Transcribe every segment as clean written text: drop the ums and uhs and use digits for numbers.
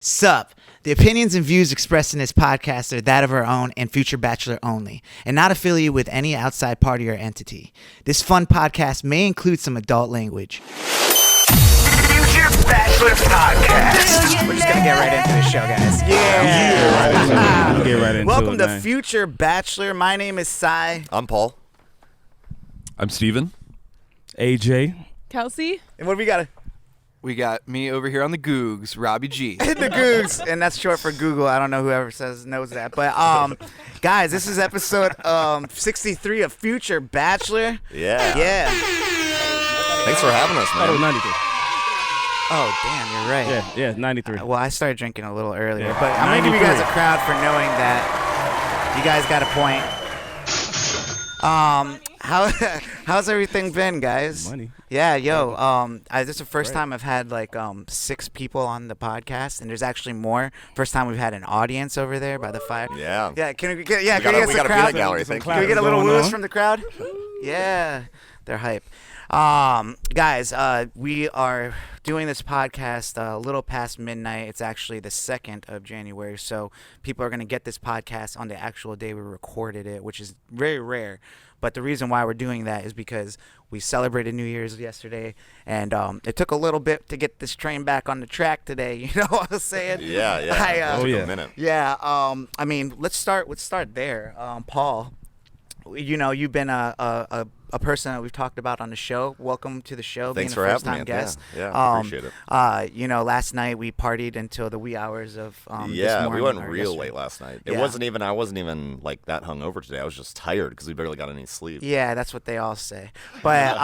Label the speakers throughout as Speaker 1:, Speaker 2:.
Speaker 1: Sup. The opinions and views expressed in this podcast are that of our own and Future Bachelor only, and not affiliated with any outside party or entity. This fun podcast may include some adult language.
Speaker 2: Future Bachelor Podcast.
Speaker 1: We're just gonna get right into the show, guys.
Speaker 3: Get right into
Speaker 1: Welcome
Speaker 3: it,
Speaker 1: to
Speaker 3: man.
Speaker 1: Future Bachelor. My name is Cy.
Speaker 4: I'm Paul.
Speaker 5: I'm Steven.
Speaker 3: AJ.
Speaker 6: Kelsey.
Speaker 1: And what do we got?
Speaker 5: We got me over here on the Googs, Robbie G.
Speaker 1: The Googs, and that's short for Google. I don't know whoever knows that, but guys, this is episode 63 of Future Bachelor.
Speaker 4: Yeah. Thanks for having us,
Speaker 3: Oh,
Speaker 4: man.
Speaker 3: 93.
Speaker 1: Oh, damn, you're right.
Speaker 3: Yeah, 93.
Speaker 1: Well, I started drinking a little earlier,
Speaker 3: Yeah.
Speaker 1: but I'm gonna give you guys a
Speaker 3: 93.
Speaker 1: crowd for knowing that you guys got a point. How's everything been, guys?
Speaker 3: Money.
Speaker 1: Yeah, this is the first time I've had like 6 people on the podcast, and there's actually more. First time we've had an audience over there by the fire.
Speaker 4: Yeah.
Speaker 1: Yeah, can we
Speaker 4: We
Speaker 1: get
Speaker 4: got
Speaker 1: some
Speaker 4: a peanut
Speaker 1: crowd?
Speaker 4: gallery. Thank you.
Speaker 1: Can we get a little
Speaker 3: Going
Speaker 1: woos
Speaker 3: on.
Speaker 1: from the crowd? Yeah, they're hype. Guys, we are doing this podcast a little past midnight. It's actually the 2nd of January, so people are going to get this podcast on the actual day we recorded it, which is very rare. But the reason why we're doing that is because we celebrated New Year's yesterday, and it took a little bit to get this train back on the track today. You know what I'm saying?
Speaker 4: Yeah.
Speaker 1: I,
Speaker 4: Took
Speaker 3: yeah.
Speaker 4: a minute.
Speaker 1: Yeah. I mean, let's start there. Paul, you know, you've been a person that we've talked about on the show. Welcome to the show.
Speaker 4: Thanks
Speaker 1: being
Speaker 4: for
Speaker 1: a
Speaker 4: having
Speaker 1: first-time
Speaker 4: me.
Speaker 1: guest.
Speaker 4: Yeah, appreciate it.
Speaker 1: You know, last night we partied until the wee hours of this
Speaker 4: Yeah,
Speaker 1: morning
Speaker 4: we went
Speaker 1: or
Speaker 4: real
Speaker 1: yesterday.
Speaker 4: late last night.
Speaker 1: Yeah.
Speaker 4: I wasn't even like that hungover today. I was just tired because we barely got any sleep.
Speaker 1: Yeah, that's what they all say. But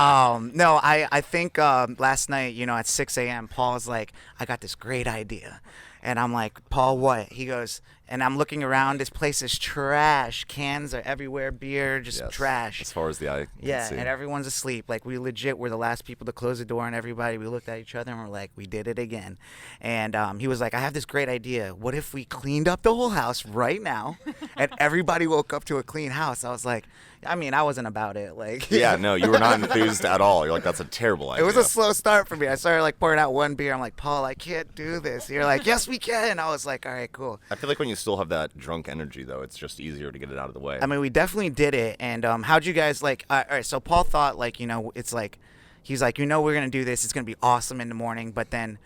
Speaker 1: no, I think last night, you know, at 6 a.m., Paul was like, I got this great idea. And I'm like, Paul, what? He goes, and I'm looking around. This place is trash. Cans are everywhere. Beer, just
Speaker 4: Yes,
Speaker 1: trash.
Speaker 4: As far as the eye can
Speaker 1: Yeah,
Speaker 4: see.
Speaker 1: and everyone's asleep. Like, we legit were the last people to close the door, and everybody, we looked at each other and we're like, we did it again. And he was like, I have this great idea. What if we cleaned up the whole house right now and everybody woke up to a clean house? I was like, I mean, I wasn't about it. Like,
Speaker 4: Yeah, no, you were not enthused at all. You're like, that's a terrible
Speaker 1: it
Speaker 4: idea.
Speaker 1: was a slow start for me. I started like pouring out one beer. I'm like, Paul, I can't do this. You're like, yes, we can. I was like, all right, cool.
Speaker 4: I feel like when you still have that drunk energy, though, it's just easier to get it out of the way.
Speaker 1: I mean, we definitely did it. And how'd you guys like? All right, so Paul thought like, you know, it's like, he's like, you know, we're gonna do this. It's gonna be awesome in the morning. But then,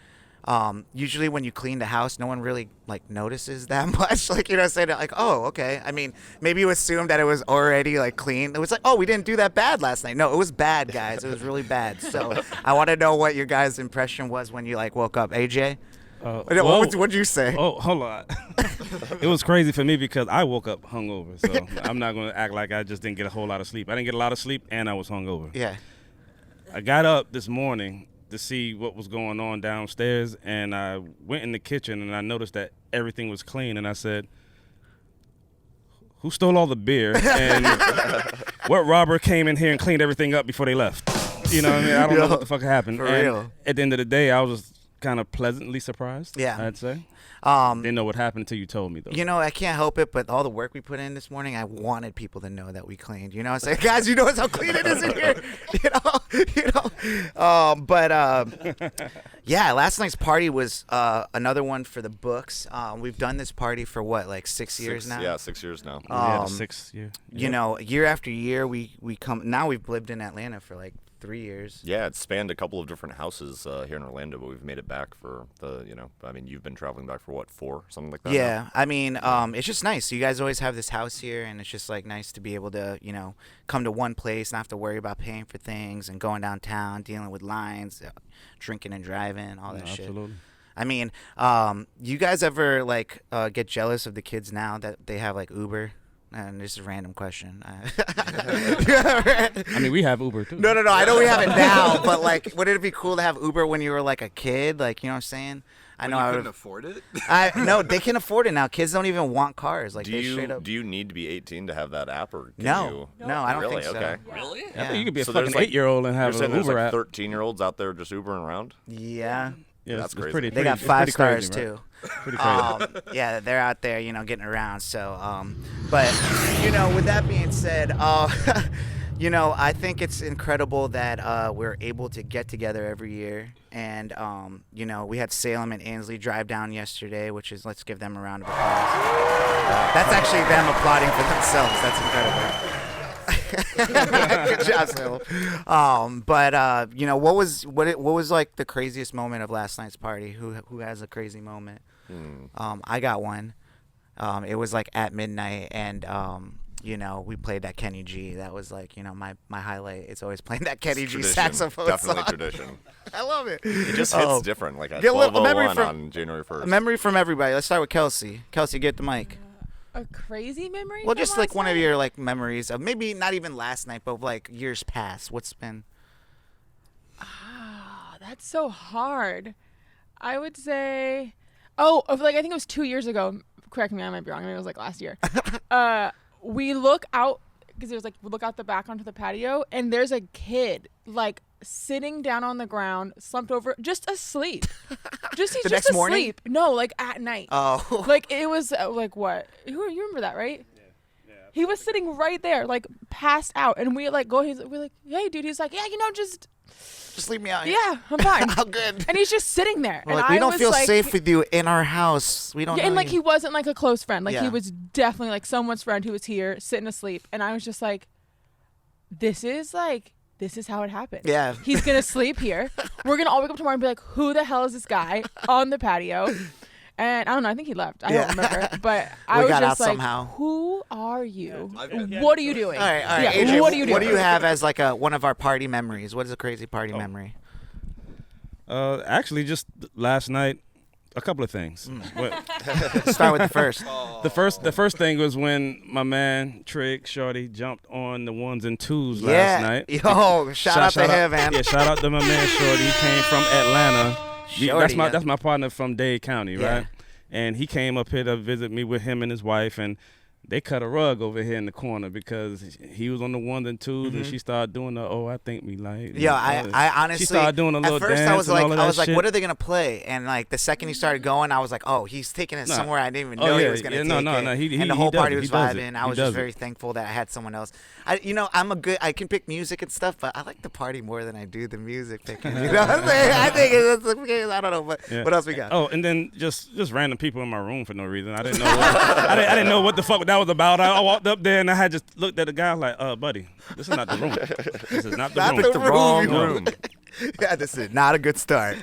Speaker 1: usually when you clean the house, no one really like notices that much. Like, you know, saying like, oh, okay. I mean, maybe you assumed that it was already like clean. It was like, oh, we didn't do that bad last night. No, it was bad, guys. It was really bad. So I want to know what your guys' impression was when you like woke up. AJ, what'd you say?
Speaker 3: Oh, hold on. It was crazy for me because I woke up hungover, so I'm not going to act like I just didn't get a whole lot of sleep. I didn't get a lot of sleep, and I was hungover.
Speaker 1: Yeah.
Speaker 3: I got up this morning to see what was going on downstairs, and I went in the kitchen, and I noticed that everything was clean, and I said, who stole all the beer, and what robber came in here and cleaned everything up before they left? You know what I mean? I don't know what the fuck happened.
Speaker 1: For
Speaker 3: And
Speaker 1: real.
Speaker 3: at the end of the day, I was kind of pleasantly surprised,
Speaker 1: Yeah.
Speaker 3: I'd say.
Speaker 1: Um,
Speaker 3: Didn't know what happened until you told me, though.
Speaker 1: You know, I can't help it, but all the work we put in this morning, I wanted people to know that we cleaned. You know what I'm saying? Guys, you know how clean it is in here. Yeah, last night's party was another one for the books. We've done this party for what, like 6 years now?
Speaker 4: Yeah, 6 years now.
Speaker 3: Yeah,
Speaker 1: Um,
Speaker 3: 6 year.
Speaker 1: You know, year after year, we come. Now we've lived in Atlanta for like 3 years.
Speaker 4: Yeah, it's spanned a couple of different houses here in Orlando, but we've made it back for I mean, you've been traveling back for what, 4, something like that?
Speaker 1: Yeah,
Speaker 4: now?
Speaker 1: I mean, it's just nice. You guys always have this house here, and it's just like nice to be able to, you know, come to one place, not have to worry about paying for things and going downtown, dealing with lines, drinking and driving, all that shit.
Speaker 3: Absolutely.
Speaker 1: I mean, you guys ever like get jealous of the kids now that they have like Uber? And this is a random question.
Speaker 3: I mean, we have Uber, too.
Speaker 1: No. I know we have it now, but like, wouldn't it be cool to have Uber when you were like a kid? Like, you know what I'm saying? I know.
Speaker 5: You
Speaker 1: I
Speaker 5: couldn't
Speaker 1: would.
Speaker 5: afford it?
Speaker 1: No, they can afford it now. Kids don't even want cars. Like, they straight up.
Speaker 4: Do you need to be 18 to have that app, or can
Speaker 1: No,
Speaker 4: you?
Speaker 1: I don't
Speaker 4: Really?
Speaker 1: think so.
Speaker 4: Okay.
Speaker 5: Really?
Speaker 3: I think you could be a
Speaker 4: So
Speaker 3: fucking
Speaker 4: there's, like-
Speaker 3: 8-year-old and
Speaker 4: You're
Speaker 3: have
Speaker 4: saying
Speaker 3: an
Speaker 4: there's
Speaker 3: Uber
Speaker 4: like
Speaker 3: app.
Speaker 4: 13-year-olds out there just Ubering around?
Speaker 1: Yeah.
Speaker 3: Yeah,
Speaker 4: That's
Speaker 3: it's
Speaker 4: crazy.
Speaker 3: pretty.
Speaker 1: They got
Speaker 3: pretty-
Speaker 1: 5
Speaker 3: pretty
Speaker 1: stars
Speaker 3: crazy, right?
Speaker 1: too.
Speaker 3: Pretty crazy.
Speaker 1: Yeah, they're out there, you know, getting around. So, but you know, with that being said, You know, I think it's incredible that we're able to get together every year. And, you know, we had Salem and Ainsley drive down yesterday, which is, let's give them a round of applause. That's actually them applauding for themselves. That's incredible. Good job, Salem. But, you know, what was like the craziest moment of last night's party? Who has a crazy moment? I got one. It was like at midnight, and you know, we played that Kenny G. That was like, you know, my highlight. It's always playing that Kenny G saxophone
Speaker 4: Definitely
Speaker 1: song.
Speaker 4: tradition.
Speaker 1: I love it.
Speaker 4: It just hits different, like at
Speaker 1: Get a little-
Speaker 4: 12:01
Speaker 1: from-
Speaker 4: on January 1st.
Speaker 1: A memory from everybody. Let's start with Kelsey. Kelsey, get the mic.
Speaker 6: A crazy memory?
Speaker 1: Well,
Speaker 6: from
Speaker 1: just like
Speaker 6: last
Speaker 1: one of
Speaker 6: night?
Speaker 1: your like memories of maybe not even last night, but like years past. What's been?
Speaker 6: That's so hard. I would say, like I think it was 2 years ago. Correct me, I might be wrong. I mean, it was like last year. We look out because there's like we look out the back onto the patio, and there's a kid like sitting down on the ground, slumped over, just asleep. He's
Speaker 1: The
Speaker 6: just
Speaker 1: next morning?
Speaker 6: asleep. No, like at night.
Speaker 1: Oh.
Speaker 6: Like it was like what? You remember that, right? He was sitting right there, like passed out, and we like go. We're like, "Hey, dude." He's like, "Yeah, you know, just
Speaker 1: leave me out here.
Speaker 6: yeah, I'm fine."
Speaker 1: How good.
Speaker 6: And he's just sitting there.
Speaker 1: We're
Speaker 6: and
Speaker 1: like, we
Speaker 6: I
Speaker 1: don't
Speaker 6: was
Speaker 1: feel
Speaker 6: like,
Speaker 1: safe with you in our house. We don't.
Speaker 6: Yeah,
Speaker 1: know
Speaker 6: and like
Speaker 1: you.
Speaker 6: he wasn't like a close friend. Like
Speaker 1: Yeah.
Speaker 6: he was definitely like someone's friend who was here sitting asleep, and I was just like, this is how it happened.
Speaker 1: Yeah.
Speaker 6: He's gonna sleep here. We're gonna all wake up tomorrow and be like, who the hell is this guy on the patio? And I don't know. I think he left. I don't remember. But I was
Speaker 1: got
Speaker 6: just
Speaker 1: out
Speaker 6: like,
Speaker 1: somehow.
Speaker 6: who are you? What are you doing?
Speaker 1: All right,
Speaker 6: Yeah,
Speaker 1: Adrian,
Speaker 6: what are you doing?
Speaker 1: What do you have as like one of our party memories? What is a crazy party memory?
Speaker 3: Actually, just last night, a couple of things.
Speaker 1: Let's start with the first.
Speaker 3: The first thing was when my man Trig Shorty jumped on the ones and twos
Speaker 1: Yeah.
Speaker 3: last night.
Speaker 1: Yo, shout out to him, man.
Speaker 3: Yeah, shout out to my man Shorty. He came from Atlanta.
Speaker 1: Shorty, yeah.
Speaker 3: That's my partner from Dade County,
Speaker 1: Yeah.
Speaker 3: right? And he came up here to visit me with him and his wife, and they cut a rug over here in the corner because he was on the ones and twos, and she started doing the I think we like.
Speaker 1: Yo, I honestly,
Speaker 3: she started doing a little
Speaker 1: at first
Speaker 3: dance
Speaker 1: I was
Speaker 3: and
Speaker 1: like,
Speaker 3: all of that
Speaker 1: like,
Speaker 3: shit.
Speaker 1: what are they gonna play? And like the second he started going, I was like, oh, he's taking it
Speaker 3: Nah.
Speaker 1: somewhere I didn't even
Speaker 3: Oh,
Speaker 1: know he
Speaker 3: yeah,
Speaker 1: was gonna
Speaker 3: yeah,
Speaker 1: take
Speaker 3: no,
Speaker 1: it.
Speaker 3: no, he
Speaker 1: and the
Speaker 3: he
Speaker 1: whole
Speaker 3: does
Speaker 1: party
Speaker 3: it,
Speaker 1: was
Speaker 3: he does
Speaker 1: vibing.
Speaker 3: it,
Speaker 1: I
Speaker 3: he
Speaker 1: was
Speaker 3: does
Speaker 1: just very
Speaker 3: it.
Speaker 1: thankful that I had someone else. I can pick music and stuff, but I like the party more than I do the music picking. You know what I'm saying? I think it's okay. I don't know, but
Speaker 3: Yeah.
Speaker 1: what else we got?
Speaker 3: Oh, and then just random people in my room for no reason. I didn't know. I didn't know what the fuck that was about. I walked up there and I had just looked at the guy like, buddy, this is not the room. This is not the
Speaker 1: Not
Speaker 3: room.
Speaker 1: the
Speaker 4: The wrong
Speaker 1: No.
Speaker 4: room.
Speaker 1: Yeah, this is not a good start.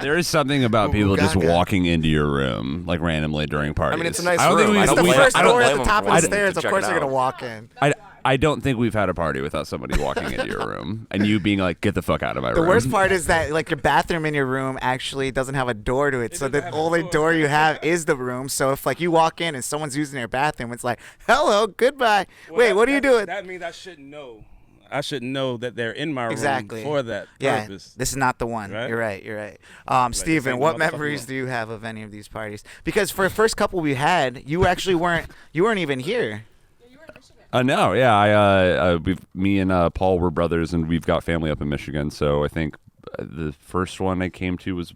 Speaker 7: There is something about people just
Speaker 1: Gaga.
Speaker 7: walking into your room like randomly during parties.
Speaker 4: mean, it's a nice
Speaker 7: I don't think
Speaker 4: room.
Speaker 7: we-
Speaker 4: I
Speaker 1: It's
Speaker 4: don't
Speaker 1: the
Speaker 4: blame-
Speaker 1: first
Speaker 4: I don't
Speaker 1: door at
Speaker 4: blame
Speaker 1: the
Speaker 4: him
Speaker 1: top
Speaker 4: for
Speaker 1: of the
Speaker 4: wanting
Speaker 1: stairs.
Speaker 4: to
Speaker 1: Of
Speaker 4: check
Speaker 1: course,
Speaker 4: it
Speaker 1: they're gonna
Speaker 4: out.
Speaker 1: walk in.
Speaker 7: I don't think we've had a party without somebody walking into your room and you being like, "Get the fuck out of my
Speaker 1: The
Speaker 7: room."
Speaker 1: worst part is that like your bathroom in your room actually doesn't have a door to it, so the only door you have is the room. So if like you walk in and someone's using their bathroom, it's like, hello, goodbye. Wait, what are you doing?
Speaker 3: That means I shouldn't know. I should know that they're in my
Speaker 1: Exactly.
Speaker 3: room for that
Speaker 1: Yeah,
Speaker 3: purpose.
Speaker 1: this is not the one.
Speaker 3: Right?
Speaker 1: You're right. Steven,
Speaker 3: ain't
Speaker 1: what
Speaker 3: the motherfucking
Speaker 1: memories
Speaker 3: one.
Speaker 1: do you have of any of these parties? Because for the first couple we had, you actually weren't even here.
Speaker 7: No, yeah, me and Paul were brothers, and we've got family up in Michigan. So I think the first one I came to was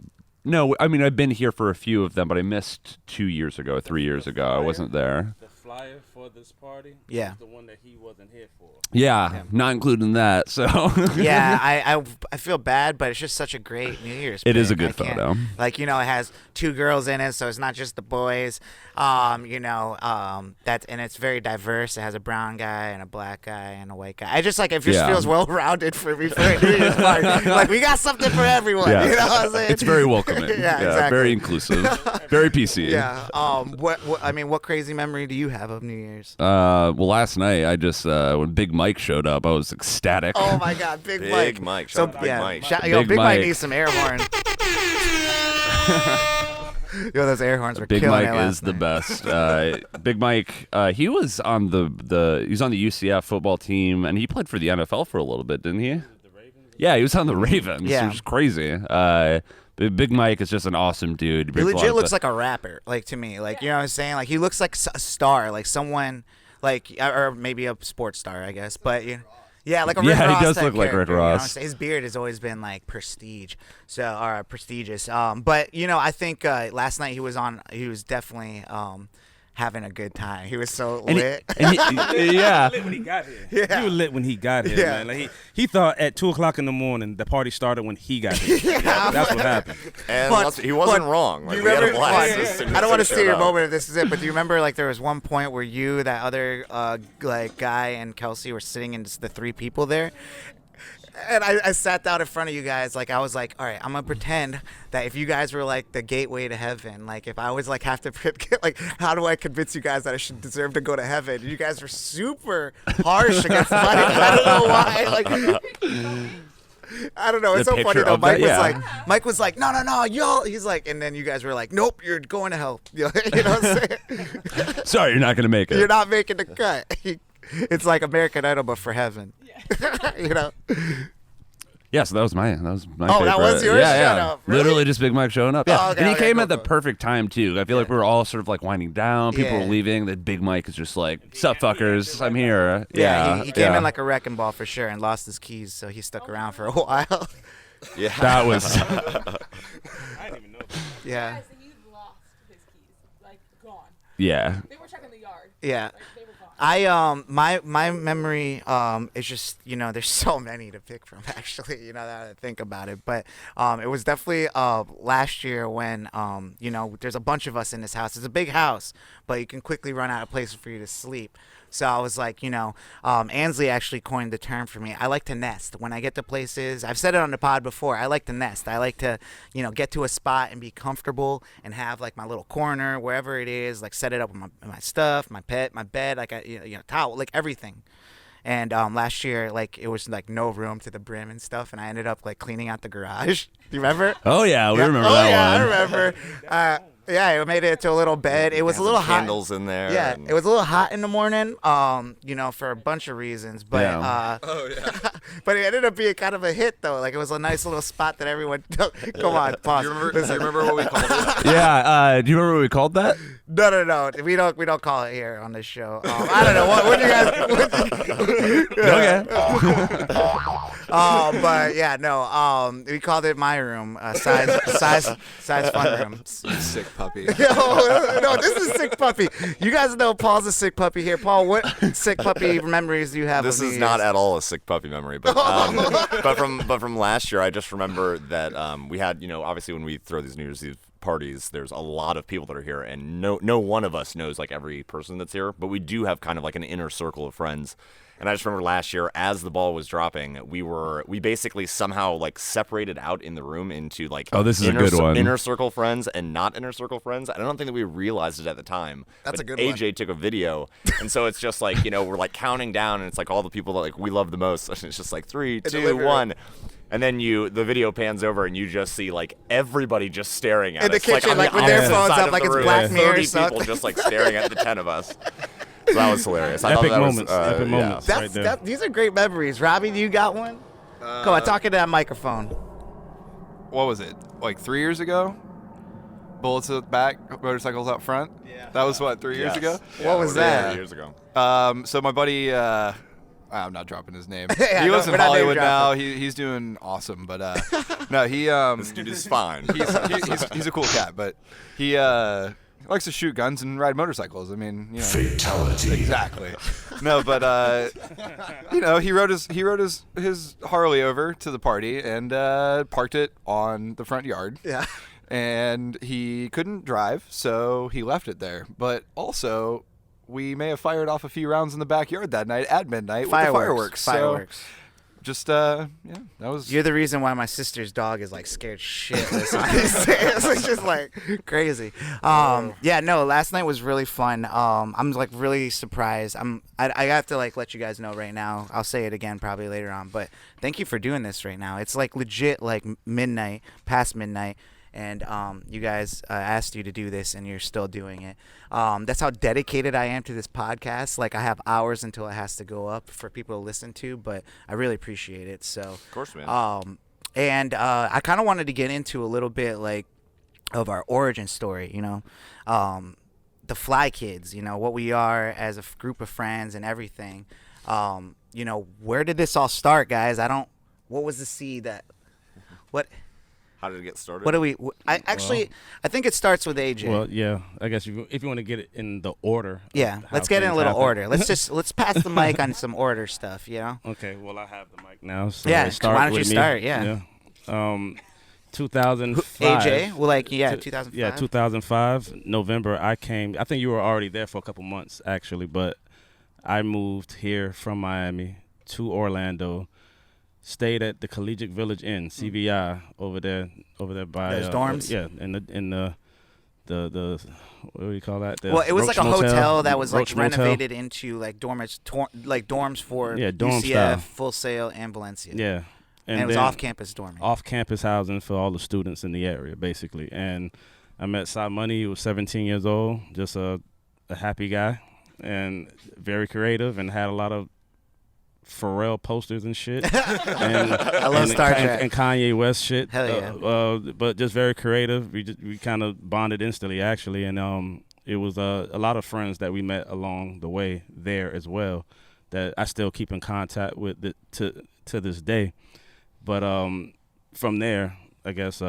Speaker 7: I've been here for a few of them, but I missed 2 years ago, 3 years ago. I wasn't there.
Speaker 3: The flyer for this party
Speaker 1: Yeah.
Speaker 3: is the one that he wasn't here for.
Speaker 7: Yeah, not including that. So
Speaker 1: Yeah, I feel bad, but it's just such a great New Year's.
Speaker 7: It is a
Speaker 1: pick.
Speaker 7: good
Speaker 1: I can't-
Speaker 7: photo.
Speaker 1: Like it has 2 girls in it, so it's not just the boys. And it's very diverse. It has a brown guy and a black guy and a white guy. I just like it just
Speaker 7: Yeah.
Speaker 1: feels well rounded for me for a New Year's party. Like we got something for everyone.
Speaker 7: Yeah.
Speaker 1: You know what I'm saying?
Speaker 7: it's very welcoming.
Speaker 1: Yeah, exactly.
Speaker 7: Very inclusive, very PC.
Speaker 1: Yeah. What crazy memory do you have of New Year's?
Speaker 7: Well, last night I just when Big Mike showed up, I was ecstatic.
Speaker 1: Oh my God, Big Mike.
Speaker 4: Big Mike. Shout out to Big Mike.
Speaker 1: Big
Speaker 7: Big
Speaker 1: Mike
Speaker 7: Mike.
Speaker 1: needs some air horn. Yo, those air horns were
Speaker 7: Big
Speaker 1: killing
Speaker 7: Mike
Speaker 1: it
Speaker 7: is
Speaker 1: last
Speaker 7: the
Speaker 1: night.
Speaker 7: best. Big Mike, he was on the UCF football team, and he played for the NFL for a little bit, didn't he? Yeah, he was on the Ravens.
Speaker 1: Yeah.
Speaker 7: Which is crazy. Big Mike is just an awesome dude.
Speaker 1: He legit looks like a rapper, like to me. Like, you know what I'm saying? Like he looks like a star, like someone, like or maybe a sports star, I guess. But yeah, like a Rick
Speaker 7: Yeah, he
Speaker 1: Ross
Speaker 7: does
Speaker 1: type
Speaker 7: look like Rick
Speaker 1: character, you know what I'm
Speaker 7: Ross.
Speaker 1: saying? His beard has always been like prestigious. But I think last night he was definitely having a good time. He was so
Speaker 7: And
Speaker 1: lit.
Speaker 7: yeah.
Speaker 3: Lit when he got here. He was lit when he got here, man. Like he thought at 2:00 in the morning the party started when he got here. That's what happened.
Speaker 4: And
Speaker 1: But-
Speaker 4: he wasn't
Speaker 1: but
Speaker 4: wrong. Like,
Speaker 1: you
Speaker 4: we had a
Speaker 1: remember-
Speaker 4: blast
Speaker 1: I
Speaker 4: as soon as
Speaker 1: don't want to
Speaker 4: he
Speaker 1: steal your
Speaker 4: showed up.
Speaker 1: moment if this is it, but do you remember like there was one point where you, that other like guy, and Kelsey were sitting in just the three people there? And I sat down in front of you guys, like I was like, all right, I'm gonna pretend that if you guys were like the gateway to heaven, like if I was like have to like, how do I convince you guys that I should deserve to go to heaven? You guys were super harsh against Mike. I don't know why. Like, I don't know. It's
Speaker 7: The
Speaker 1: so funny
Speaker 7: picture
Speaker 1: though.
Speaker 7: of that,
Speaker 1: Mike was like, no, yo. He's like, and then you guys were like, nope, you're going to hell. You know what I'm saying?
Speaker 7: Sorry, you're not gonna make it.
Speaker 1: You're not making the cut. It's like American Idol, but for heaven. You know.
Speaker 7: Yeah, so that was my
Speaker 1: Oh,
Speaker 7: favorite.
Speaker 1: that was yours?
Speaker 7: Yeah,
Speaker 1: Shut
Speaker 7: yeah.
Speaker 1: up. Really?
Speaker 7: Literally just Big Mike showing up. Yeah,
Speaker 1: Oh, okay,
Speaker 7: and he
Speaker 1: okay,
Speaker 7: came
Speaker 1: cool,
Speaker 7: at the
Speaker 1: cool.
Speaker 7: perfect time too. I feel like we were all sort of like winding down. People
Speaker 1: Yeah.
Speaker 7: were leaving. That Big Mike is just like, "Sup, fuckers? I'm here."
Speaker 1: Yeah, he came
Speaker 7: yeah.
Speaker 1: in like a wrecking ball for sure and lost his keys, so he stuck around for a while.
Speaker 4: Yeah.
Speaker 7: That was.
Speaker 3: I didn't even know.
Speaker 1: Yeah.
Speaker 6: He lost his keys, like gone.
Speaker 7: Yeah.
Speaker 6: They were checking the yard.
Speaker 1: Yeah.
Speaker 6: Like, they were gone.
Speaker 1: My memory is just, you know, there's so many to pick from actually, you know, that I think about it, but it was definitely last year when you know, there's a bunch of us in this house. It's a big house, but you can quickly run out of places for you to sleep. So I was like, you know, Ansley actually coined the term for me. I like to nest. When I get to places, I've said it on the pod before, I like to nest. I like to, you know, get to a spot and be comfortable and have like my little corner, wherever it is, like set it up with my stuff, my pet, my bed, like you know, towel, like everything. And last year, like it was like no room to the brim and stuff, and I ended up like cleaning out the garage. Do you remember?
Speaker 7: Oh yeah, we
Speaker 1: Yeah.
Speaker 7: remember
Speaker 1: Oh,
Speaker 7: that
Speaker 1: yeah,
Speaker 7: one.
Speaker 1: I remember. Yeah, I made it to a little bed. It was a little hot.
Speaker 4: Candles in there.
Speaker 1: Yeah,
Speaker 4: and-
Speaker 1: it was a little hot in the morning, you know, for a bunch of reasons. But
Speaker 7: Yeah.
Speaker 1: but it ended up being kind of a hit though. Like it was a nice little spot that everyone. Come on, pause.
Speaker 4: Do you remember what we called it?
Speaker 7: Yeah. Do you remember what we called that?
Speaker 1: No. We don't call it here on this show. I don't know. What do you guys?
Speaker 7: Okay.
Speaker 1: But yeah, no. We called it my room. Size fun room.
Speaker 5: Sick puppy.
Speaker 1: No, this is Sick Puppy. You guys know Paul's a sick puppy here. Paul, what sick puppy memories do you have?
Speaker 4: This
Speaker 1: of
Speaker 4: is
Speaker 1: New
Speaker 4: not
Speaker 1: Year's?
Speaker 4: at all a sick puppy memory, but from last year, I just remember that we had, you know, obviously when we throw these New Year's Eve parties, there's a lot of people that are here, and no one of us knows like every person that's here, but we do have kind of like an inner circle of friends. And I just remember last year, as the ball was dropping, we basically somehow like separated out in the room into like
Speaker 7: This is a good one.
Speaker 4: inner circle friends and not inner circle friends. I don't think that we realized it at the time.
Speaker 1: That's
Speaker 4: but
Speaker 1: a good one.
Speaker 4: AJ took a video, and so it's just like, you know, we're like counting down, and it's like all the people that like we love the most, and it's just like 3, 2, 1. And then the video pans over, and you just see like everybody just staring at
Speaker 1: In the
Speaker 4: us,
Speaker 1: kitchen,
Speaker 4: on
Speaker 1: like,
Speaker 4: the
Speaker 1: with their
Speaker 4: opposite
Speaker 1: phones
Speaker 4: side
Speaker 1: up,
Speaker 4: of
Speaker 1: like
Speaker 4: the
Speaker 1: it's
Speaker 4: room.
Speaker 1: Black Mirror or
Speaker 4: 30
Speaker 1: something.
Speaker 4: people just like staring at the 10 of us. So that was hilarious. I thought
Speaker 3: Epic
Speaker 4: that was,
Speaker 3: moments.
Speaker 4: yeah.
Speaker 3: Epic moments. Right there.
Speaker 1: These are great memories. Robbie, do you got one? Come on, talk into that microphone.
Speaker 5: What was it? Like 3 years ago? Bullets at the back, motorcycles out front. Yeah. That was what, 3 years
Speaker 4: Yes.
Speaker 5: ago?
Speaker 4: Yeah,
Speaker 1: What was
Speaker 4: it
Speaker 1: that?
Speaker 4: 3 years ago.
Speaker 5: So my buddy, I'm not dropping his name.
Speaker 1: Yeah,
Speaker 5: he
Speaker 1: no,
Speaker 5: lives in
Speaker 1: we're not name
Speaker 5: Hollywood now.
Speaker 1: dropping.
Speaker 5: He's doing awesome, but no, he
Speaker 4: This dude is fine.
Speaker 5: he's a cool cat, but he likes to shoot guns and ride motorcycles. I mean, you know,
Speaker 2: Fatality.
Speaker 5: exactly. No, but you know, he rode his Harley over to the party and parked it on the front yard.
Speaker 1: Yeah.
Speaker 5: And he couldn't drive, so he left it there. But also, we may have fired off a few rounds in the backyard that night at midnight with the fireworks.
Speaker 1: Fireworks.
Speaker 5: So just yeah, that was.
Speaker 1: You're the reason why my sister's dog is like scared shitless on these stairs. It's just like crazy. Yeah, no, last night was really fun. I'm like really surprised. I have to like let you guys know right now. I'll say it again probably later on, but thank you for doing this right now. It's like legit like midnight, past midnight. And you guys asked you to do this, and you're still doing it. That's how dedicated I am to this podcast. Like, I have hours until it has to go up for people to listen to, but I really appreciate it. So,
Speaker 4: Of course, man.
Speaker 1: and I kind of wanted to get into a little bit, like, of our origin story, you know, the Fly Kids, you know, what we are as a group of friends and everything. You know, where did this all start, guys? What was the seed that, what?
Speaker 4: How did it get started?
Speaker 1: What do we? I think it starts with AJ.
Speaker 3: Well, yeah. I guess if you want to get it in the order.
Speaker 1: Yeah,
Speaker 3: of how
Speaker 1: let's get in a
Speaker 3: things
Speaker 1: little
Speaker 3: happen.
Speaker 1: order. Let's pass the mic on some order stuff. You know.
Speaker 3: Okay. Well, I have the mic now. So
Speaker 1: Yeah,
Speaker 3: start
Speaker 1: why don't you
Speaker 3: with me.
Speaker 1: start? Yeah.
Speaker 3: 2005.
Speaker 1: AJ. Well, 2005.
Speaker 3: Yeah, 2005 November. I came. I think you were already there for a couple months actually, but I moved here from Miami to Orlando. Stayed at the Collegiate Village Inn, CVI, over there by
Speaker 1: Those dorms?
Speaker 3: Yeah, in the what do you call that? The
Speaker 1: Well, it was
Speaker 3: Roach
Speaker 1: like a
Speaker 3: Motel?
Speaker 1: hotel that was like
Speaker 3: Roach Motel?
Speaker 1: renovated into like dorms for
Speaker 3: dorm
Speaker 1: UCF,
Speaker 3: style.
Speaker 1: Full Sail, and Valencia.
Speaker 3: Yeah,
Speaker 1: and it was
Speaker 3: then
Speaker 1: off-campus dorming.
Speaker 3: off-campus housing for all the students in the area, basically. And I met Cy Money. He was 17 years old, just a happy guy, and very creative, and had a lot of Pharrell posters and shit. And,
Speaker 1: I love Star Trek.
Speaker 3: and Kanye West shit.
Speaker 1: Hell yeah.
Speaker 3: But just very creative. We kind of bonded instantly, actually, and it was a lot of friends that we met along the way there as well that I still keep in contact with to this day. But from there, I guess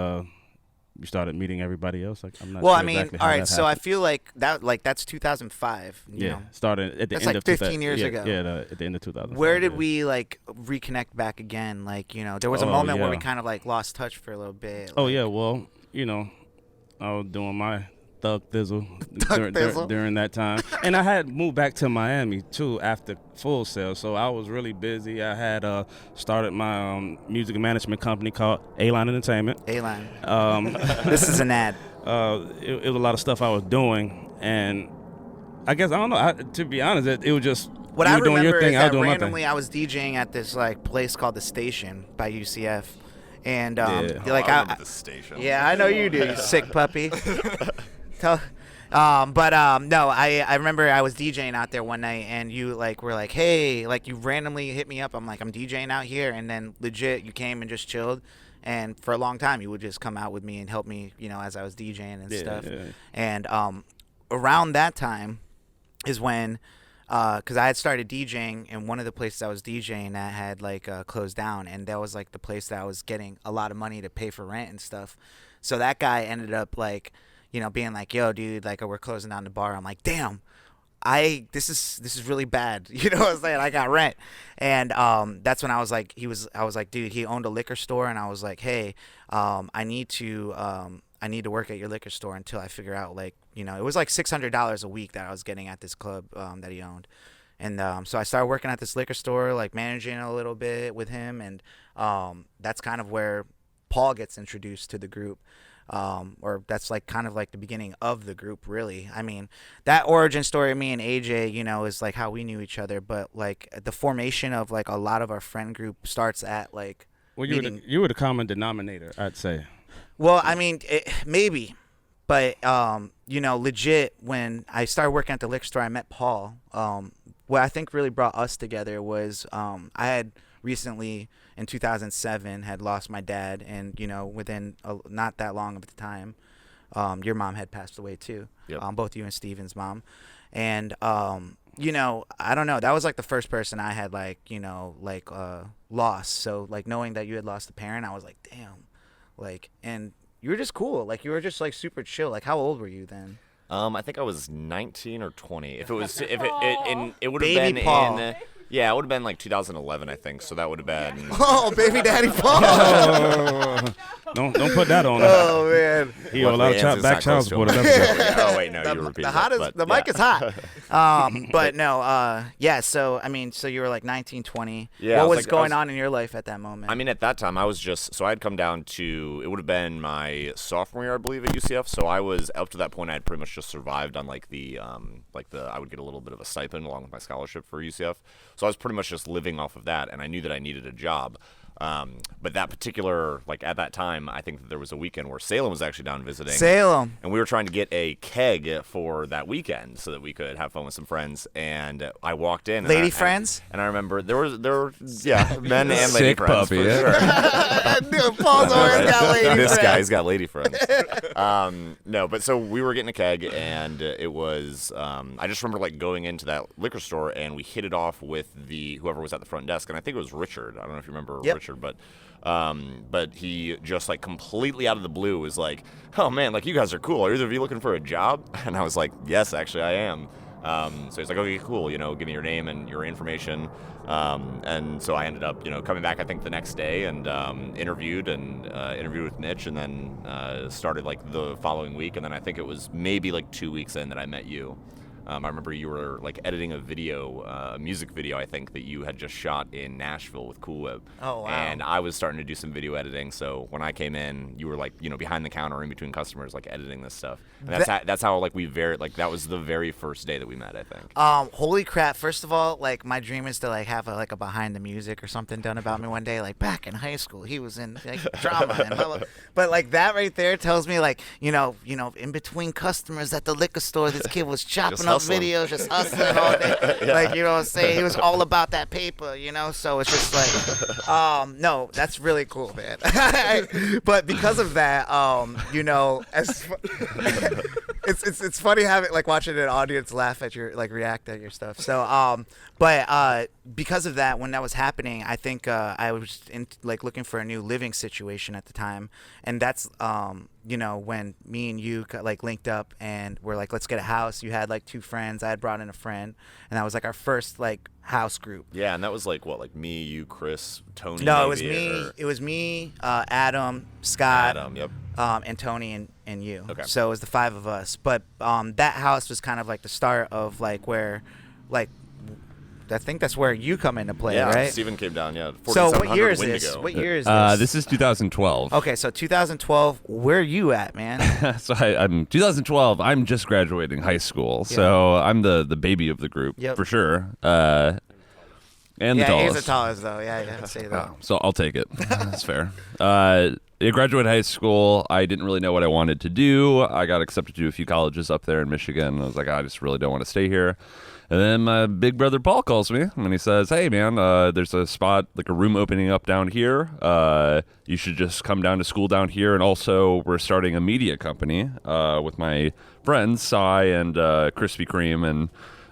Speaker 3: we started meeting everybody else. Like, I'm not
Speaker 1: Well,
Speaker 3: sure
Speaker 1: I mean,
Speaker 3: exactly
Speaker 1: all
Speaker 3: how
Speaker 1: right.
Speaker 3: that
Speaker 1: So I
Speaker 3: happened.
Speaker 1: feel like that's 2005. You know?
Speaker 3: Started at the
Speaker 1: That's
Speaker 3: end
Speaker 1: like
Speaker 3: of
Speaker 1: 15 years ago.
Speaker 3: Yeah, at the end of 2005.
Speaker 1: Where did
Speaker 3: yeah.
Speaker 1: we like reconnect back again? Like, there was a
Speaker 3: Oh,
Speaker 1: moment where
Speaker 3: yeah.
Speaker 1: we kind of like lost touch for a little bit.
Speaker 3: Oh
Speaker 1: like-
Speaker 3: yeah, well, I was doing my thug thizzle,
Speaker 1: thizzle.
Speaker 3: during that time, and I had moved back to Miami too after Full Sail, so I was really busy. I had started my music management company called A-Line Entertainment.
Speaker 1: A-Line.
Speaker 3: This
Speaker 1: This is an ad.
Speaker 3: it was a lot of stuff I was doing, and I guess I don't know. To be honest, it was just
Speaker 1: What
Speaker 3: you
Speaker 1: I
Speaker 3: were doing
Speaker 1: remember
Speaker 3: your thing,
Speaker 1: is
Speaker 3: I was
Speaker 1: that
Speaker 3: doing my
Speaker 1: randomly
Speaker 3: thing.
Speaker 1: I was DJing at this like place called the Station by UCF, and
Speaker 3: Yeah.
Speaker 1: like
Speaker 4: I remember the station.
Speaker 1: yeah, I know you do, you sick puppy. No, I remember I was DJing out there one night, and you like were like, hey, like you randomly hit me up. I'm like, I'm DJing out here, and then legit you came and just chilled. And for a long time, you would just come out with me and help me, as I was DJing and
Speaker 3: Yeah,
Speaker 1: stuff.
Speaker 3: yeah.
Speaker 1: And around that time is when, because I had started DJing, and one of the places I was DJing at had like closed down, and that was like the place that I was getting a lot of money to pay for rent and stuff. So that guy ended up like, being like, yo, dude, like we're closing down the bar. I'm like, damn. This is really bad. You know what I'm saying? I got rent. And that's when I was like, dude, he owned a liquor store, and I was like, hey, I need to work at your liquor store until I figure out it was like $600 a week that I was getting at this club that he owned. And so I started working at this liquor store, like managing a little bit with him, and that's kind of where Paul gets introduced to the group. Or that's like kind of like the beginning of the group, really. I mean, that origin story of me and AJ, is like how we knew each other, but like the formation of like a lot of our friend group starts at like
Speaker 3: Well,
Speaker 1: meeting.
Speaker 3: you were the common denominator, I'd say.
Speaker 1: Well, I mean, maybe, but legit, when I started working at the liquor store, I met Paul. What I think really brought us together was I had recently in 2007 had lost my dad, and within not that long of the time, your mom had passed away too.
Speaker 4: Yep.
Speaker 1: Both you and Steven's mom, and I don't know, that was like the first person I had lost. So like knowing that you had lost a parent, I was like, damn, like, and you were just cool, like you were just like super chill. Like, how old were you then?
Speaker 4: I think I was 19 or 20. It would have
Speaker 1: Baby
Speaker 4: been
Speaker 1: Paul.
Speaker 4: yeah, it would have been like 2011, I think. So that would have been.
Speaker 1: Oh, baby daddy Paul.
Speaker 3: Don't put that on him.
Speaker 1: Oh man.
Speaker 3: He owe a lot of
Speaker 4: Luckily,
Speaker 3: back
Speaker 4: Anthony's
Speaker 3: child
Speaker 4: not
Speaker 3: support.
Speaker 4: close to
Speaker 3: That's
Speaker 4: him. Oh wait, no, you repeated
Speaker 1: The hot
Speaker 4: it,
Speaker 1: is
Speaker 4: but
Speaker 1: the
Speaker 4: yeah.
Speaker 1: mic is hot. But no, yeah. So I mean, so you were like 19, 20.
Speaker 4: Yeah, I
Speaker 1: What
Speaker 4: was
Speaker 1: was
Speaker 4: like-
Speaker 1: going on in your life at that moment?
Speaker 4: I mean, at that time, I was so I had come down to, it would have been my sophomore year, I believe, at UCF. So I was, up to that point, I had pretty much just survived on I would get a little bit of a stipend along with my scholarship for UCF. So I was pretty much just living off of that, and I knew that I needed a job. But that particular, at that time, I think that there was a weekend where Salem was actually down visiting.
Speaker 1: Salem.
Speaker 4: And we were trying to get a keg for that weekend so that we could have fun with some friends. And I walked in.
Speaker 1: Lady friends?
Speaker 4: And I remember there were men and lady
Speaker 7: Sick
Speaker 4: friends.
Speaker 7: puppy,
Speaker 4: for
Speaker 7: yeah.
Speaker 4: sure.
Speaker 1: Paul's always got lady
Speaker 4: This
Speaker 1: friends.
Speaker 4: guy's got lady friends. No, but so we were getting a keg, and it was, I just remember going into that liquor store, and we hit it off with whoever was at the front desk, and I think it was Richard. I don't know if you remember
Speaker 1: Yep.
Speaker 4: Richard, but he just like completely out of the blue was like, oh man, like you guys are cool. Are either of you looking for a job? And I was like, yes, actually I am. So he's like, okay, cool, give me your name and your information. And so I ended up, coming back, I think the next day and interviewed with Mitch, and then started like the following week. And then I think it was maybe like 2 weeks in that I met you. I remember you were like editing a music video, I think, that you had just shot in Nashville with Cool Whip.
Speaker 1: Oh, wow.
Speaker 4: And I was starting to do some video editing. So when I came in, you were like, behind the counter in between customers, like editing this stuff. And that's how like that was the very first day that we met, I think.
Speaker 1: Holy crap. First of all, like my dream is to like have a behind the music or something done about me one day. Like back in high school, he was in like drama and blah, blah. But like that right there tells me like, in between customers at the liquor store, this kid was chopping up videos, just hustling all day.
Speaker 4: Yeah.
Speaker 1: Like, what I'm saying? He was all about that paper, so it's just like, no, that's really cool, man. But because of that, it's funny having like watching an audience laugh at your like react at your stuff. So, but because of that, when that was happening, I think I was in like looking for a new living situation at the time, and that's when me and you like linked up and we're like, let's get a house. You had like 2 friends. I had brought in a friend, and that was like our first like house group.
Speaker 4: Yeah, and that was like what, like me, you, Chris, Tony.
Speaker 1: No,
Speaker 4: maybe,
Speaker 1: it was me, Adam, Scott,
Speaker 4: Yep.
Speaker 1: and Tony and you.
Speaker 4: Okay.
Speaker 1: So it was the 5 of us. But that house was kind of like the start of like where, like, I think that's where you come into play,
Speaker 4: yeah,
Speaker 1: right?
Speaker 4: Steven came down. Yeah.
Speaker 1: So what
Speaker 4: 4700
Speaker 1: year is
Speaker 4: Wendigo.
Speaker 1: this? What year is this?
Speaker 7: This is 2012.
Speaker 1: Okay, so 2012. Where are you at, man?
Speaker 7: So I'm 2012. I'm just graduating high school, so I'm the baby of the group for sure. And the tallest.
Speaker 1: He's the tallest though. Yeah, I'd say that.
Speaker 7: So I'll take it. That's fair. I graduated high school. I didn't really know what I wanted to do. I got accepted to a few colleges up there in Michigan. I was like, I just really don't want to stay here. And then my big brother Paul calls me and he says, hey, man, there's a spot, like a room opening up down here. You should just come down to school down here. And also we're starting a media company with my friends, Cy and Krispy Kreme and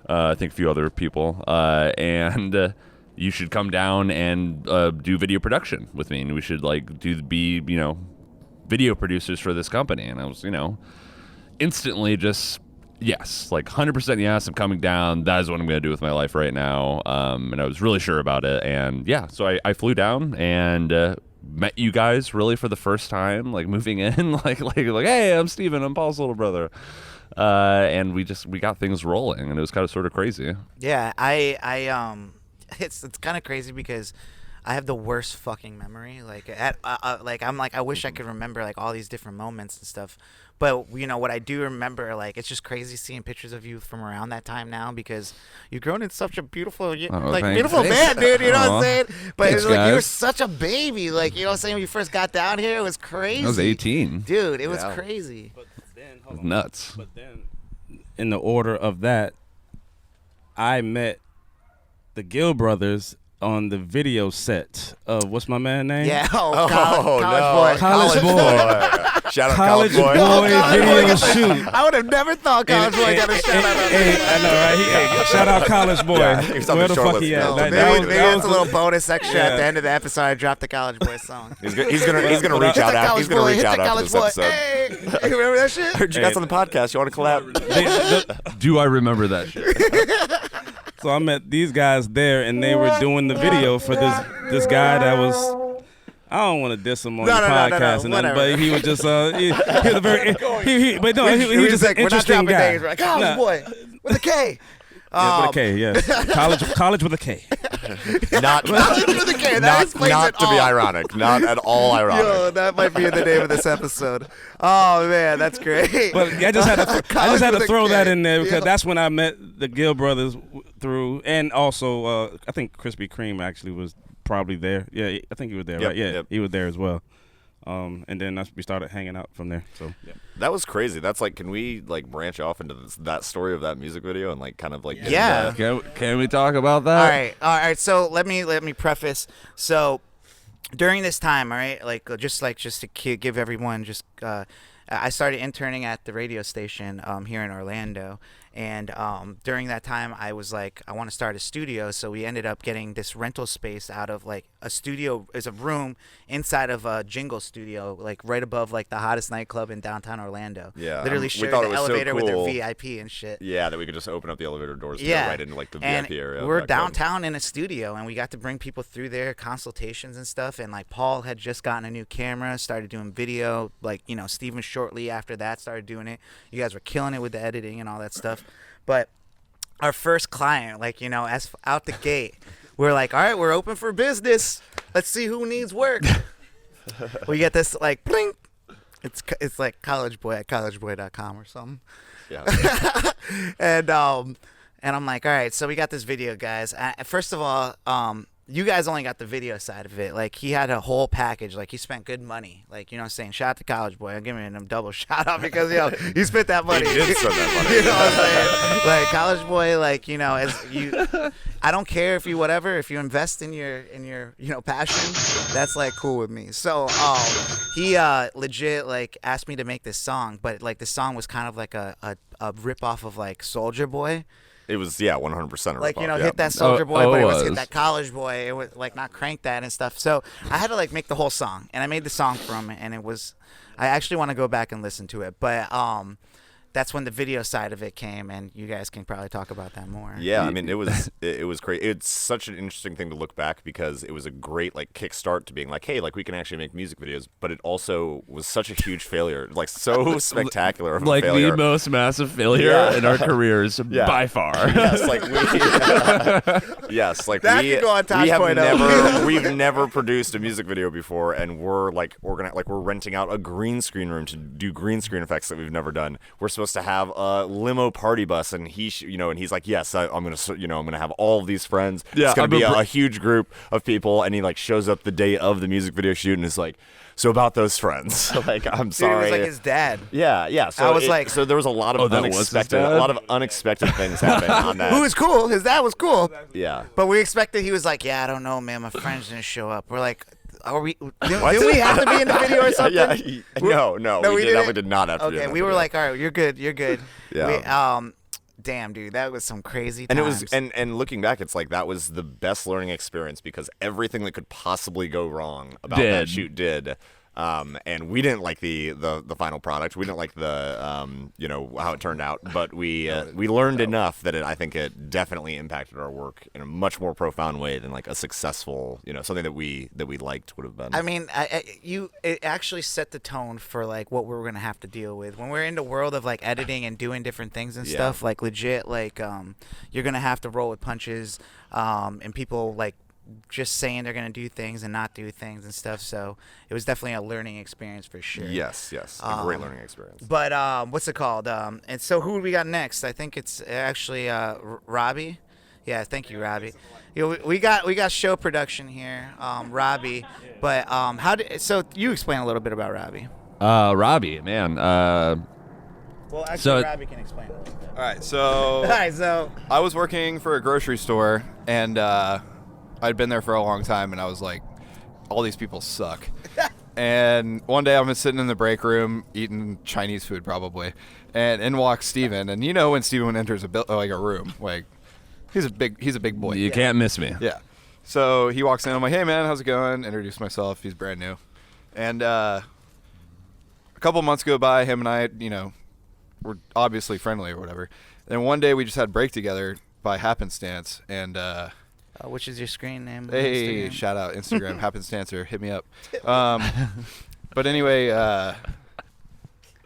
Speaker 7: I think a few other people. And you should come down and do video production with me. And we should like be video producers for this company. And I was, instantly just... yes, like 100% yes, I'm coming down. That is what I'm going to do with my life right now. And I was really sure about it. And yeah, so I flew down and met you guys really for the first time, like moving in, like hey, I'm Steven, I'm Paul's little brother. And we got things rolling, and it was kind of sort of crazy.
Speaker 1: Yeah, it's kind of crazy because I have the worst fucking memory. Like I'm like, I wish I could remember like all these different moments and stuff. But what I do remember, like, it's just crazy seeing pictures of you from around that time now because you've grown into such a beautiful, beautiful man, dude. You know what I'm saying? But
Speaker 7: Thanks,
Speaker 1: like you were
Speaker 7: guys.
Speaker 1: such a baby, like you know what I'm saying. When you first got down here, it was crazy.
Speaker 7: I was 18.
Speaker 1: dude. It was crazy.
Speaker 3: But then,
Speaker 7: It was nuts.
Speaker 3: But then, in the order of that, I met the Gill brothers on the video set of what's my man name?
Speaker 1: Yeah.
Speaker 3: College boy.
Speaker 4: Shout out
Speaker 3: College
Speaker 4: Boy.
Speaker 3: boy video shoot.
Speaker 1: I would have never thought College Boy got a shout out.
Speaker 3: I know, right? Hey, shout out College Boy.
Speaker 4: Yeah, he was on
Speaker 3: Where
Speaker 4: the
Speaker 3: the
Speaker 4: short
Speaker 3: fuck he
Speaker 4: list.
Speaker 3: at?
Speaker 4: No,
Speaker 3: Like,
Speaker 1: Maybe that's a
Speaker 3: was
Speaker 1: little bonus extra at
Speaker 3: Yeah.
Speaker 1: the end of the episode. I dropped the College Boy song.
Speaker 4: He's gonna reach out after. He's gonna reach out after this episode.
Speaker 1: Hey, you remember that shit?
Speaker 4: Heard you guys on the podcast. You want to collab?
Speaker 7: Do I remember that shit?
Speaker 3: So I met these guys there, and they were doing the video for this guy that was. I don't want to diss him on the podcast, and nothing, but he was just he was a very he was just an interesting guy.
Speaker 1: We're like, College Boy with a K.
Speaker 3: Yeah, with a K, yes. College with a K.
Speaker 4: Not
Speaker 1: College with a K. That
Speaker 4: not
Speaker 1: explains
Speaker 4: not
Speaker 1: it
Speaker 4: to
Speaker 1: all.
Speaker 4: be ironic. Not at all ironic.
Speaker 1: Yo, that might be the name of this episode. Oh man, that's great.
Speaker 3: But I just had to
Speaker 1: with a
Speaker 3: throw
Speaker 1: K.
Speaker 3: that in there because
Speaker 1: Yeah.
Speaker 3: that's when I met the Gill brothers through, and also I think Krispy Kreme actually was probably there. Yeah, I think he was there,
Speaker 4: Yep,
Speaker 3: right? Yeah,
Speaker 4: yep.
Speaker 3: he was there as well. And then we started hanging out from there. So yeah.
Speaker 4: That was crazy. That's like, can we like branch off into that story of that music video and like kind of like get
Speaker 1: Yeah.
Speaker 4: into-
Speaker 7: Can we talk about that?
Speaker 1: All right. So let me preface. So during this time, all right, like just to give everyone just I started interning at the radio station here in Orlando. And during that time, I was like, I want to start a studio. So we ended up getting this rental space out of like a studio is a room inside of a jingle studio, like right above like the hottest nightclub in downtown Orlando.
Speaker 4: Yeah,
Speaker 1: literally
Speaker 4: we
Speaker 1: shared
Speaker 4: thought
Speaker 1: the
Speaker 4: it was so
Speaker 1: elevator with
Speaker 4: cool.
Speaker 1: their VIP and shit.
Speaker 4: Yeah, that we could just open up the elevator doors and
Speaker 1: Yeah,
Speaker 4: go right into like the
Speaker 1: and
Speaker 4: VIP area.
Speaker 1: we're
Speaker 4: back then.
Speaker 1: downtown in a studio, and we got to bring people through there, consultations and stuff. And like Paul had just gotten a new camera, started doing video. Like Steven shortly after that started doing it. You guys were killing it with the editing and all that stuff. But our first client, like as out the gate, we're like, all right, we're open for business. Let's see who needs work. We get this like bling. It's like College Boy at collegeboy.com or something.
Speaker 4: Yeah.
Speaker 1: And I'm like, all right, so we got this video, guys. First of all, you guys only got the video side of it. Like, he had a whole package. Like, he spent good money. Like, what I'm saying? Shout out to College Boy. I'm giving him double shout out because, he spent that money.
Speaker 4: He did spend that money.
Speaker 1: You know what I'm saying? Like, College Boy, like, as you, I don't care if you invest in your passion, that's, like, cool with me. So, he legit, like, asked me to make this song, but, like, the song was kind of like a rip-off of, like, Soulja Boy.
Speaker 4: It was 100%
Speaker 1: Like,
Speaker 4: yeah.
Speaker 1: hit that Soulja Boy, but it was hit
Speaker 7: was.
Speaker 1: that College Boy. It was like not crank that and stuff. So I had to like make the whole song, and I made the song from it, and it was. I actually want to go back and listen to it, but that's when the video side of it came, and you guys can probably talk about that more.
Speaker 4: Yeah, I mean, it was great. It's such an interesting thing to look back because it was a great like kickstart to being like, hey, like we can actually make music videos. But it also was such a huge failure, like so spectacular of a
Speaker 7: Like
Speaker 4: failure.
Speaker 7: the most massive failure
Speaker 4: Yeah.
Speaker 7: in our careers by far.
Speaker 4: Yes, like
Speaker 1: That could go on Tosh
Speaker 4: we have
Speaker 1: Point
Speaker 4: we've never produced a music video before, and we're renting out a green screen room to do green screen effects that we've never done. We're supposed to have a limo party bus, and and he's like, yes, I'm gonna have all of these friends.
Speaker 7: Yeah,
Speaker 4: it's gonna
Speaker 7: I'm
Speaker 4: be
Speaker 7: a
Speaker 4: a huge group of people, and he like shows up the day of the music video shoot, and is like, so about those friends, like, I'm
Speaker 1: Dude,
Speaker 4: sorry.
Speaker 1: it was like his dad.
Speaker 4: Yeah. So
Speaker 1: I was like-
Speaker 4: so there was a lot of
Speaker 7: that was his
Speaker 4: unexpected things happening on that.
Speaker 1: Who was cool? His dad was cool.
Speaker 4: Yeah.
Speaker 1: But we expected he was like, yeah, I don't know, man. My friends didn't show up. We're like, did we have to be in the video or something?
Speaker 4: No,
Speaker 1: we didn't?
Speaker 4: definitely did not have to. be in
Speaker 1: Okay,
Speaker 4: that
Speaker 1: we were
Speaker 4: video.
Speaker 1: like, all right, you're good.
Speaker 4: Yeah.
Speaker 1: Damn, dude, that was some crazy
Speaker 4: And
Speaker 1: times.
Speaker 4: it was, and looking back, it's like that was the best learning experience because everything that could possibly go wrong about that shoot did. And we didn't like the final product. We didn't like the how it turned out, but we learned enough that I think it definitely impacted our work in a much more profound way than like a successful something that we liked would have been.
Speaker 1: I mean, it actually set the tone for like what we were gonna have to deal with when we're in the world of like editing and doing different things and stuff. Like legit, like you're gonna have to roll with punches, and people like just saying they're gonna do things and not do things and stuff. So it was definitely a learning experience for sure.
Speaker 4: Yes, a great learning experience.
Speaker 1: But what's it called? And so who do we got next? I think it's actually Robbie. Yeah, thank you, Robbie. We got show production here, Robbie. But so you explain a little bit about Robbie.
Speaker 7: Robbie, man.
Speaker 1: Well, actually,
Speaker 7: So-
Speaker 1: Robbie can explain a little bit.
Speaker 5: All right,
Speaker 1: All right, so
Speaker 5: I was working for a grocery store, and I'd been there for a long time, and I was like, all these people suck. And one day I'm just sitting in the break room eating Chinese food probably, and in walks Steven. And when Steven enters a room, like he's a big boy.
Speaker 7: You can't miss me.
Speaker 5: Yeah. So he walks in. I'm like, hey man, how's it going? Introduce myself. He's brand new. And a couple months go by. Him and I, we're obviously friendly or whatever. And then one day we just had break together by happenstance. And
Speaker 1: which is your screen name?
Speaker 5: hey,
Speaker 1: Instagram?
Speaker 5: shout out Instagram happenstancer. Hit me up. But anyway,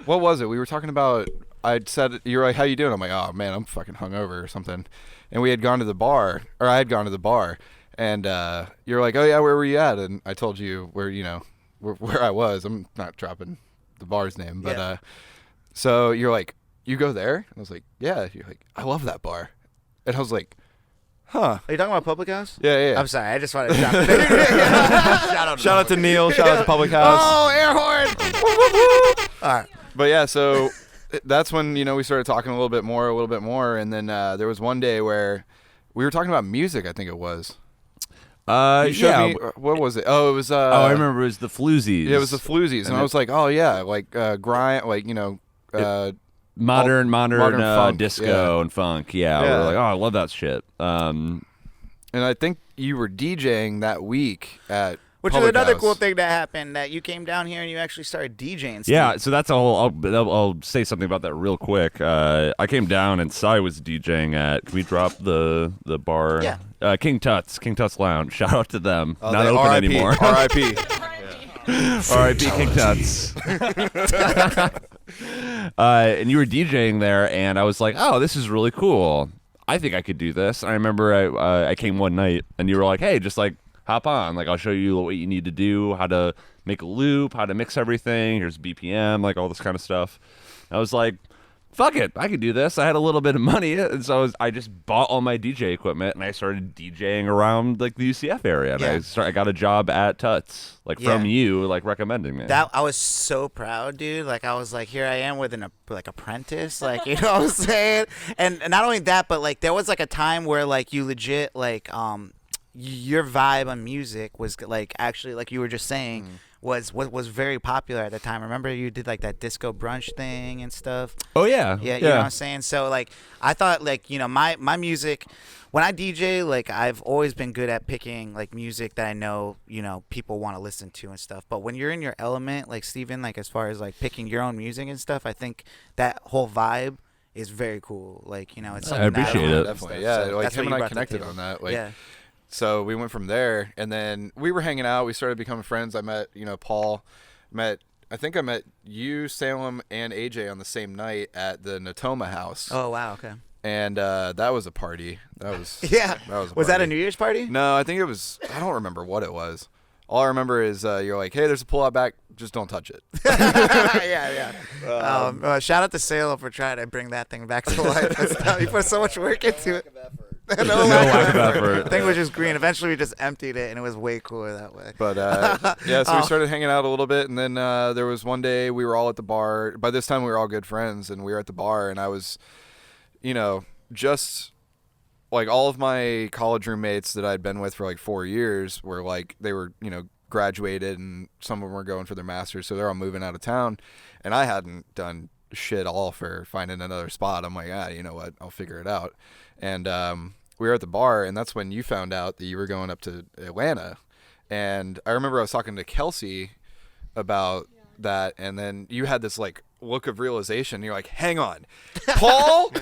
Speaker 5: what was it? We were talking about. I'd said you were like, how you doing? I'm like, oh man, I'm fucking hungover or something. And we had gone to the bar, or I had gone to the bar. And you're like, oh yeah, where were you at? And I told you where where I was. I'm not dropping the bar's name, but so you're like, you go there? And I was like, yeah. You're like, I love that bar. And I was like, huh?
Speaker 1: Are you talking about Public House?
Speaker 5: Yeah.
Speaker 1: I'm sorry, I just wanted to jump in.
Speaker 5: Shout out to Neil. Shout out to Public House.
Speaker 1: Oh, air horn! All right.
Speaker 5: But yeah, so that's when we started talking a little bit more, and then there was one day where we were talking about music. I think it was. You showed
Speaker 7: yeah.
Speaker 5: me, what was it? Oh, it was.
Speaker 7: I remember it was the Floozies.
Speaker 5: Yeah, it was the Floozies, and I was like, oh yeah, like grind, like
Speaker 7: modern
Speaker 5: funk,
Speaker 7: disco
Speaker 5: yeah.
Speaker 7: and funk. Yeah,
Speaker 5: Yeah.
Speaker 7: we're like, oh, I love that shit.
Speaker 5: And I think you were DJing that week at.
Speaker 1: Which is
Speaker 5: Public
Speaker 1: another
Speaker 5: House.
Speaker 1: cool thing that happened, that you came down here and you actually started DJing. Steve.
Speaker 7: Yeah, so that's a whole. I'll say something about that real quick. I came down and Cy was DJing at. Can we drop the bar?
Speaker 1: Yeah.
Speaker 7: King Tut's Lounge. Shout out to them.
Speaker 5: Oh,
Speaker 7: Not
Speaker 5: they-
Speaker 7: open
Speaker 5: R.I.P.
Speaker 7: anymore.
Speaker 5: R.I.P.
Speaker 7: R.I.P. King Tut's. And you were DJing there, and I was like, oh, this is really cool. I think I could do this. And I remember I came one night, and you were like, hey, just like hop on. Like, I'll show you what you need to do, how to make a loop, how to mix everything. Here's BPM, like all this kind of stuff. I was like, fuck it, I could do this. I had a little bit of money, and so I just bought all my DJ equipment, and I started DJing around like the UCF area. And I got a job at Tuts, like from you, like recommending me.
Speaker 1: That I was so proud, dude. Like I was like, here I am with an apprentice, like, you know what I'm saying? And not only that, but like there was like a time where like you legit like your vibe on music was like actually, like you were just saying, was very popular at the time. Remember you did like that disco brunch thing and stuff?
Speaker 7: Oh yeah.
Speaker 1: Yeah, you know what I'm saying? So like I thought like, you know, my music, when I DJ, like I've always been good at picking like music that I know, you know, people want to listen to and stuff. But when you're in your element, like Steven, like as far as like picking your own music and stuff, I think that whole vibe is very cool. Like, you know, it's something
Speaker 7: appreciate
Speaker 1: that I
Speaker 7: it.
Speaker 1: love and
Speaker 5: Definitely,
Speaker 1: stuff.
Speaker 5: yeah.
Speaker 1: So
Speaker 5: Like
Speaker 1: that's
Speaker 5: him
Speaker 1: what
Speaker 5: and
Speaker 1: you
Speaker 5: I
Speaker 1: brought to the
Speaker 5: connected
Speaker 1: table.
Speaker 5: on that. Like,
Speaker 1: yeah.
Speaker 5: so we went from there, and then we were hanging out. We started becoming friends. I met, Paul. I think I met you, Salem, and AJ on the same night at the Natoma house.
Speaker 1: Oh wow, okay.
Speaker 5: And that was a party. That was
Speaker 1: Yeah. Was that a
Speaker 5: party.
Speaker 1: New Year's party?
Speaker 5: No, I think it was. I don't remember what it was. All I remember is you're like, hey, there's a pull-out back. Just don't touch it.
Speaker 1: yeah. Shout out to Salem for trying to bring that thing back to life. He put so much work into it. No
Speaker 7: lack of effort.
Speaker 1: The thing was just green. Eventually, we just emptied it, and it was way cooler that way.
Speaker 5: But yeah, so we started hanging out a little bit, and then there was one day we were all at the bar. By this time, we were all good friends, and we were at the bar, and I was, just like all of my college roommates that I'd been with for like 4 years were like, they were, graduated, and some of them were going for their masters, so they're all moving out of town, and I hadn't done shit all for finding another spot. I'm like, you know what, I'll figure it out. And we were at the bar, and that's when you found out that you were going up to Atlanta. And I remember I was talking to Kelsey about that, and then you had this like look of realization. You're like, hang on, Paul.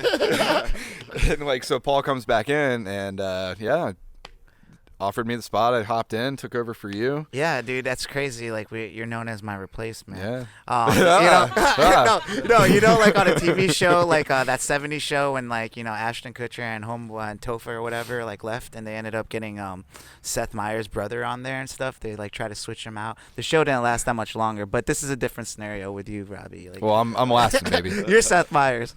Speaker 5: And like, so Paul comes back in, and offered me the spot. I hopped in, took over for you.
Speaker 1: Yeah, dude, that's crazy. Like you're known as my replacement.
Speaker 5: Yeah.
Speaker 1: Like on a TV show, like that '70s show, when like Ashton Kutcher and and Topher or whatever like left, and they ended up getting Seth Meyers' brother on there and stuff. They like try to switch him out. The show didn't last that much longer, but this is a different scenario with you, Robbie. Like,
Speaker 5: Well, I'm lasting, baby.
Speaker 1: you're Seth Meyers.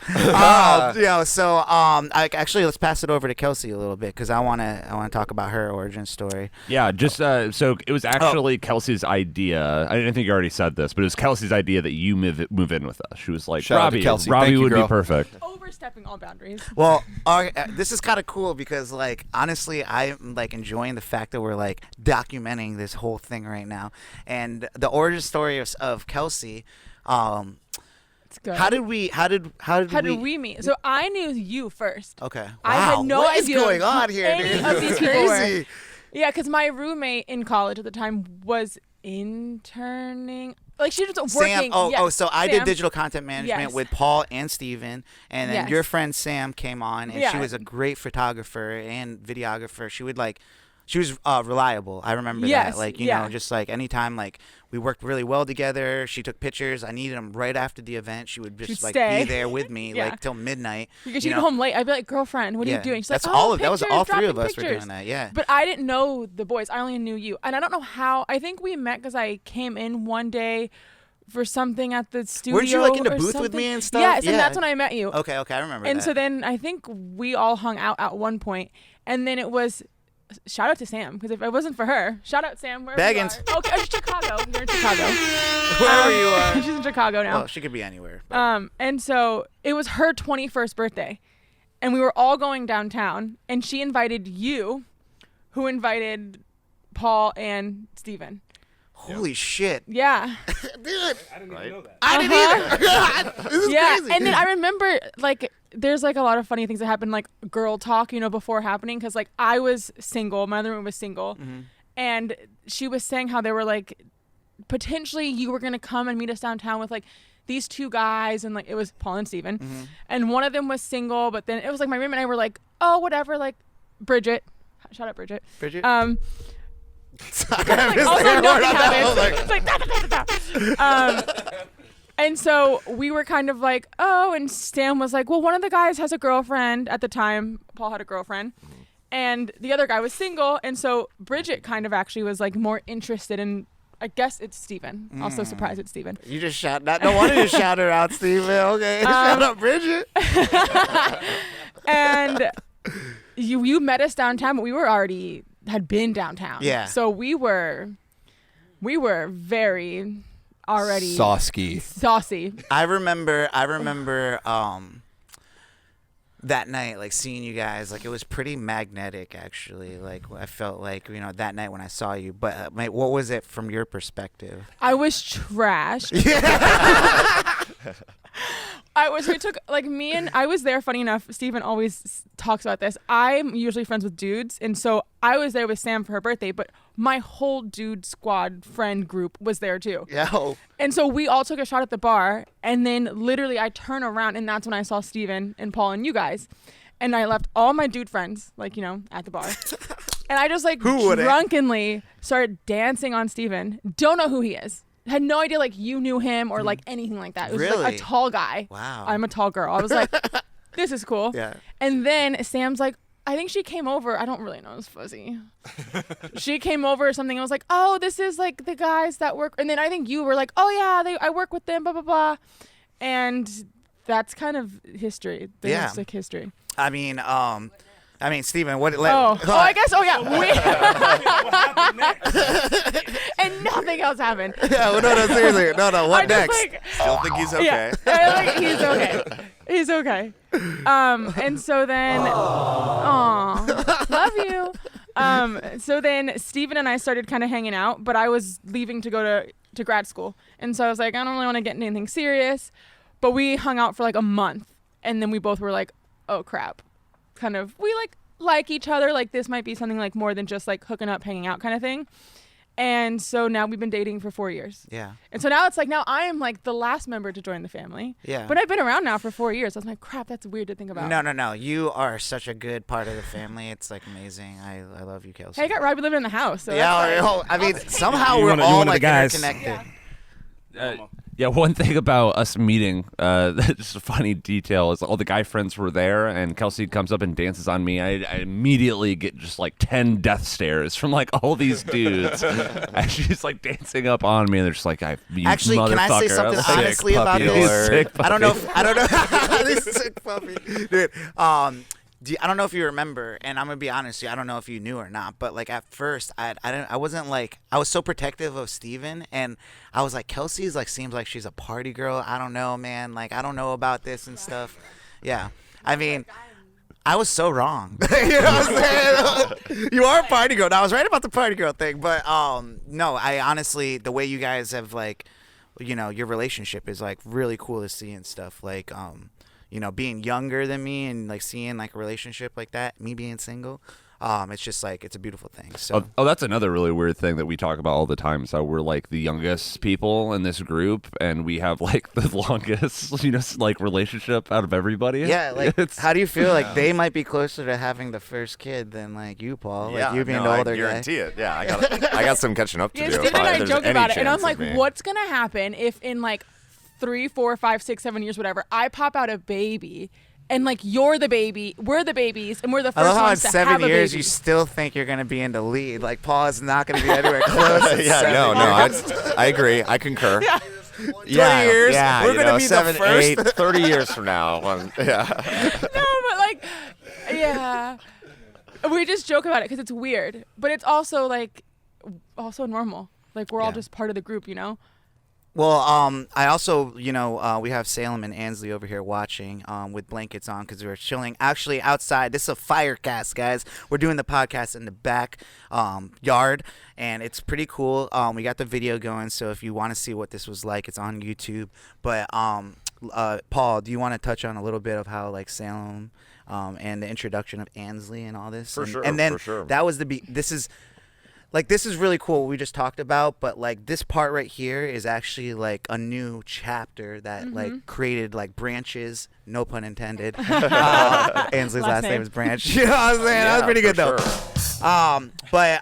Speaker 1: Actually, let's pass it over to Kelsey a little bit, because I wanna talk about her origin story.
Speaker 7: Yeah, just so it was actually Kelsey's idea. I didn't think you already said this, but it was Kelsey's idea that you move in with us. She was like,
Speaker 5: Shout out to
Speaker 7: Robbie,
Speaker 5: Kelsey.
Speaker 7: Robbie
Speaker 5: Thank you,
Speaker 7: would
Speaker 5: girl.
Speaker 7: be perfect.
Speaker 6: Overstepping all boundaries.
Speaker 1: Well, this is kind of cool because, like, honestly, I'm like enjoying the fact that we're like documenting this whole thing right now, and the origin story of Kelsey.
Speaker 6: It's good.
Speaker 1: How did we
Speaker 6: meet? So I knew you first.
Speaker 1: Okay.
Speaker 6: I
Speaker 1: Wow,
Speaker 6: had no
Speaker 1: what is
Speaker 6: idea
Speaker 1: going on here,
Speaker 6: any
Speaker 1: dude?
Speaker 6: of
Speaker 1: This
Speaker 6: these
Speaker 1: is
Speaker 6: people were.
Speaker 1: crazy.
Speaker 6: Yeah, because my roommate in college at the time was interning. Like, she was working.
Speaker 1: Sam. So I did
Speaker 6: Sam.
Speaker 1: digital content management
Speaker 6: Yes.
Speaker 1: with Paul and Steven, and then
Speaker 6: Yes.
Speaker 1: your friend Sam came on, and she
Speaker 6: Yeah.
Speaker 1: was a great photographer and videographer. She was reliable. I remember
Speaker 6: Yes,
Speaker 1: that. Like,
Speaker 6: yeah.
Speaker 1: just like anytime like we worked really well together. She took pictures. I needed them right after the event. She would just
Speaker 6: She'd
Speaker 1: like
Speaker 6: stay.
Speaker 1: be there with me
Speaker 6: Yeah.
Speaker 1: like till midnight.
Speaker 6: Because she'd get home late. I'd be like, girlfriend, what are
Speaker 1: Yeah.
Speaker 6: you doing? She's
Speaker 1: That's
Speaker 6: like,
Speaker 1: all of that was all
Speaker 6: pictures,
Speaker 1: three of
Speaker 6: dropping
Speaker 1: us were
Speaker 6: pictures.
Speaker 1: doing that. Yeah.
Speaker 6: But I didn't know the boys. I only knew you. And I don't know how. I think we met because I came in one day for something at the studio.
Speaker 1: Weren't you like in the
Speaker 6: or
Speaker 1: booth with
Speaker 6: something.
Speaker 1: me and stuff?
Speaker 6: Yes,
Speaker 1: Yeah.
Speaker 6: and that's when I met you.
Speaker 1: Okay, I remember
Speaker 6: And
Speaker 1: that.
Speaker 6: so then I think we all hung out at one point, and then it was shout out to Sam, because if it wasn't for her, shout out Sam, wherever
Speaker 1: Baggins.
Speaker 6: you are. Okay, Chicago. You're in Chicago.
Speaker 1: Wherever you are.
Speaker 6: She's in Chicago now.
Speaker 1: Well, she could be anywhere. but-
Speaker 6: And so it was her 21st birthday, and we were all going downtown, and she invited you, who invited Paul, and Steven.
Speaker 1: Holy shit.
Speaker 6: Yeah.
Speaker 1: Dude.
Speaker 3: I didn't even know that.
Speaker 1: I didn't either. This is
Speaker 6: Yeah.
Speaker 1: crazy.
Speaker 6: And then I remember, like, there's, like, a lot of funny things that happened, like, girl talk, you know, before happening. Because, like, I was single. My other roommate was single.
Speaker 1: Mm-hmm.
Speaker 6: And she was saying how they were, like, potentially you were going to come and meet us downtown with, like, these two guys. And, like, it was Paul and Steven.
Speaker 1: Mm-hmm.
Speaker 6: And one of them was single. But then it was, like, my roommate and I were like, oh, whatever. Like, Bridget. Shout out Bridget.
Speaker 1: Bridget?
Speaker 6: Like, also nothing happens. It's like, da, da, da, da. And so we were kind of like, oh, and Stan was like, well, one of the guys has a girlfriend at the time. Paul had a girlfriend. And the other guy was single. And so Bridget kind of actually was like more interested in, I guess it's Steven. Also surprised it's Steven.
Speaker 1: You just shout. No wonder you shout her out, Steven. Okay. Shout out Bridget.
Speaker 6: And you met us downtown, but we were already had been downtown.
Speaker 1: Yeah.
Speaker 6: So we were very already saucy.
Speaker 1: I remember that night, like seeing you guys, like it was pretty magnetic actually. Like I felt like, you know, that night when I saw you, but mate, what was it from your perspective?
Speaker 6: I was trashed. We took, like, I was there, funny enough, Steven always talks about this. I'm usually friends with dudes, and so I was there with Sam for her birthday, but my whole dude squad friend group was there too.
Speaker 1: Yeah.
Speaker 6: And so we all took a shot at the bar, and then literally I turn around, and that's when I saw Steven and Paul and you guys. And I left all my dude friends, like, you know, at the bar. And I just, like, drunkenly started dancing on Steven. Don't know who he is. Had no idea, like, you knew him or, like, anything like that. It was just, like, a tall guy.
Speaker 1: Wow.
Speaker 6: I'm a tall girl. I was like, this is cool.
Speaker 1: Yeah.
Speaker 6: And then Sam's like, I think she came over. I don't really know. It's fuzzy. She came over or something. I was like, oh, this is, like, the guys that work. And then I think you were like, oh, yeah, I work with them, blah, blah, blah. And that's kind of history. Like history.
Speaker 1: I mean, Steven, what?
Speaker 6: I guess. Oh, yeah. And nothing else happened.
Speaker 1: Yeah, well, no, seriously. No, what next?
Speaker 6: Like,
Speaker 4: Still think he's okay.
Speaker 6: Yeah, like, he's okay. He's okay. And so then, love you. So then Steven and I started kind of hanging out, but I was leaving to go to grad school. And so I was like, I don't really want to get into anything serious. But we hung out for like a month. And then we both were like, oh, crap. Kind of, we like each other. Like, this might be something like more than just like hooking up, hanging out kind of thing. And so now we've been dating for 4 years.
Speaker 1: Yeah.
Speaker 6: And so now it's like, now I am like the last member to join the family.
Speaker 1: Yeah.
Speaker 6: But I've been around now for 4 years. I was like, crap, that's weird to think about.
Speaker 1: No. You are such a good part of the family. It's like amazing. I love you, Kelsey.
Speaker 6: Hey, I got Robbie living in the house. So
Speaker 1: Yeah.
Speaker 6: that's
Speaker 1: I mean, somehow
Speaker 3: You're
Speaker 1: we're
Speaker 3: one of
Speaker 1: all
Speaker 3: the
Speaker 1: like
Speaker 3: guys.
Speaker 1: interconnected.
Speaker 7: Yeah, one thing about us meeting, just a funny detail, is all the guy friends were there, and Kelsey comes up and dances on me. I immediately get just like 10 death stares from like all these dudes. And she's like dancing up on me, and they're just like,
Speaker 1: Actually, can I say something
Speaker 7: Sick
Speaker 1: honestly about
Speaker 7: puppy
Speaker 1: this?
Speaker 7: alert.
Speaker 1: I don't know. This sick puppy, dude. I don't know if you remember, and I'm gonna be honest with you, I don't know if you knew or not, but like at first, I wasn't like, I was so protective of Steven, and I was like, Kelsey's like seems like she's a party girl. I don't know, man. Like I don't know about this and stuff. Yeah, I mean, I was so wrong. You know what I'm saying? You are a party girl. Now, I was right about the party girl thing, but no, I honestly, the way you guys have like, you know, your relationship is like really cool to see and stuff. Like you know, being younger than me and like seeing like a relationship like that, me being single, it's just like, it's a beautiful thing. So
Speaker 7: that's another really weird thing that we talk about all the time, is how we're like the youngest people in this group, and we have like the longest, you know, like relationship out of everybody.
Speaker 1: yeah, like how do you feel like they might be closer to having the first kid than like you, Paul? Like you being the older
Speaker 4: I
Speaker 1: guy.
Speaker 4: guarantee it. Yeah, I got some catching up to
Speaker 6: Yeah,
Speaker 4: do.
Speaker 6: Steven and I
Speaker 4: There's
Speaker 6: joke
Speaker 4: any
Speaker 6: about it, and I'm
Speaker 4: chance
Speaker 6: like,
Speaker 4: of me.
Speaker 6: what's gonna happen if in like 3, 4, 5, 6, 7 years, whatever, I pop out a baby, and like you're the baby, we're the babies, and we're the
Speaker 1: I
Speaker 6: first
Speaker 1: love how in
Speaker 6: ones to
Speaker 1: 7
Speaker 6: have a
Speaker 1: years
Speaker 6: baby.
Speaker 1: you still think you're gonna be in the lead. Like Paul is not gonna be anywhere close. in
Speaker 4: Yeah,
Speaker 1: 7
Speaker 4: no,
Speaker 1: years.
Speaker 4: I agree. I concur.
Speaker 6: Yeah.
Speaker 1: 20 years,
Speaker 4: yeah,
Speaker 1: we're
Speaker 4: you
Speaker 1: gonna
Speaker 4: know,
Speaker 1: be the
Speaker 4: 7,
Speaker 1: first.
Speaker 4: 8, 30 years from now. Yeah.
Speaker 6: No, but like, yeah, we just joke about it because it's weird, but it's also like, also normal. Like we're all
Speaker 1: Yeah.
Speaker 6: just part of the group, you know.
Speaker 1: Well, I also, we have Salem and Ansley over here watching with blankets on because we're chilling actually outside. This is a firecast, guys. We're doing the podcast in the back yard, and it's pretty cool. We got the video going, so if you want to see what this was like, it's on YouTube. But Paul, do you want to touch on a little bit of how like Salem and the introduction of Ansley and all this?
Speaker 4: For sure.
Speaker 1: And then
Speaker 4: for sure.
Speaker 1: that was this is really cool what we just talked about, but like this part right here is actually like a new chapter that like created like branches, no pun intended. Ansley's last name is Branch. You know what I'm saying? That was pretty good though. But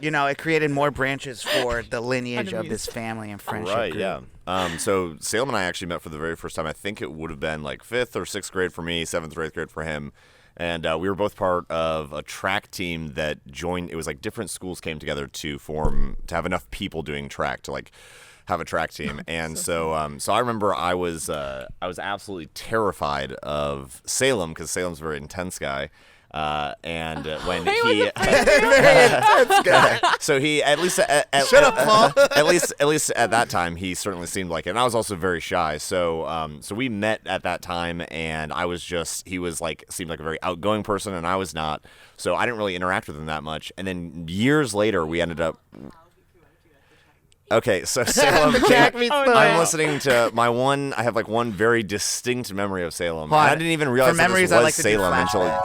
Speaker 1: it created more branches for the lineage of this family and friendship.
Speaker 4: Right,
Speaker 1: group.
Speaker 4: yeah. So Salem and I actually met for the very first time. I think it would have been like 5th or 6th grade for me, 7th or 8th grade for him. And we were both part of a track team that joined. It was like different schools came together to have enough people doing track to like have a track team. And so I remember I was absolutely terrified of Salem because Salem's a very intense guy. And when he so he at least shut up, Paul. at least at that time he certainly seemed like it. And I was also very shy, so we met at that time, and he was like seemed like a very outgoing person, and I was not, so I didn't really interact with him that much. And then years later we ended up. Okay, so Salem. I'm listening to I have like one very distinct memory of Salem. And I didn't even realize that this was Salem until.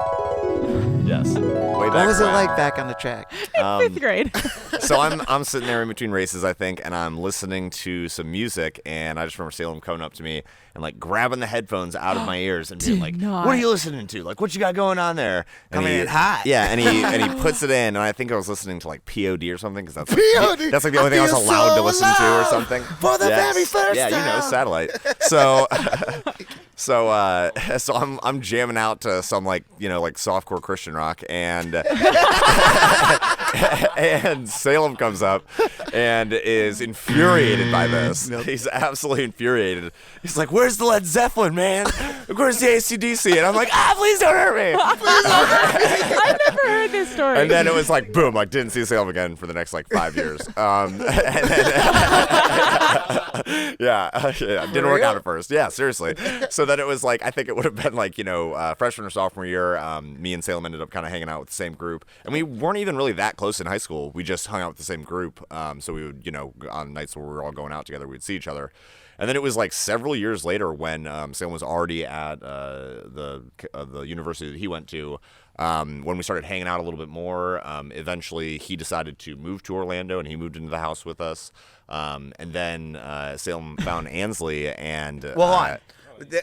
Speaker 4: Yes. Way back
Speaker 1: What was it
Speaker 4: when.
Speaker 1: like back on the track?
Speaker 6: 5th grade.
Speaker 4: So I'm sitting there in between races, I think, and I'm listening to some music, and I just remember Salem coming up to me and like grabbing the headphones out of my ears and being like, "What are you listening to? Like, what you got going on there?" And
Speaker 1: Coming in hot.
Speaker 4: Yeah, and he puts it in, and I think I was listening to like POD or something because that's like, that's like the only thing I was allowed to listen to or something.
Speaker 1: For the very first
Speaker 4: yeah,
Speaker 1: time.
Speaker 4: satellite. So I'm jamming out to some like softcore Christian rock, and and Salem comes up and is infuriated by this. He's absolutely infuriated. He's like, "Where's the Led Zeppelin, man? Where's the AC/DC?" And I'm like, "Please don't hurt me."
Speaker 6: I've never heard this story.
Speaker 4: And then it was like, boom, like didn't see Salem again for the next like 5 years. And then, didn't work out at first. Yeah, seriously. So then it was like, I think it would have been like, freshman or sophomore year, me and Salem ended up kind of hanging out with the same group. And we weren't even really that close in high school. We just hung out with the same group. So we would, on nights where we were all going out together, we'd see each other. And then it was like several years later when Salem was already at the university that he went to. When we started hanging out a little bit more, eventually he decided to move to Orlando, and he moved into the house with us. And then Salem found Ansley, and
Speaker 1: Well, hold on.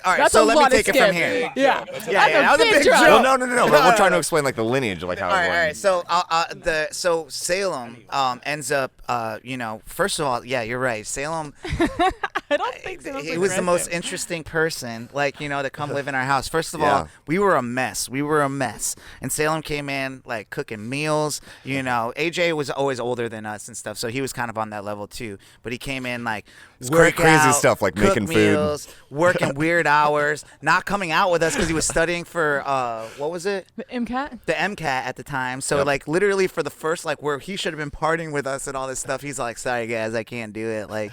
Speaker 1: All right,
Speaker 6: That's
Speaker 1: so
Speaker 6: a
Speaker 1: let me
Speaker 6: lot of
Speaker 1: take it from
Speaker 6: skip.
Speaker 1: here.
Speaker 6: Yeah.
Speaker 1: That was a big
Speaker 6: drop.
Speaker 1: jump.
Speaker 4: well, no. But we're trying to explain like the lineage of like how
Speaker 1: All
Speaker 4: it
Speaker 1: right,
Speaker 4: went.
Speaker 1: So Salem ends up, first of all, yeah, you're right. Salem,
Speaker 6: I don't think so.
Speaker 1: he was the most interesting person, to come live in our house. First of
Speaker 4: Yeah.
Speaker 1: all, we were a mess. And Salem came in like cooking meals. AJ was always older than us and stuff, so he was kind of on that level too. But he came in like
Speaker 4: great, crazy
Speaker 1: out,
Speaker 4: stuff, like
Speaker 1: cook
Speaker 4: making food.
Speaker 1: meals, working weird hours, not coming out with us because he was studying for what was it?
Speaker 6: The MCAT?
Speaker 1: The MCAT at the time. So
Speaker 4: Yep.
Speaker 1: like literally for the first where he should have been partying with us and all this stuff, he's like, "Sorry guys, I can't do it. I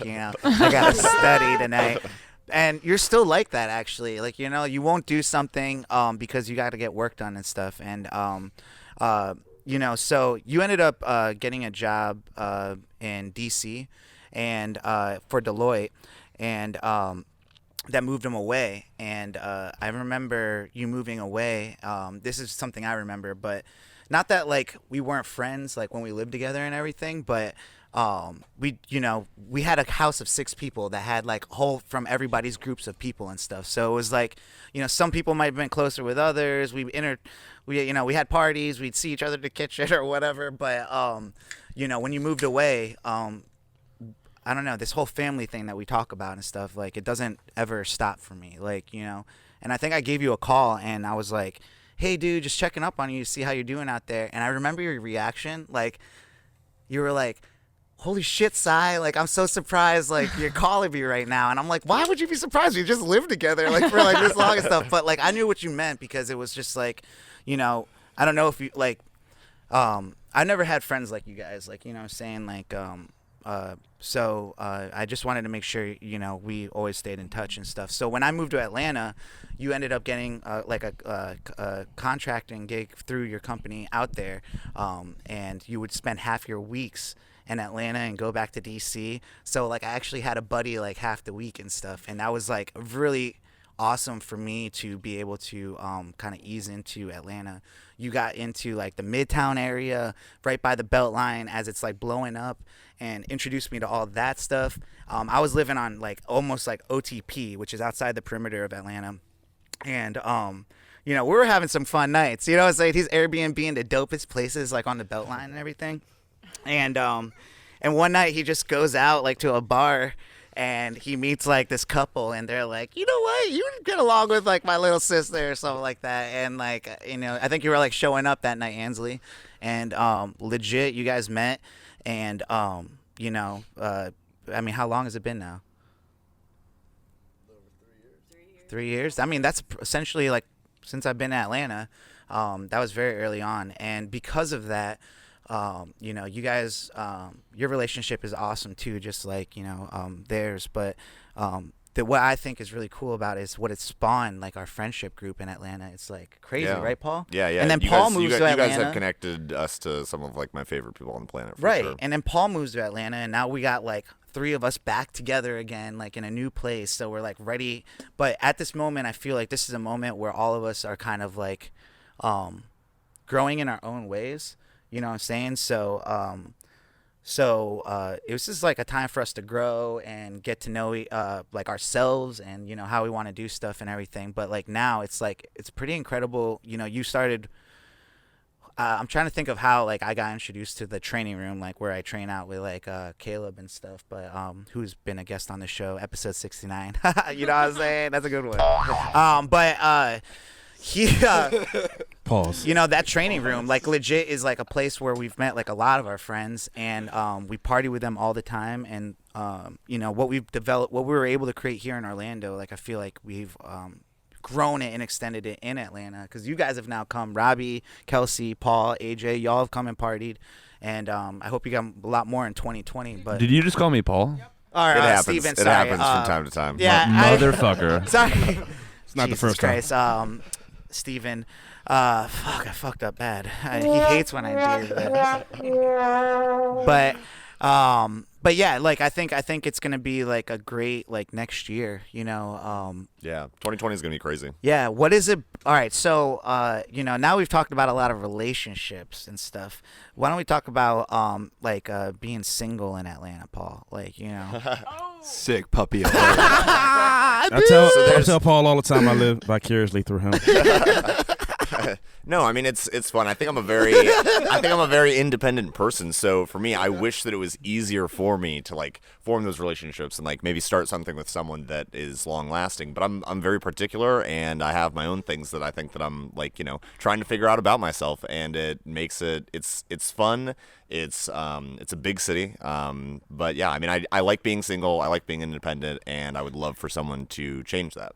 Speaker 1: gotta study tonight." And you're still like that actually. You won't do something because you got to get work done and stuff. And so you ended up getting a job in DC and for Deloitte, and that moved him away. And I remember you moving away. This is something I remember, but not that we weren't friends when we lived together and everything, but we had a house of 6 people that had whole from everybody's groups of people and stuff. So it was some people might have been closer with others. We had parties, we'd see each other at the kitchen or whatever. But when you moved away, I don't know, this whole family thing that we talk about and stuff, it doesn't ever stop for me. And I think I gave you a call and I was like, "Hey dude, just checking up on you to see how you're doing out there." And I remember your reaction, you were like, "Holy shit, Sai, I'm so surprised, you're calling me right now." And I'm like, "Why would you be surprised? We just lived together, for, this long and stuff." But, I knew what you meant because it was just, I don't know if you, I never had friends like you guys, what I'm saying, I just wanted to make sure, you know, we always stayed in touch and stuff. So when I moved to Atlanta, you ended up getting like a contracting gig through your company out there, and you would spend half your weeks in Atlanta and go back to DC. So like I actually had a buddy like half the week and stuff, and that was like really awesome for me to be able to kind of ease into Atlanta. You got into like the Midtown area right by the Beltline as it's like blowing up, and introduced me to all that stuff. I was living on like almost like OTP, which is outside the perimeter of Atlanta, and you know, we were having some fun nights. You know, it's like he's Airbnb in the dopest places like on the Beltline and everything. And one night he just goes out like to a bar, and he meets like this couple, and they're like, you know what, you would get along with like my little sister or something like that. And like, you know, I think you were like showing up that night, Ansley, and legit you guys met. And you know, I mean, how long has it been now? Over 3 years. 3 years. I mean, that's essentially like since I've been in Atlanta. That was very early on, and because of that, you know, you guys, your relationship is awesome too, just like, you know, theirs. But what I think is really cool about it is what it spawned, like our friendship group in Atlanta. It's like crazy, right, Paul?
Speaker 4: Yeah.
Speaker 1: And then Paul moves to Atlanta.
Speaker 4: You guys have connected us to some of like my favorite people on the planet, for
Speaker 1: right?
Speaker 4: sure.
Speaker 1: And then Paul moves to Atlanta, and now we got like 3 of us back together again, like in a new place. So we're like ready. But at this moment, I feel like this is a moment where all of us are kind of like growing in our own ways. You know what I'm saying? So it was just like a time for us to grow and get to know like ourselves and, you know, how we want to do stuff and everything. But like now it's like, it's pretty incredible. You know, you started, I'm trying to think of how like I got introduced to the training room, like where I train out with like Caleb and stuff, but who's been a guest on the show, episode 69. You know what I'm saying? That's a good one. But he
Speaker 3: Pause.
Speaker 1: you know, that training room like legit is like a place where we've met like a lot of our friends, and we party with them all the time. And you know, what we've developed, what we were able to create here in Orlando, like I feel like we've grown it and extended it in Atlanta, because you guys have now come, Robbie, Kelsey, Paul, AJ, y'all have come and partied, and I hope you got a lot more in 2020. But
Speaker 7: Did you just call me Paul?
Speaker 6: Yep.
Speaker 1: all right,
Speaker 4: It happens.
Speaker 1: Steven,
Speaker 4: It
Speaker 1: sorry,
Speaker 4: happens from time to time.
Speaker 1: yeah,
Speaker 7: Motherfucker.
Speaker 1: sorry.
Speaker 3: It's not
Speaker 1: Jesus
Speaker 3: the first
Speaker 1: Christ. Steven, fuck, I fucked up bad. He hates when I do that. But yeah, like I think it's gonna be like a great like next year, you know.
Speaker 4: Yeah, 2020 is gonna be crazy.
Speaker 1: Yeah, what is it? All right, so you know, now we've talked about a lot of relationships and stuff. Why don't we talk about like being single in Atlanta, Paul? Like, you know.
Speaker 5: Sick puppy alert.
Speaker 3: I tell Paul all the time I live vicariously through him.
Speaker 4: No, I mean it's fun. I think I'm a very independent person. So for me, I wish that it was easier for me to like form those relationships and like maybe start something with someone that is long lasting. But I'm very particular, and I have my own things that I think that I'm like, you know, trying to figure out about myself, and it makes it's fun. It's a big city. But yeah, I mean I like being single. I like being independent, and I would love for someone to change that.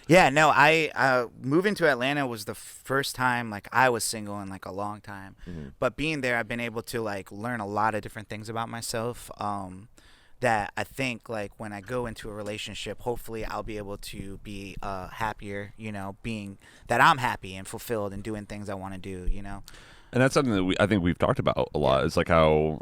Speaker 1: Yeah, no, I moving to Atlanta was the first time like I was single in like a long time.
Speaker 4: Mm-hmm.
Speaker 1: But being there, I've been able to like learn a lot of different things about myself. That I think like when I go into a relationship, hopefully I'll be able to be happier. You know, being that I'm happy and fulfilled and doing things I want to do. You know.
Speaker 7: And that's something that I think we've talked about a lot. It's like how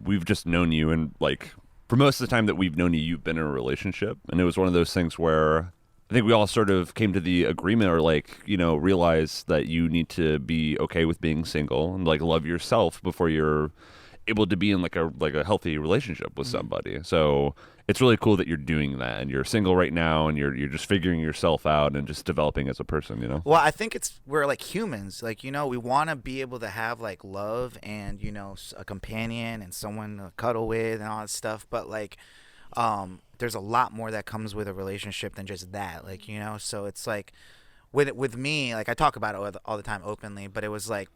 Speaker 7: we've just known you, and like for most of the time that we've known you, you've been in a relationship, and it was one of those things where I think we all sort of came to the agreement, or like, you know, realize that you need to be okay with being single and like love yourself before you're able to be in like a healthy relationship with somebody. So it's really cool that you're doing that, and you're single right now, and you're just figuring yourself out and just developing as a person, you know?
Speaker 1: Well, I think we're like humans, like, you know, we want to be able to have like love and, you know, a companion and someone to cuddle with and all that stuff. But like, there's a lot more that comes with a relationship than just that, like, you know. So it's like with me, like I talk about it all the time openly, but it was like,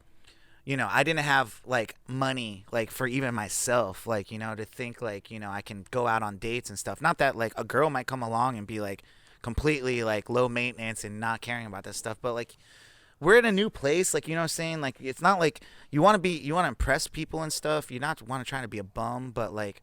Speaker 1: you know, I didn't have like money like for even myself, like, you know, to think like, you know, I can go out on dates and stuff. Not that like a girl might come along and be like completely like low maintenance and not caring about this stuff, but like we're in a new place, like, you know what I'm saying? Like, it's not like you want to impress people and stuff. You not want to try to be a bum, but like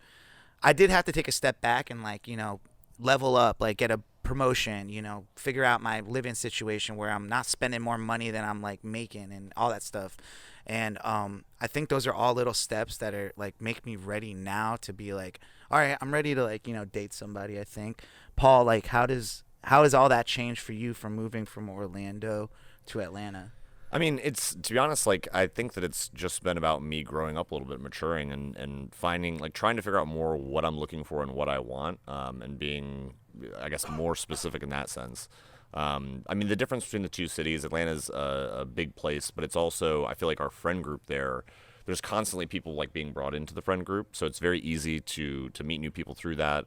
Speaker 1: I did have to take a step back and like, you know, level up, like get a promotion, you know, figure out my living situation where I'm not spending more money than I'm like making and all that stuff. And I think those are all little steps that are like make me ready now to be like, all right, I'm ready to like, you know, date somebody. I think. Paul, like how does all that change for you from moving from Orlando to Atlanta?
Speaker 4: I mean, it's, to be honest, like, I think that it's just been about me growing up a little bit, maturing, and finding, like, trying to figure out more what I'm looking for and what I want, and being, I guess, more specific in that sense. I mean, the difference between the two cities, Atlanta's a big place, but it's also, I feel like our friend group there's constantly people like being brought into the friend group, so it's very easy to meet new people through that.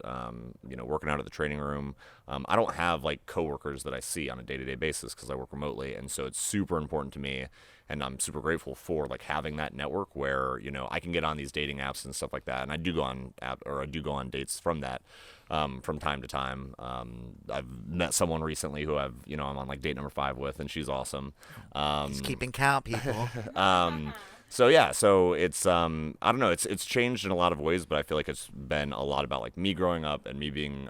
Speaker 4: You know, working out at the training room. I don't have like coworkers that I see on a day-to-day basis because I work remotely, and so it's super important to me, and I'm super grateful for like having that network where, you know, I can get on these dating apps and stuff like that, and I do go on dates from that. From time to time. I've met someone recently who I'm on like date number 5 with, and she's awesome.
Speaker 1: He's keeping count, people.
Speaker 4: So yeah, so it's I don't know, it's changed in a lot of ways, but I feel like it's been a lot about like me growing up and me being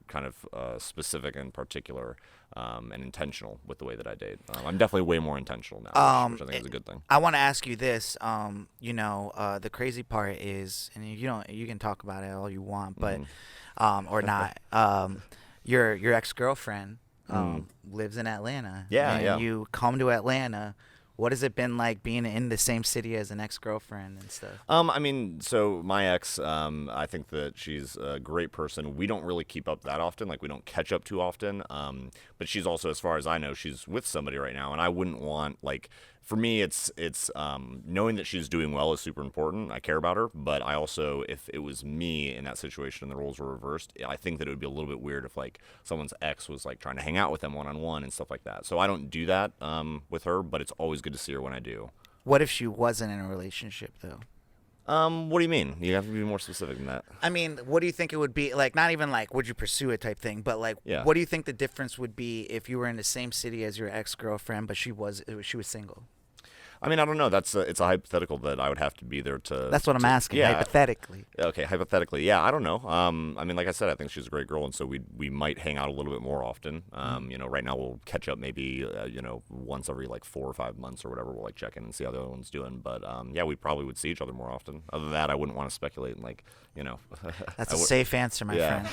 Speaker 4: kind of specific and particular and intentional with the way that I date. I'm definitely way more intentional now, which I think is a good thing.
Speaker 1: I want to ask you this. You know, the crazy part is, and you can talk about it all you want, but or not. Your ex-girlfriend lives in Atlanta.
Speaker 4: Yeah,
Speaker 1: and
Speaker 4: yeah.
Speaker 1: You come to Atlanta. What has it been like being in the same city as an ex-girlfriend and stuff?
Speaker 4: I mean, so my ex, I think that she's a great person. We don't really keep up that often. Like, we don't catch up too often. But she's also, as far as I know, she's with somebody right now. And I wouldn't want, like, for me, it's knowing that she's doing well is super important. I care about her. But I also, if it was me in that situation and the roles were reversed, I think that it would be a little bit weird if, like, someone's ex was, like, trying to hang out with them one-on-one and stuff like that. So I don't do that with her, but it's always good to see her when I do.
Speaker 1: What if she wasn't in a relationship, though?
Speaker 4: What do you mean? You have to be more specific than that.
Speaker 1: I mean, what do you think it would be like? Not even like would you pursue it type thing, but like,
Speaker 4: Yeah.
Speaker 1: what do you think the difference would be if you were in the same city as your ex-girlfriend, but she was single?
Speaker 4: I mean, I don't know. It's a hypothetical that I would have to be there to.
Speaker 1: That's what I'm asking.
Speaker 4: Yeah.
Speaker 1: Hypothetically.
Speaker 4: Okay, hypothetically, yeah. I don't know. I mean, like I said, I think she's a great girl, and so we might hang out a little bit more often. You know, right now we'll catch up maybe once every like 4 or 5 months or whatever. We'll like check in and see how the other one's doing. But yeah, we probably would see each other more often. Other than that, I wouldn't want to speculate and like
Speaker 1: That's a safe answer, my friend.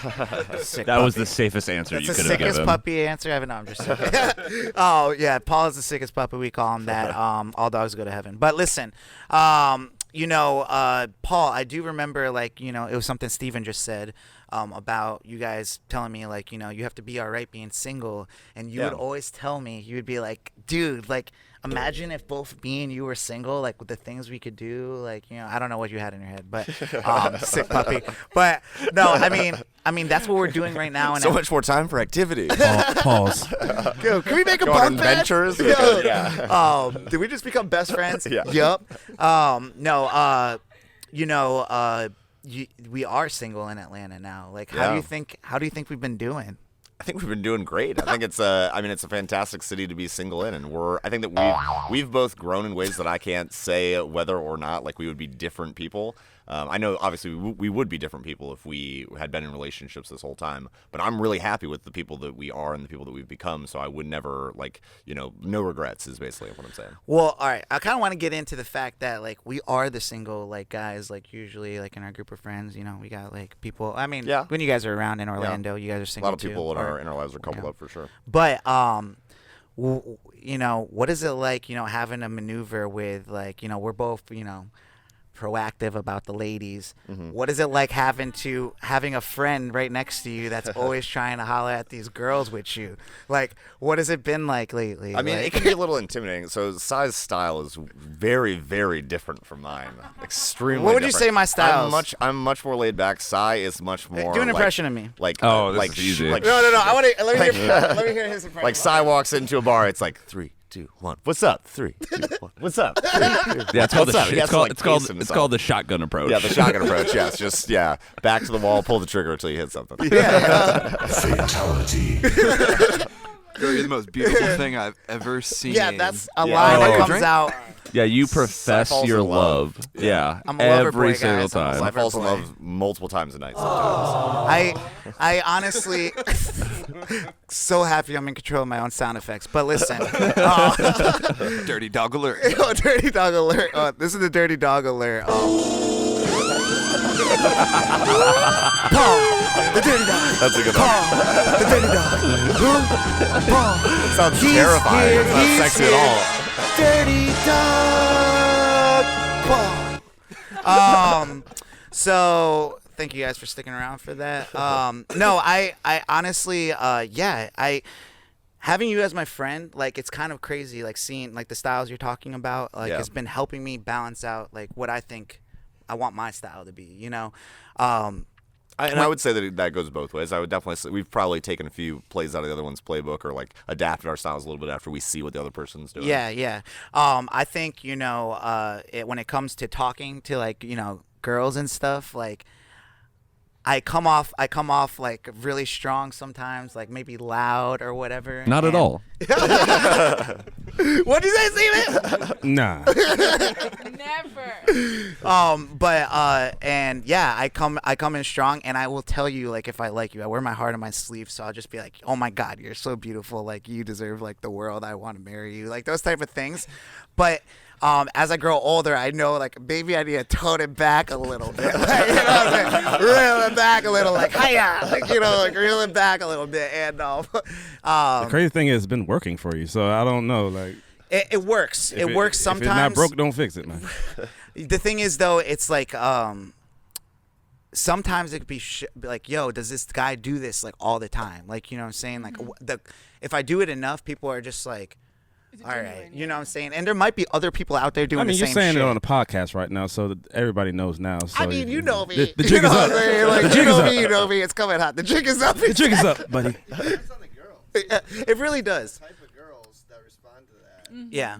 Speaker 1: Sick
Speaker 7: That was
Speaker 1: puppy.
Speaker 7: the safest answer
Speaker 1: That's
Speaker 7: you
Speaker 1: the
Speaker 7: could have
Speaker 1: sickest
Speaker 7: given.
Speaker 1: puppy answer ever. No, I'm just joking. Oh yeah, Paul is the sickest puppy. We call him that. All dogs go to heaven. But listen, Paul, I do remember like it was something Steven just said about you guys telling me like you have to be all right being single, and you would always tell me, you would be like, dude, like imagine if both me and you were single, like with the things we could do, like I don't know what you had in your head, but sick puppy. But no, I mean that's what we're doing right now. And
Speaker 4: so much more time for activity.
Speaker 7: Pause.
Speaker 1: Yo, can we make a
Speaker 4: Go on
Speaker 1: bunk bed?
Speaker 4: adventures.
Speaker 1: Yo.
Speaker 4: Yeah.
Speaker 1: Did we just become best friends?
Speaker 4: Yeah.
Speaker 1: Yup. We are single in Atlanta now. Like, how do you think we've been doing?
Speaker 4: I think we've been doing great. I think it's a fantastic city to be single in, and I think that we've both grown in ways that I can't say whether or not like we would be different people. I know obviously we would be different people if we had been in relationships this whole time, but I'm really happy with the people that we are and the people that we've become. So I would never no regrets is basically what I'm saying.
Speaker 1: Well, all right. I kind of want to get into the fact that like we are the single like guys, like usually like in our group of friends, we got like people. I mean, when you guys are around in Orlando, you guys are
Speaker 4: A
Speaker 1: single
Speaker 4: lot of people
Speaker 1: too,
Speaker 4: in our lives are coupled up for sure.
Speaker 1: But what is it like, having a maneuver with like, we're both, proactive about the ladies.
Speaker 4: Mm-hmm.
Speaker 1: What is it like having a friend right next to you that's always trying to holler at these girls with you? Like, what has it been like lately?
Speaker 4: I mean, it can be a little intimidating. So Sai's style is very, very different from mine. Extremely.
Speaker 1: What would you
Speaker 4: different.
Speaker 1: say my style is?
Speaker 4: I'm much more laid back. Sai is much more.
Speaker 1: Do an impression of me.
Speaker 4: Like,
Speaker 7: Oh, this
Speaker 4: like
Speaker 7: is easy.
Speaker 4: Like,
Speaker 1: No. I want to let me hear his impression.
Speaker 4: Like Sai walks into a bar, it's like 3, 2, 1. What's up? 3, 2, 1. What's up? 3, 2, 1.
Speaker 7: Yeah, it's called
Speaker 4: What's up? He has to, like, pace
Speaker 7: it's
Speaker 4: himself.
Speaker 7: called the shotgun approach.
Speaker 4: Yeah, the shotgun approach. Yes, just back to the wall, pull the trigger until you hit something.
Speaker 2: Fatality.
Speaker 5: You're the most beautiful thing I've ever seen.
Speaker 1: Yeah, that's a
Speaker 4: Yeah.
Speaker 1: line
Speaker 4: Oh,
Speaker 1: that comes
Speaker 5: drink?
Speaker 1: out
Speaker 7: Yeah, you profess
Speaker 4: falls
Speaker 7: your
Speaker 4: in love.
Speaker 7: love. Yeah,
Speaker 1: I'm a lover
Speaker 7: every
Speaker 1: boy,
Speaker 7: single
Speaker 1: guys. I'm a
Speaker 7: time.
Speaker 4: I
Speaker 1: lover
Speaker 4: fall in
Speaker 1: boy.
Speaker 4: love multiple times a night sometimes.
Speaker 1: I honestly so happy I'm in control of my own sound effects. But listen,
Speaker 5: Dirty dog alert.
Speaker 1: dirty dog alert. This is the dirty dog alert. Paul, the dirty dog.
Speaker 4: That's a good
Speaker 1: Paul,
Speaker 4: one.
Speaker 1: the dirty dog. Paul,
Speaker 4: Sounds
Speaker 1: he's
Speaker 4: terrifying.
Speaker 1: here,
Speaker 4: It's not
Speaker 1: he's
Speaker 4: sexy
Speaker 1: here.
Speaker 4: at all.
Speaker 1: Dirty dog. Paul. So thank you guys for sticking around for that. No, I honestly, having you as my friend, like, it's kind of crazy, like, seeing, like, the styles you're talking about, like,
Speaker 4: Yeah.
Speaker 1: it's been helping me balance out, like, what I think I want my style to be, you know?
Speaker 4: I would say that goes both ways. I would definitely say we've probably taken a few plays out of the other one's playbook, or like adapted our styles a little bit after we see what the other person's doing.
Speaker 1: Yeah. I think, you know, when it comes to talking to, like, you know, girls and stuff, like, I come off like really strong sometimes, like maybe loud or whatever.
Speaker 7: Not at all.
Speaker 1: What'd you say, Steven?
Speaker 3: Nah.
Speaker 6: Never.
Speaker 1: And yeah, I come in strong, and I will tell you, like, if I like you, I wear my heart on my sleeve, so I'll just be like, oh my God, you're so beautiful, like, you deserve, like, the world, I want to marry you, like, those type of things. But as I grow older, I know, like, maybe I need to tone it back a little bit. Like, you know what I'm saying? Reel it back a little, like, hiya, like, you know, like, reel it back a little bit. And
Speaker 3: The crazy thing is, it's been working for you, so I don't know. Like,
Speaker 1: it works. It works sometimes.
Speaker 3: If it's not broke, don't fix it, man.
Speaker 1: The thing is, though, it's like sometimes it could be like, yo, does this guy do this, like, all the time? Like, you know what I'm saying? Like, if I do it enough, people are just like, all right, you know what I'm saying? And there might be other people out there doing
Speaker 3: I mean,
Speaker 1: the
Speaker 3: you're
Speaker 1: same
Speaker 3: saying
Speaker 1: shit.
Speaker 3: it on a podcast right now, so that everybody knows now. So
Speaker 1: I mean, you know me.
Speaker 3: The jig is up.
Speaker 1: Like,
Speaker 3: The
Speaker 1: you
Speaker 3: jig is
Speaker 1: know
Speaker 3: up.
Speaker 1: me, you know me. It's coming hot. The jig is up.
Speaker 3: The jig is up, buddy.
Speaker 8: Depends on the girl.
Speaker 1: It really does.
Speaker 8: The type of girls that respond to that.
Speaker 1: Yeah.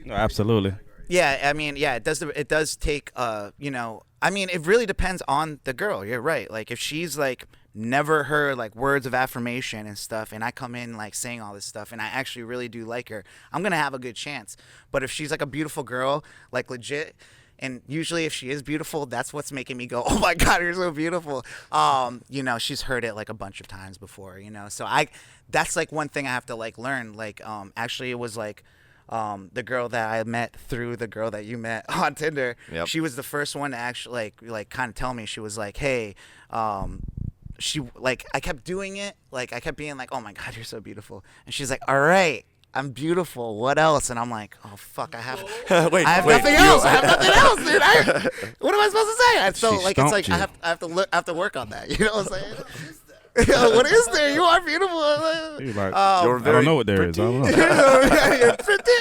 Speaker 3: No, absolutely.
Speaker 1: Yeah, I mean, yeah, it does. It does take, you know, I mean, it really depends on the girl. You're right. Like, if she's like never heard like words of affirmation and stuff, and I come in like saying all this stuff, and I actually really do like her, I'm gonna have a good chance. But if she's like a beautiful girl, like legit, and usually if she is beautiful, that's what's making me go, oh my God, you're so beautiful. You know, she's heard it like a bunch of times before, you know. So that's like one thing I have to like learn. Like, actually, it was like. The girl that I met through the girl that you met on Tinder.
Speaker 4: Yep.
Speaker 1: She was the first one to actually like kind of tell me. She was like, hey, she like, I kept doing it. Like, I kept being like, oh my God, you're so beautiful. And she's like, all right, I'm beautiful. What else? And I'm like, oh fuck, I have nothing else. I have nothing else, dude. What am I supposed to say? And so
Speaker 3: She
Speaker 1: like, it's like
Speaker 3: stumped
Speaker 1: I have to work on that. You know what I'm saying? What is there? You are beautiful.
Speaker 3: You're like,
Speaker 4: You're
Speaker 3: I
Speaker 4: very
Speaker 3: don't know what there is. I don't know.
Speaker 1: You're pretty.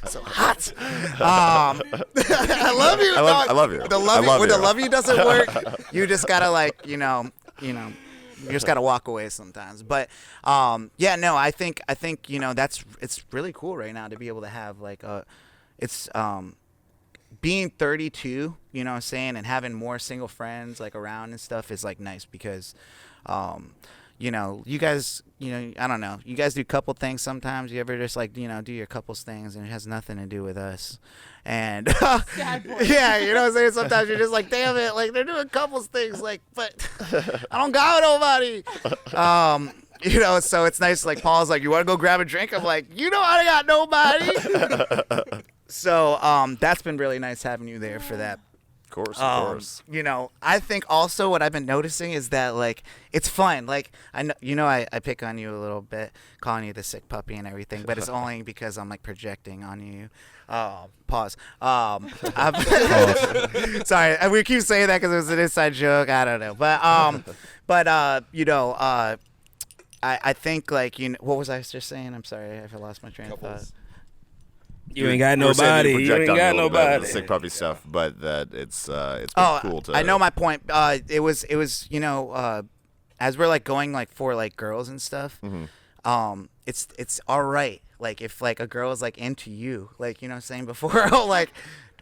Speaker 1: So hot. I love you.
Speaker 4: I love you.
Speaker 1: The love
Speaker 4: I love
Speaker 1: when
Speaker 4: you.
Speaker 1: the love you doesn't work, you just gotta like, you just gotta walk away sometimes. But yeah, no, I think you know, it's really cool right now to be able to have like it's being 32, you know what I'm saying, and having more single friends like around and stuff is like nice because you know, you guys, you know, I don't know, you guys do couple things sometimes. You ever just like, you know, do your couples things and it has nothing to do with us. And yeah, you know what I'm saying? Sometimes you're just like, damn it, like they're doing couples things, like, but I don't got nobody. You know, so it's nice. Like Paul's like, you want to go grab a drink? I'm like, you know, I got nobody. So that's been really nice having you there for that.
Speaker 4: Of course.
Speaker 1: You know, I think also what I've been noticing is that like it's fun. Like I know, you know, I pick on you a little bit, calling you the sick puppy and everything, but it's only because I'm like projecting on you. Pause. Sorry, we keep saying that because it was an inside joke. I don't know, but you know, I think like, you know, what was I just saying? I'm sorry, I lost my train of thought.
Speaker 3: You ain't got
Speaker 4: You were saying
Speaker 3: nobody.
Speaker 4: you
Speaker 3: You
Speaker 4: project
Speaker 3: ain't
Speaker 4: on me
Speaker 3: got
Speaker 4: a little bit with
Speaker 3: nobody.
Speaker 4: the sick puppy stuff, but that it's been cool to.
Speaker 1: I know my point. It was you know, as we're like going like for like girls and stuff. It's all right. Like if like a girl is like into you, like, you know what I'm saying, before like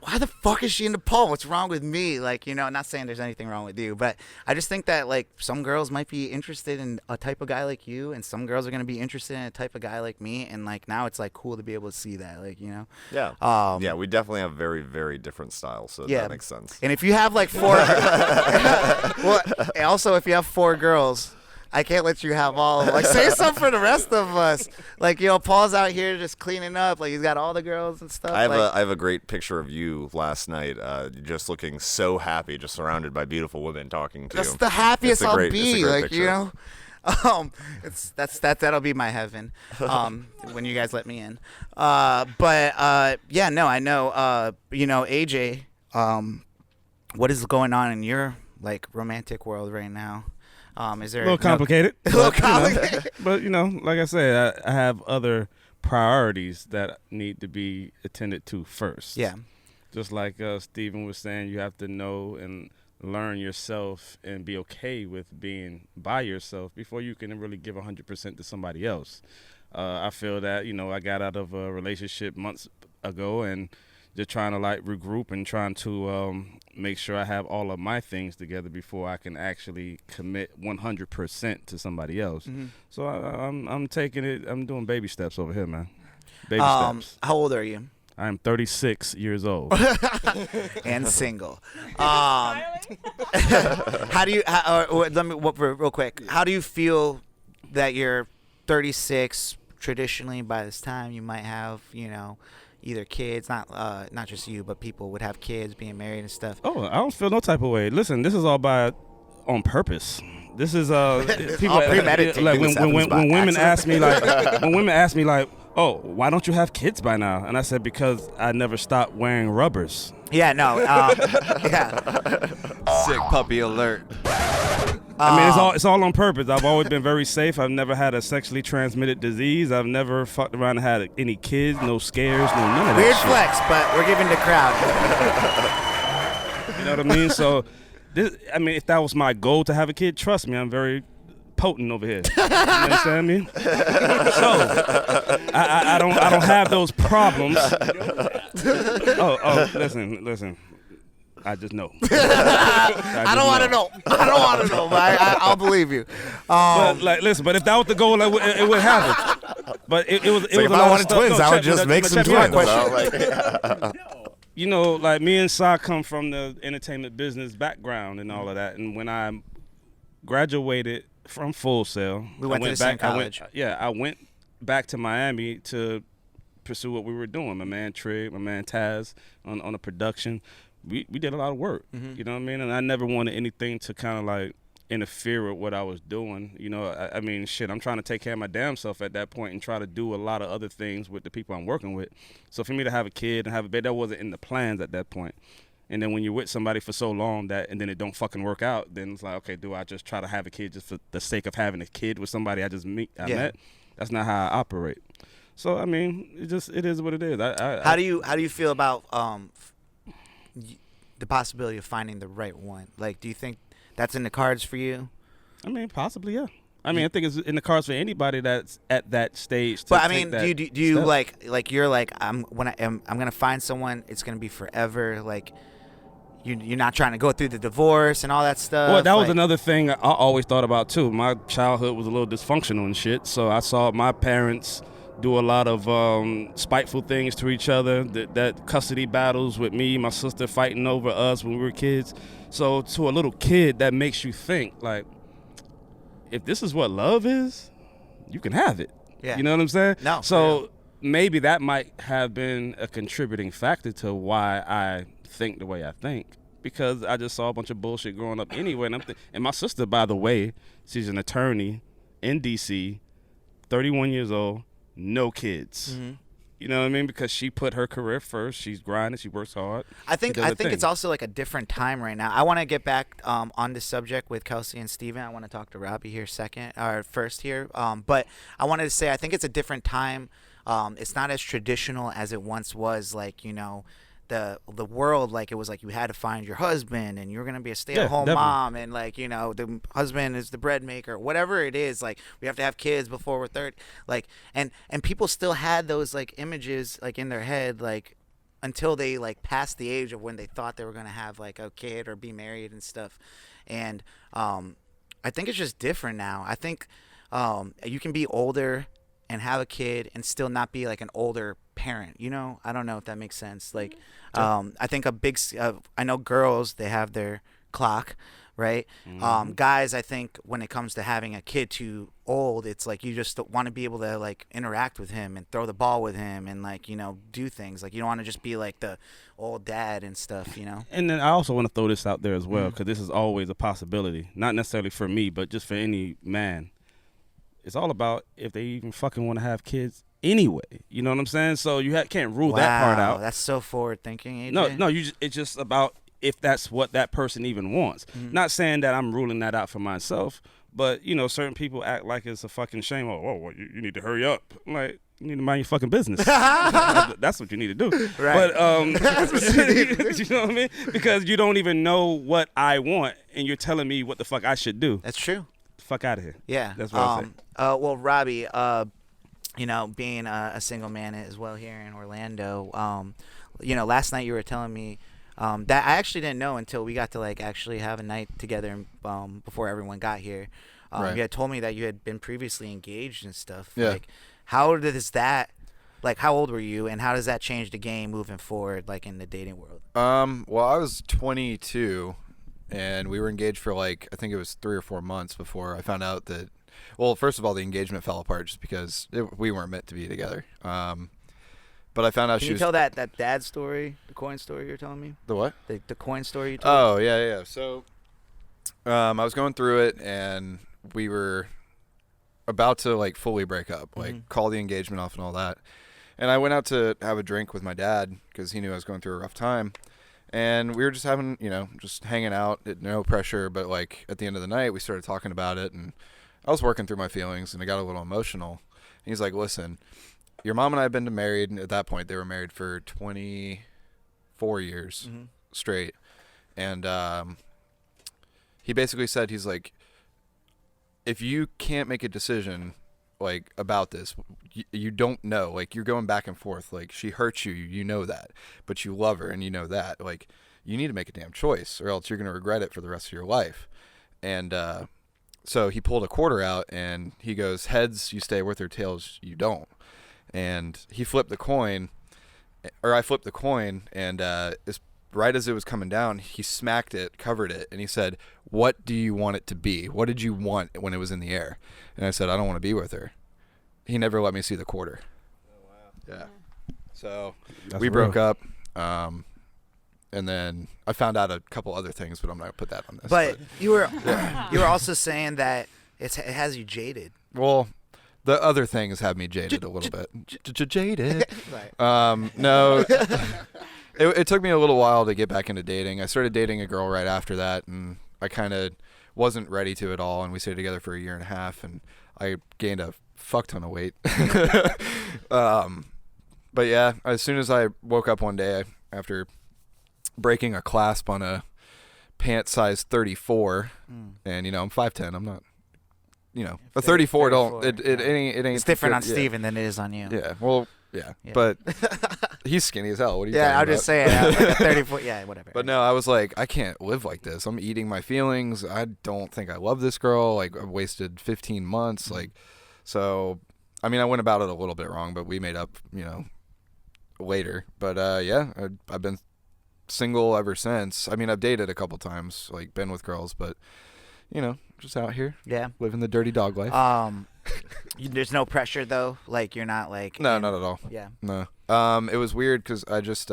Speaker 1: why the fuck is she into Paul? What's wrong with me? Like, you know, not saying there's anything wrong with you, but I just think that, like, some girls might be interested in a type of guy like you, and some girls are going to be interested in a type of guy like me, and, like, now it's, like, cool to be able to see that, like, you know?
Speaker 4: Yeah. Yeah, we definitely have very, very different styles, so that makes sense.
Speaker 1: And if you have, like, 4... well, also, if you have 4 girls... I can't let you have all of them. Like, say something for the rest of us. Like, you know, Paul's out here just cleaning up. Like, he's got all the girls and stuff.
Speaker 4: I have a great picture of you last night, just looking so happy, just surrounded by beautiful women talking to you.
Speaker 1: That's the happiest
Speaker 4: It's a
Speaker 1: I'll
Speaker 4: great
Speaker 1: be. Like,
Speaker 4: picture.
Speaker 1: you know, that'll be my heaven. When you guys let me in. Yeah, no, I know. You know, AJ, what is going on in your like romantic world right now? Is there
Speaker 3: A little complicated.
Speaker 1: A little complicated.
Speaker 3: But, you know, like I said, I have other priorities that need to be attended to first.
Speaker 1: Yeah.
Speaker 3: Just like Stephen was saying, you have to know and learn yourself and be okay with being by yourself before you can really give 100% to somebody else. I feel that, you know, I got out of a relationship months ago and just trying to like regroup and trying to make sure I have all of my things together before I can actually commit 100% to somebody else.
Speaker 1: Mm-hmm.
Speaker 3: So I'm taking it. I'm doing baby steps over here, man. Baby steps.
Speaker 1: How old are you?
Speaker 3: I'm 36 years old.
Speaker 1: And single. How do you? Let me real quick. How do you feel that you're 36? Traditionally, by this time, you might have, you know, either kids, not just you, but people would have kids, being married and stuff.
Speaker 3: Oh, I don't feel no type of way. Listen, this is all on purpose. This is people
Speaker 1: all premeditated.
Speaker 3: like when women ask me like when women ask me like, oh, why don't you have kids by now? And I said, because I never stopped wearing rubbers.
Speaker 1: Yeah, no, yeah.
Speaker 5: Sick puppy alert.
Speaker 3: I mean, it's all on purpose. I've always been very safe. I've never had a sexually transmitted disease. I've never fucked around and had any kids, no scares, no none of that
Speaker 1: Weird
Speaker 3: shit.
Speaker 1: flex, but we're giving the crowd.
Speaker 3: You know what I mean? So, if that was my goal to have a kid, trust me, I'm very potent over here. You understand me? So, I don't have those problems. Oh, listen. I just know.
Speaker 1: I don't want to know. I don't want to know, but I'll believe you.
Speaker 3: But listen. But if that was the goal, it would happen. But it was.
Speaker 4: So
Speaker 3: it
Speaker 4: if
Speaker 3: was a
Speaker 4: I
Speaker 3: lot
Speaker 4: wanted
Speaker 3: of stuff.
Speaker 4: twins,
Speaker 3: No,
Speaker 4: I would
Speaker 3: check-
Speaker 4: just
Speaker 3: but
Speaker 4: make
Speaker 3: check
Speaker 4: some
Speaker 3: me out.
Speaker 4: twins.
Speaker 3: You know, like me and Sa come from the entertainment business background and all of that. And when I graduated from Full Sail,
Speaker 1: We went to the same college.
Speaker 3: I went back to Miami to pursue what we were doing. My man Trig, my man Taz on the production. We did a lot of work, you know what I mean? And I never wanted anything to kind of like interfere with what I was doing. You know, I mean, shit, I'm trying to take care of my damn self at that point and try to do a lot of other things with the people I'm working with. So for me to have a kid and have a baby, that wasn't in the plans at that point. And then when you're with somebody for so long and then it don't fucking work out, then it's like, okay, do I just try to have a kid just for the sake of having a kid with somebody I met? That's not how I operate. So I mean, it is what it is.
Speaker 1: How do you feel about the possibility of finding the right one? Like, do you think that's in the cards for you?
Speaker 3: I mean, possibly, yeah. I mean, I think it's in the cards for anybody that's at that stage.
Speaker 1: But I mean, do you like you're like I'm gonna find someone, it's gonna be forever. Like you're not trying to go through the divorce and all that stuff.
Speaker 3: Well, that was another thing I always thought about too. My childhood was a little dysfunctional and shit, so I saw my parents do a lot of spiteful things to each other, that custody battles with me, my sister fighting over us when we were kids. So to a little kid, that makes you think, like, if this is what love is, you can have it.
Speaker 1: Yeah.
Speaker 3: You know what I'm saying?
Speaker 1: No.
Speaker 3: So maybe that might have been a contributing factor to why I think the way I think, because I just saw a bunch of bullshit growing up anyway. And my sister, by the way, she's an attorney in D.C., 31 years old, no kids.
Speaker 1: Mm-hmm.
Speaker 3: You know what I mean? Because she put her career first. She's grinding. She works hard.
Speaker 1: I think
Speaker 3: She does her thing.
Speaker 1: it's also like a different time right now. I want to get back on this subject with Kelsey and Steven. I want to talk to Robbie here first here. But I wanted to say I think it's a different time. It's not as traditional as it once was. Like, you know, the world, like it was like you had to find your husband and you're gonna be a stay-at-home
Speaker 3: definitely.
Speaker 1: mom, and like, you know, the husband is the bread maker, whatever it is. Like, we have to have kids before we're 30. Like, and people still had those like images like in their head, like until they like passed the age of when they thought they were gonna have like a kid or be married and stuff. And I think it's just different now. I think you can be older and have a kid and still not be like an older parent. You know, I don't know if that makes sense. Like, I think I know girls, they have their clock, right? Guys, I think when it comes to having a kid too old, it's like you just want to be able to like interact with him and throw the ball with him and like, you know, do things. Like you don't want to just be like the old dad and stuff, you know?
Speaker 3: And then I also want to throw this out there as well, because this is always a possibility, not necessarily for me, but just for any man. It's all about if they even fucking want to have kids anyway. You know what I'm saying? So you can't rule that part out.
Speaker 1: That's so forward thinking, AJ.
Speaker 3: No, it's just about if that's what that person even wants. Not saying that I'm ruling that out for myself, but, you know, certain people act like it's a fucking shame. Oh, well, you need to hurry up. I'm like, you need to mind your fucking business. That's what you need to do.
Speaker 1: Right.
Speaker 3: But, you know what I mean? Because you don't even know what I want, and you're telling me what the fuck I should do.
Speaker 1: That's true.
Speaker 3: Fuck out of here.
Speaker 1: Yeah.
Speaker 3: That's what I say.
Speaker 1: Well, Robbie, you know, being a single man as well here in Orlando, you know, last night you were telling me that I actually didn't know until we got to like actually have a night together before everyone got here.
Speaker 5: Right.
Speaker 1: You had told me that you had been previously engaged and stuff.
Speaker 5: Yeah.
Speaker 1: Like, how old were you, and how does that change the game moving forward, like in the dating world?
Speaker 5: Well, I was 22, and we were engaged for like, I think it was 3 or 4 months before I found out that, well, first of all, the engagement fell apart just because we weren't meant to be together. But I found out
Speaker 1: Can you tell that dad story, the coin story you're telling me?
Speaker 5: The what?
Speaker 1: The coin story you told me?
Speaker 5: Oh, yeah. So, I was going through it, and we were about to like fully break up, like call the engagement off and all that. And I went out to have a drink with my dad because he knew I was going through a rough time. And we were just having, you know, just hanging out, no pressure. But like at the end of the night, we started talking about it, and I was working through my feelings, and I got a little emotional. And he's like, listen, your mom and I have been married. And at that point, they were married for 24 years straight. And he basically said, he's like, if you can't make a decision like about this, you don't know, like you're going back and forth, like she hurts you, you know that, but you love her and you know that, like you need to make a damn choice or else you're going to regret it for the rest of your life. And so he pulled a quarter out and he goes, heads you stay with her, tails you don't. And he flipped the coin, or I flipped the coin, and right as it was coming down, he smacked it, covered it, and he said, what do you want it to be? What did you want when it was in the air? And I said, I don't want to be with her. He never let me see the quarter. Oh, wow. Yeah. So we broke up, and then I found out a couple other things, but I'm not going to put that on this.
Speaker 1: But you were you were also saying that it has you jaded.
Speaker 5: Well, the other things have me jaded a little bit. Jaded.
Speaker 1: Right.
Speaker 5: No. It took me a little while to get back into dating. I started dating a girl right after that, and I kind of wasn't ready to at all, and we stayed together for 1.5 years, and I gained a fuck ton of weight. But yeah, as soon as I woke up one day after breaking a clasp on a pant size 34, and you know, I'm 5'10", I'm not, you know, a 34 don't, it ain't.
Speaker 1: It's different on
Speaker 5: yeah.
Speaker 1: Steven than it is on you.
Speaker 5: Yeah, well, yeah. But he's skinny as hell. What are you
Speaker 1: Yeah,
Speaker 5: talking
Speaker 1: I'm
Speaker 5: about?
Speaker 1: just saying, like a 34, yeah, whatever.
Speaker 5: But no, I was like, I can't live like this. I'm eating my feelings. I don't think I love this girl. Like, I wasted 15 months. Like, so, I mean, I went about it a little bit wrong, but we made up, you know, later. But yeah, I've been single ever since. I mean, I've dated a couple times, like been with girls, but you know, just out here,
Speaker 1: yeah,
Speaker 5: living the dirty dog life.
Speaker 1: There's no pressure though. Like you're not like
Speaker 5: no, not at all.
Speaker 1: Yeah.
Speaker 5: No. It was weird because I just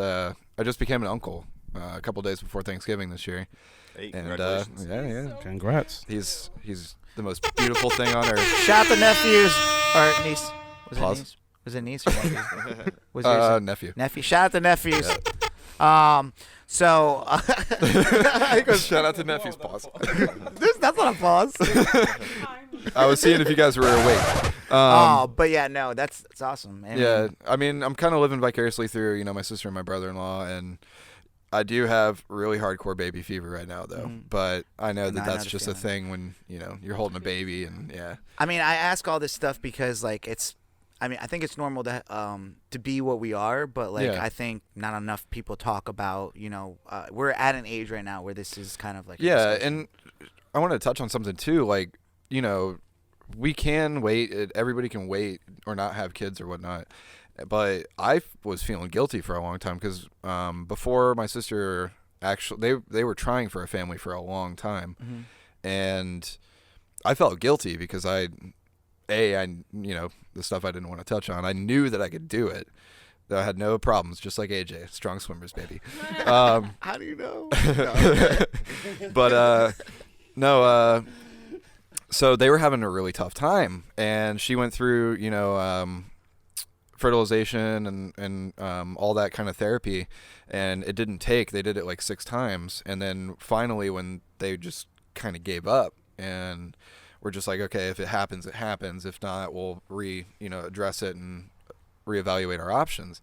Speaker 5: became an uncle a couple days before Thanksgiving this year.
Speaker 4: Hey,
Speaker 5: And
Speaker 4: congratulations.
Speaker 5: yeah.
Speaker 3: Congrats.
Speaker 5: He's the most beautiful thing on earth.
Speaker 1: Shout out the nephews or niece. Was
Speaker 5: Pause.
Speaker 1: it niece? Was it niece or nephew? Was yours
Speaker 5: Nephew.
Speaker 1: nephew? Shout out the nephews. So
Speaker 5: He goes, shout out to nephews. Pause.
Speaker 1: that's not a pause.
Speaker 5: I was seeing if you guys were awake.
Speaker 1: But yeah, no, that's awesome. I
Speaker 5: Yeah,
Speaker 1: mean,
Speaker 5: I mean, I'm kind of living vicariously through, you know, my sister and my brother-in-law, and I do have really hardcore baby fever right now, though. But I know that
Speaker 1: I know
Speaker 5: that's
Speaker 1: the
Speaker 5: just a
Speaker 1: feeling.
Speaker 5: thing when, you know, you're holding a baby, and yeah.
Speaker 1: I mean, I ask all this stuff because like it's I mean, I think it's normal to be what we are, but like
Speaker 5: Yeah.
Speaker 1: I think not enough people talk about, we're at an age right now where this is kind of like a
Speaker 5: Yeah,
Speaker 1: discussion.
Speaker 5: and I want to touch on something too. Like, we can wait. Everybody can wait or not have kids or whatnot. But I was feeling guilty for a long time because before my sister actually, they were trying for a family for a long time, and I felt guilty because the stuff I didn't want to touch on. I knew that I could do it. That I had no problems, just like AJ, strong swimmers, baby.
Speaker 1: How do you know?
Speaker 5: But no. So they were having a really tough time, and she went through, fertilization and all that kind of therapy, and it didn't take. They did it like 6 times, and then finally, when they just kind of gave up, and we're just like, okay, if it happens, it happens. If not, we'll address it and reevaluate our options.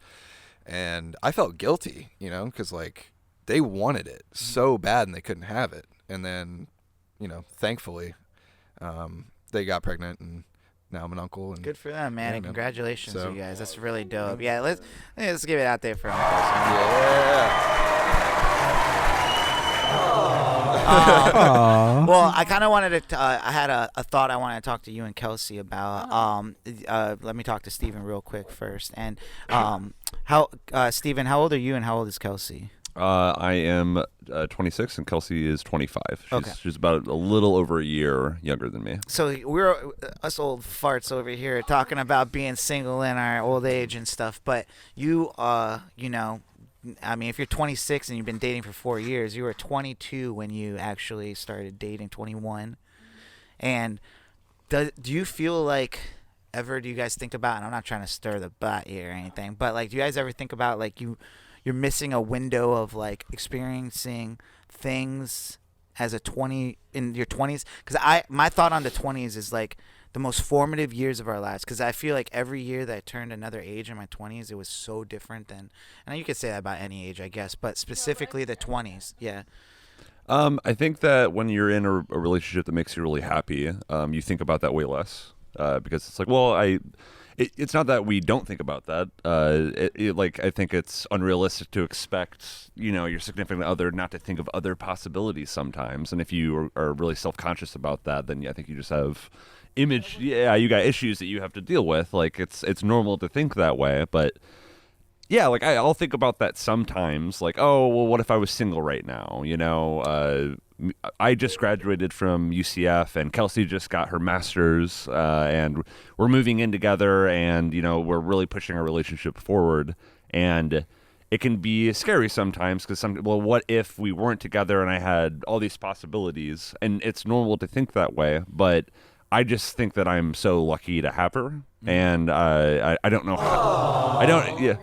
Speaker 5: And I felt guilty, because like they wanted it so bad and they couldn't have it, and then, thankfully. They got pregnant, and now I'm an uncle. And
Speaker 1: Good for them, man,
Speaker 5: Yeah,
Speaker 1: and
Speaker 5: man.
Speaker 1: congratulations,
Speaker 5: So-
Speaker 1: you guys. That's really dope. Yeah, let's give it out there for them. Well, I kind of wanted to. I had a thought I wanted to talk to you and Kelsey about. Let me talk to Steven real quick first. And Steven, how old are you, and how old is Kelsey?
Speaker 7: I am 26 and Kelsey is 25. She's about a little over a year younger than me.
Speaker 1: So we're us old farts over here talking about being single in our old age and stuff. But you, I mean, if you're 26 and you've been dating for 4 years, you were 22 when you actually started dating, 21. And do you feel like do you guys think about, and I'm not trying to stir the pot here or anything, but like, do you guys ever think about like you're missing a window of like experiencing things as in your 20s? Because my thought on the 20s is like the most formative years of our lives, because I feel like every year that I turned another age in my 20s, it was so different than, and you could say that about any age, I guess, but specifically the 20s. Yeah.
Speaker 7: I think that when you're in a relationship that makes you really happy, you think about that way less, because it's like, well, it's not that we don't think about that. I think it's unrealistic to expect, your significant other not to think of other possibilities sometimes. And if you are really self-conscious about that, then I think you just have you got issues that you have to deal with. Like it's normal to think that way, but yeah, like I'll think about that sometimes. Like, oh, well, what if I was single right now? I just graduated from UCF, and Kelsey just got her master's, and we're moving in together, and we're really pushing our relationship forward. And it can be scary sometimes because what if we weren't together and I had all these possibilities? And it's normal to think that way, but I just think that I'm so lucky to have her, and I don't know how. I don't. Yeah.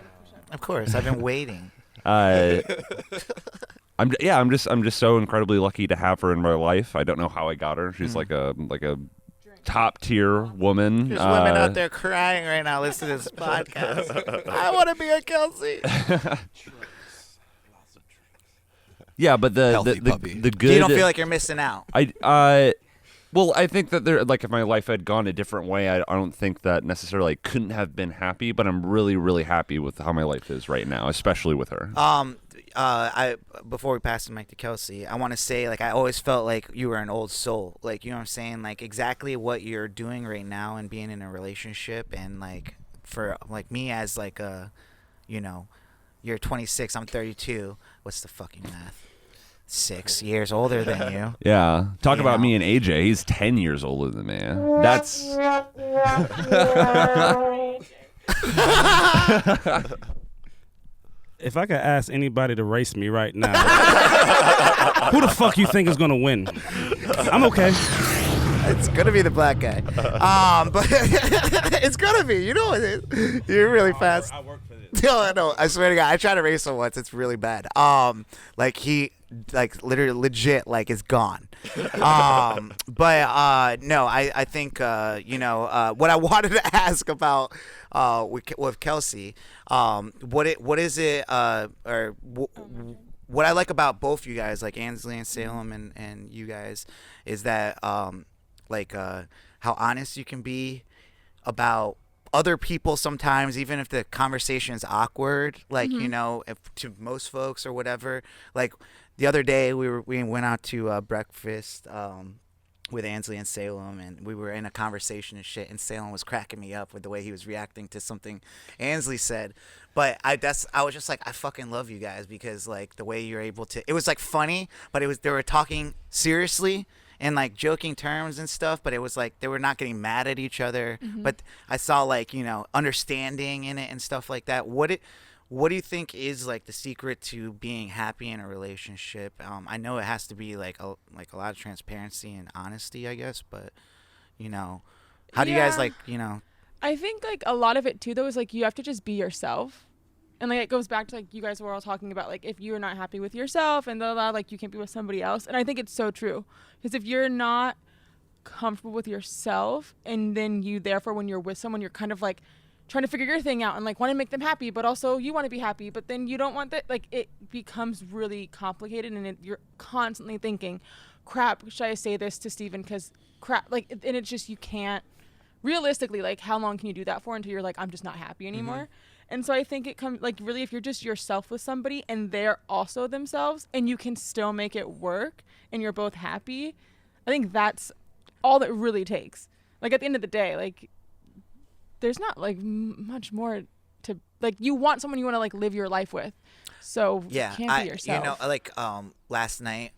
Speaker 1: Of course, I've been waiting.
Speaker 7: I'm just so incredibly lucky to have her in my life. I don't know how I got her. She's like a top tier woman.
Speaker 1: There's women out there crying right now listening to this podcast. I want to be a Kelsey.
Speaker 7: Yeah, but the
Speaker 5: Healthy puppy.
Speaker 7: good.
Speaker 1: You don't feel like you're missing out.
Speaker 7: Well, I think that if my life had gone a different way, I don't think that necessarily I couldn't have been happy, but I'm really, really happy with how my life is right now, especially with her.
Speaker 1: Before we pass the mic to Kelsey, I want to say, like, I always felt like you were an old soul. Like, you know what I'm saying? Like, exactly what you're doing right now and being in a relationship, and like, for like me as like you're 26, I'm 32. What's the fucking math? 6 years older than you.
Speaker 7: Yeah. Talk
Speaker 1: You
Speaker 7: about
Speaker 1: know.
Speaker 7: me and AJ. He's 10 years older than me. That's...
Speaker 3: If I could ask anybody to race me right now, who the fuck you think is gonna win? I'm okay.
Speaker 1: It's gonna be the black guy. But it's gonna be. You know it is. You're really fast.
Speaker 3: I work for this.
Speaker 1: No, I swear to God, I tried to race him once. It's really bad. Like he, like literally, legit, like is gone. But no, I think what I wanted to ask about with Kelsey, what is it or what I like about both you guys, like Ansley and Salem and you guys, is that how honest you can be about other people sometimes, even if the conversation is awkward, like
Speaker 6: Mm-hmm.
Speaker 1: you know, if to most folks or whatever. Like the other day, we went out to breakfast with Ansley and Salem, and we were in a conversation and shit. And Salem was cracking me up with the way he was reacting to something Ansley said. But I was just like, I fucking love you guys, because like the way you're able to. It was like funny, but they were talking seriously in like joking terms and stuff, but it was like they were not getting mad at each other. But I saw like, you know, understanding in it and stuff like that. What do you think is like the secret to being happy in a relationship? I know it has to be like a lot of transparency and honesty, I guess, but you know, how do you guys
Speaker 6: Yeah.
Speaker 1: like, you know?
Speaker 6: I think like a lot of it too though is like you have to just be yourself. And like it goes back to like you guys were all talking about like if you're not happy with yourself and blah, blah, like you can't be with somebody else. And I think it's so true. Because if you're not comfortable with yourself, and then you therefore when you're with someone you're kind of like trying to figure your thing out and like want to make them happy, but also you want to be happy, but then you don't want that, like it becomes really complicated, and you're constantly thinking, crap, should I say this to Steven? Because crap, like, and it's just, you can't realistically, like, how long can you do that for until you're like, I'm just not happy anymore? And so I think it comes like really if you're just yourself with somebody and they're also themselves and you can still make it work and you're both happy, I think that's all that really takes. Like at the end of the day, like there's not like much more to, like, you want someone you want to like live your life with. So
Speaker 1: Yeah,
Speaker 6: you can't be yourself.
Speaker 1: you know, like last night,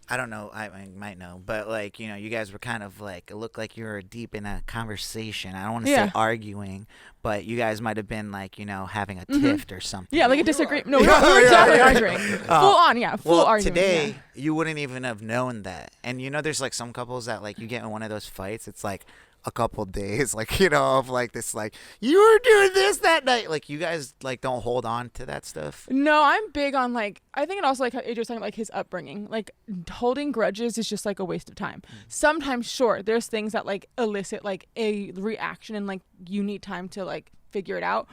Speaker 1: I don't know, I might know, but like, you know, you guys were kind of like, it looked like you were deep in a conversation. I don't want to
Speaker 6: Yeah.
Speaker 1: say arguing, but you guys might have been like, you know, having a tiff or something.
Speaker 6: Yeah, like a disagreement. No, we were definitely arguing. Full on, yeah, full
Speaker 1: Well,
Speaker 6: argument.
Speaker 1: today
Speaker 6: yeah.
Speaker 1: you wouldn't even have known that. And you know, there's like some couples that like you get in one of those fights, it's like a couple days, like, you know, of like this, like, you were doing this that night. Like, you guys like don't hold on to that stuff.
Speaker 6: No, I'm big on like, I think it also like how AJ was talking about, like his upbringing. Like holding grudges is just like a waste of time. Sometimes, sure, there's things that like elicit like a reaction and like you need time to like figure it out.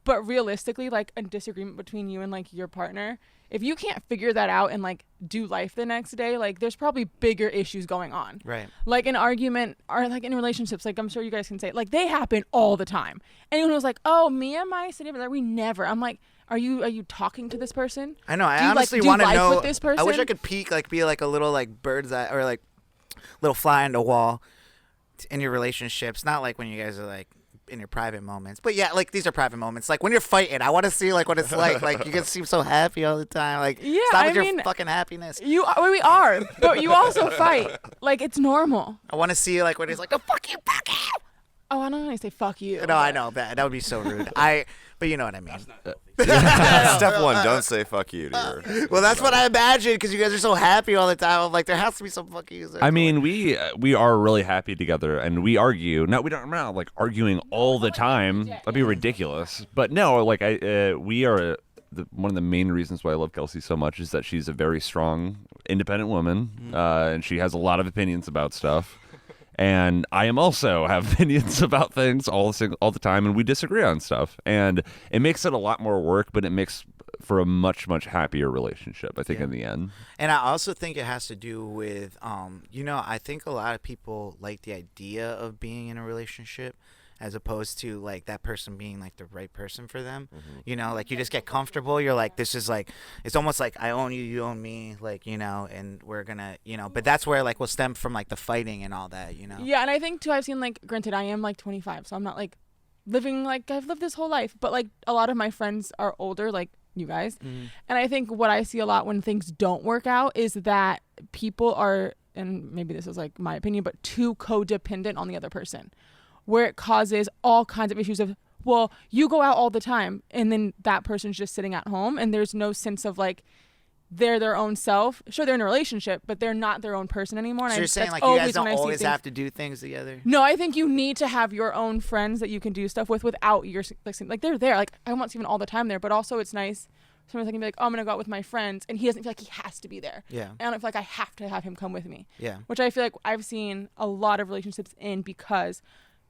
Speaker 6: But realistically, like a disagreement between you and like your partner, if you can't figure that out and like do life the next day, like there's probably bigger issues going on.
Speaker 1: Right.
Speaker 6: Like an argument or like in relationships, like I'm sure you guys can say, like they happen all the time. Anyone who's like, oh, me and my significant other, we never. I'm like, are you talking to this person?
Speaker 1: I know. I
Speaker 6: Do you, like,
Speaker 1: honestly
Speaker 6: do
Speaker 1: want to
Speaker 6: life
Speaker 1: know.
Speaker 6: with this
Speaker 1: I wish I
Speaker 6: person?
Speaker 1: could peek, like, be like a little like bird's eye or like little fly on the wall in your relationships. Not like when you guys are like in your private moments, but yeah, like these are private moments. Like when you're fighting, I want to see like what it's like. Like you guys seem so happy all the time. Like
Speaker 6: Yeah,
Speaker 1: stop with
Speaker 6: I
Speaker 1: your
Speaker 6: mean,
Speaker 1: fucking happiness.
Speaker 6: We are, but you also fight. Like it's normal.
Speaker 1: I want to see like when he's like, oh, fuck you, fuck you.
Speaker 6: Oh, I don't know. I say fuck you.
Speaker 1: No, I know that would be so rude. But you know what I mean.
Speaker 4: Step one, don't say fuck you to your.
Speaker 1: Well, that's what I imagined because you guys are so happy all the time. I'm like, there has to be some fuck yous.
Speaker 7: I mean, we are really happy together, and we argue. No, we're not like arguing all the time. That'd be ridiculous. But no, like we are. One of the main reasons why I love Kelsey so much is that she's a very strong, independent woman, and she has a lot of opinions about stuff. And I am also have opinions about things all the time, and we disagree on stuff. And it makes it a lot more work, but it makes for a much, much happier relationship, I think, in the end.
Speaker 1: And I also think it has to do with, you know, I think a lot of people like the idea of being in a relationship as opposed to like that person being like the right person for them. You know, like you just get comfortable. You're like, this is like, it's almost like I own you, you own me, like, you know, and we're gonna, you know, but that's where like will stem from like the fighting and all that, you know.
Speaker 6: Yeah, and I think too, I've seen like, granted, I am like 25, so I'm not like living like I've lived this whole life, but like a lot of my friends are older, like you guys. And I think what I see a lot when things don't work out is that people are, and maybe this is like my opinion, but too codependent on the other person, where it causes all kinds of issues of, well, you go out all the time and then that person's just sitting at home and there's no sense of like they're their own self. Sure, they're in a relationship, but they're not their own person anymore.
Speaker 1: So
Speaker 6: And
Speaker 1: you're saying
Speaker 6: that's
Speaker 1: like you guys
Speaker 6: always
Speaker 1: don't
Speaker 6: when I see
Speaker 1: always
Speaker 6: things-
Speaker 1: have to do things together?
Speaker 6: No, I think you need to have your own friends that you can do stuff with without your like they're there. Like I want Steven all the time there, but also it's nice. Sometimes I can be like, oh, I'm gonna go out with my friends, and he doesn't feel like he has to be there.
Speaker 1: Yeah.
Speaker 6: And I don't feel like I have to have him come with me.
Speaker 1: Yeah.
Speaker 6: Which I feel like I've seen a lot of relationships in because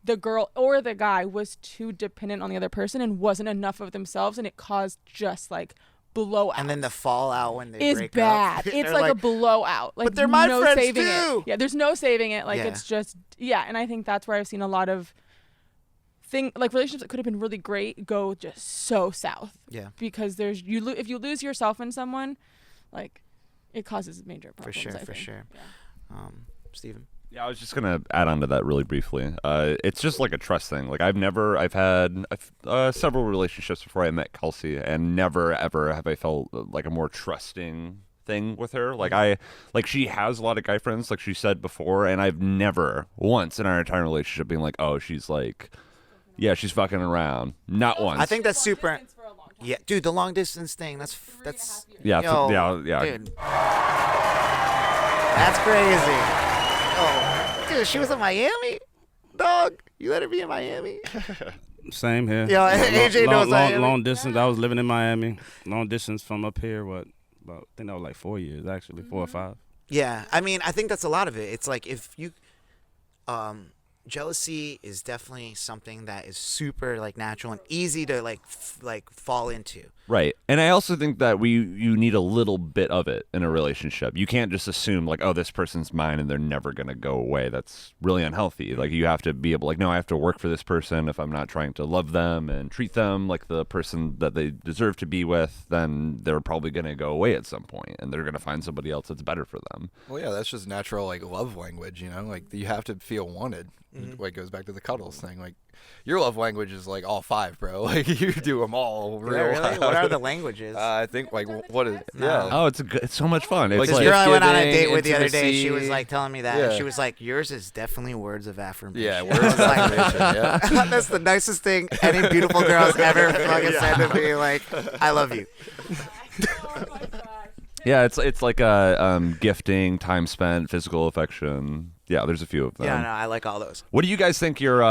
Speaker 6: the girl or the guy was too dependent on the other person and wasn't enough of themselves, and it caused just like blowout.
Speaker 1: And then the fallout when they
Speaker 6: is
Speaker 1: break
Speaker 6: bad.
Speaker 1: up.
Speaker 6: It's
Speaker 1: They're
Speaker 6: like a blowout. Like
Speaker 1: but they're my
Speaker 6: no
Speaker 1: friends
Speaker 6: saving
Speaker 1: too.
Speaker 6: it. Yeah, there's no saving it. Like
Speaker 1: Yeah.
Speaker 6: it's just and I think that's where I've seen a lot of relationships that could have been really great go just so south.
Speaker 1: Yeah.
Speaker 6: Because there's if you lose yourself in someone, like it causes major problems.
Speaker 1: For sure.
Speaker 6: Yeah.
Speaker 1: Steven.
Speaker 7: Yeah, I was just gonna add on to that really briefly. It's just like a trust thing. Like I've had several relationships before I met Kelsey, and never ever have I felt like a more trusting thing with her. Like she has a lot of guy friends, like she said before, and I've never once in our entire relationship been like, oh, she's like, yeah, she's fucking around. Not once.
Speaker 1: I think that's super. Yeah, dude, the long distance thing. That's
Speaker 7: yeah,
Speaker 1: yo,
Speaker 7: yeah.
Speaker 1: Dude. That's crazy. Oh, dude, she was in Miami, dog. You let her be in Miami.
Speaker 3: Same here.
Speaker 1: Yo, AJ knows Miami.
Speaker 3: Long distance. I was living in Miami. Long distance from up here. About I think that was like 4 years actually, 4 or 5.
Speaker 1: Yeah, I mean, I think that's a lot of it. It's like if you, jealousy is definitely something that is super like natural and easy to like fall into.
Speaker 7: Right. And I also think that you need a little bit of it in a relationship. You can't just assume like, oh, this person's mine and they're never going to go away. That's really unhealthy. Like you have to be able like, no, I have to work for this person. If I'm not trying to love them and treat them like the person that they deserve to be with, then they're probably going to go away at some point and they're going to find somebody else that's better for them.
Speaker 5: Well, yeah, that's just natural like love language, you know? Like you have to feel wanted. Like goes back to the cuddles thing. Like your love language is like all 5, bro. Like you do them all real
Speaker 1: Really?
Speaker 5: loud.
Speaker 1: What are the languages?
Speaker 5: I think like what is
Speaker 1: No.
Speaker 5: yeah.
Speaker 7: Oh, it's so much fun. It's
Speaker 5: Like,
Speaker 1: This
Speaker 7: like,
Speaker 1: girl I went on a
Speaker 5: gift-giving,
Speaker 1: date with the other day, she was
Speaker 5: intimacy.
Speaker 1: like telling me that. And
Speaker 5: Yeah.
Speaker 1: she was like, yours is definitely words of affirmation.
Speaker 5: Yeah,
Speaker 1: I
Speaker 5: words
Speaker 1: was
Speaker 5: of
Speaker 1: like,
Speaker 5: affirmation, yeah.
Speaker 1: That's the nicest thing any beautiful girl's ever fucking said to me. Like, I love you.
Speaker 7: yeah, it's like gifting, time spent, physical affection. Yeah, there's a few of them.
Speaker 1: Yeah, no, I like all those.
Speaker 7: What do you guys think your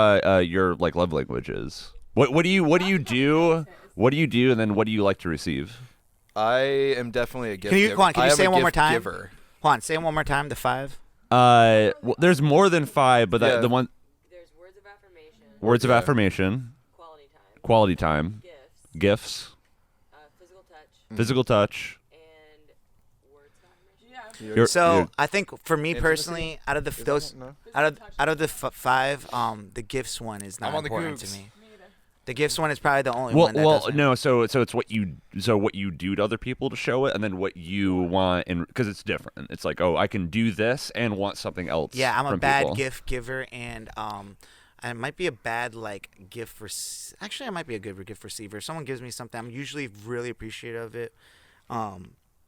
Speaker 7: like love language is? What do you do? What do you do, and then what do you like to receive?
Speaker 5: I am definitely a gift
Speaker 1: Can you,
Speaker 5: giver.
Speaker 1: Juan, can
Speaker 5: I
Speaker 1: you
Speaker 5: am
Speaker 1: say
Speaker 5: a
Speaker 1: it one more
Speaker 5: gift
Speaker 1: time?
Speaker 5: Giver.
Speaker 1: Juan, say it one more time, the 5.
Speaker 7: Well, there's more than 5, but
Speaker 5: Yeah.
Speaker 7: the one
Speaker 9: There's words of affirmation,
Speaker 7: words of
Speaker 5: Yeah.
Speaker 7: affirmation,
Speaker 9: quality time,
Speaker 7: gifts, physical touch.
Speaker 9: and words of affirmation.
Speaker 6: Yeah.
Speaker 7: You're-
Speaker 1: So
Speaker 7: you're-
Speaker 1: I think for me
Speaker 5: Intimacy?
Speaker 1: personally, out of the those,
Speaker 5: No?
Speaker 1: out of the 5, the gifts one is not
Speaker 5: I'm on the
Speaker 1: important to
Speaker 5: Cougs.
Speaker 1: me. The gifts one is probably the only
Speaker 7: well,
Speaker 1: one. That
Speaker 7: well,
Speaker 1: doesn't.
Speaker 7: no. So it's what you do to other people to show it, and then what you want, and because it's different. It's like, oh, I can do this and want something else.
Speaker 1: Yeah, I'm a
Speaker 7: from
Speaker 1: bad
Speaker 7: people.
Speaker 1: gift giver, and I might be a bad like gift actually I might be a good gift receiver. If someone gives me something, I'm usually really appreciative of it.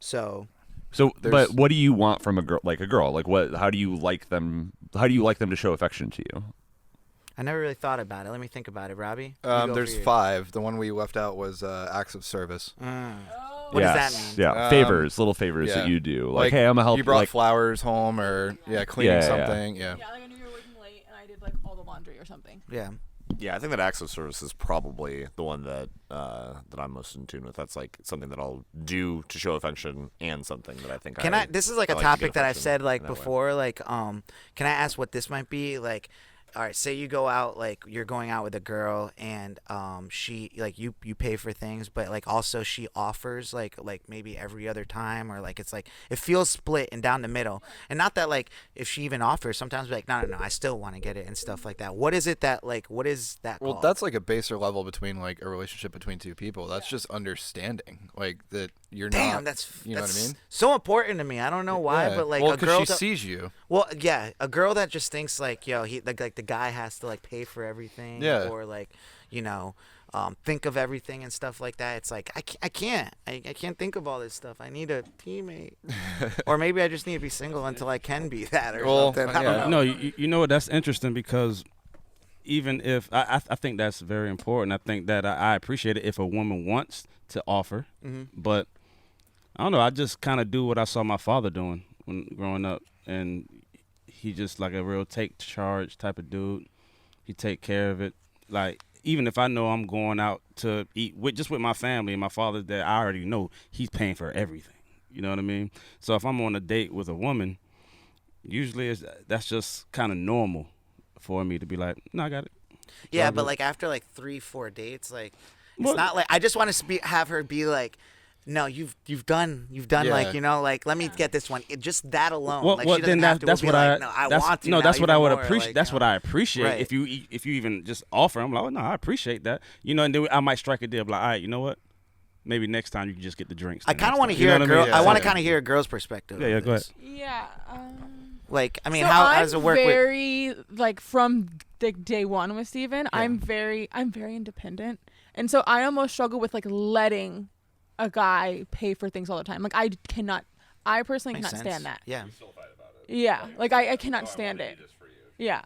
Speaker 1: So
Speaker 7: So,
Speaker 5: There's-
Speaker 7: but what do you want from a girl? Like a girl, like what? How do you like them? How do you like them to show affection to you?
Speaker 1: I never really thought about it. Let me think about it, Robbie. You go
Speaker 5: There's
Speaker 1: for yours.
Speaker 5: 5. The one we left out was acts of service.
Speaker 1: What does that
Speaker 7: Yes,
Speaker 1: mean?
Speaker 7: Yeah, favors, little favors
Speaker 5: yeah.
Speaker 7: that you do. Like, hey, I'm a help.
Speaker 5: You brought
Speaker 7: like,
Speaker 5: flowers home, or cleaning
Speaker 7: Yeah, yeah.
Speaker 5: something. Yeah.
Speaker 6: Yeah, like I knew you were working late, and I did like all the laundry or something.
Speaker 1: Yeah.
Speaker 4: Yeah, I think that acts of service is probably the one that that I'm most in tune with. That's like something that I'll do to show affection, and something that I think
Speaker 1: Can I? This is like a
Speaker 4: I like to
Speaker 1: topic
Speaker 4: get
Speaker 1: that I've
Speaker 4: affection
Speaker 1: said like
Speaker 4: in that way.
Speaker 1: before. Like, can I ask what this might be? Like, all right, say you go out, like you're going out with a girl, and she like you pay for things, but like also she offers like maybe every other time, or like it's like it feels split and down the middle, and not that like if she even offers, sometimes we're like no, I still want to get it and stuff like that. What is it that like what is that?
Speaker 5: Well,
Speaker 1: called?
Speaker 5: that's like a baser level between like a relationship between 2 people. That's just understanding, like that you're
Speaker 1: damn,
Speaker 5: not.
Speaker 1: that's
Speaker 5: you know what I mean?
Speaker 1: so important to me. I don't know why,
Speaker 5: Yeah.
Speaker 1: but like
Speaker 5: well,
Speaker 1: a
Speaker 5: 'cause
Speaker 1: girl
Speaker 5: she
Speaker 1: that-
Speaker 5: sees you.
Speaker 1: Well, yeah, a girl that just thinks like, yo, he like the guy has to like pay for everything,
Speaker 5: Yeah.
Speaker 1: or like, you know, think of everything and stuff like that. It's like I can't think of all this stuff. I need a teammate, or maybe I just need to be single until I can be that, or
Speaker 5: Well,
Speaker 1: something. I
Speaker 5: yeah.
Speaker 1: don't know.
Speaker 3: No, you know what? That's interesting because even if I think that's very important. I think that I appreciate it if a woman wants to offer, but I don't know. I just kind of do what I saw my father doing when growing up, and he just like a real take charge type of dude. He take care of it. Like even if I know I'm going out to eat with my family and my father's there, I already know he's paying for everything. You know what I mean? So if I'm on a date with a woman, usually that's just kind of normal for me to be like, no, I got it.
Speaker 1: Yeah,
Speaker 3: all
Speaker 1: but
Speaker 3: good.
Speaker 1: like after like 3-4 dates, like it's
Speaker 3: Well-
Speaker 1: not like I just want to have her be like, no, you've done
Speaker 5: Yeah.
Speaker 1: like, you know, like, let me get this one. Just that alone.
Speaker 3: Well,
Speaker 1: like,
Speaker 3: well
Speaker 1: she doesn't
Speaker 3: then
Speaker 1: have to
Speaker 3: that's
Speaker 1: be
Speaker 3: what
Speaker 1: like,
Speaker 3: I
Speaker 1: no, I
Speaker 3: that's,
Speaker 1: want to.
Speaker 3: no,
Speaker 1: now
Speaker 3: that's what I
Speaker 1: even
Speaker 3: would
Speaker 1: more,
Speaker 3: appreciate.
Speaker 1: like,
Speaker 3: That's
Speaker 1: you
Speaker 3: what
Speaker 1: know.
Speaker 3: I appreciate.
Speaker 1: Right.
Speaker 3: If you even just offer, I'm like, oh, no, I appreciate that. You know, and then I might strike a deal. Like, all right, you know what? Maybe next time you can just get the drinks.
Speaker 1: I
Speaker 3: then
Speaker 1: kind of
Speaker 3: next
Speaker 1: want to
Speaker 3: time. You
Speaker 1: hear
Speaker 3: know
Speaker 1: a
Speaker 3: what
Speaker 1: girl.
Speaker 3: I mean?
Speaker 1: I want to
Speaker 5: Yeah.
Speaker 1: kind of hear a girl's perspective.
Speaker 3: Yeah,
Speaker 1: of
Speaker 3: yeah, go
Speaker 1: this.
Speaker 3: ahead.
Speaker 6: Yeah.
Speaker 1: Like, I mean,
Speaker 6: So
Speaker 1: how
Speaker 6: I'm
Speaker 1: does it work with?
Speaker 6: very like from the day one with Steven, I'm very independent, and so I almost struggle with like letting a guy pay for things all the time. Like I personally
Speaker 1: Makes
Speaker 6: cannot
Speaker 1: sense.
Speaker 6: stand that.
Speaker 1: Yeah.
Speaker 6: Yeah, like I cannot stand it. Yeah.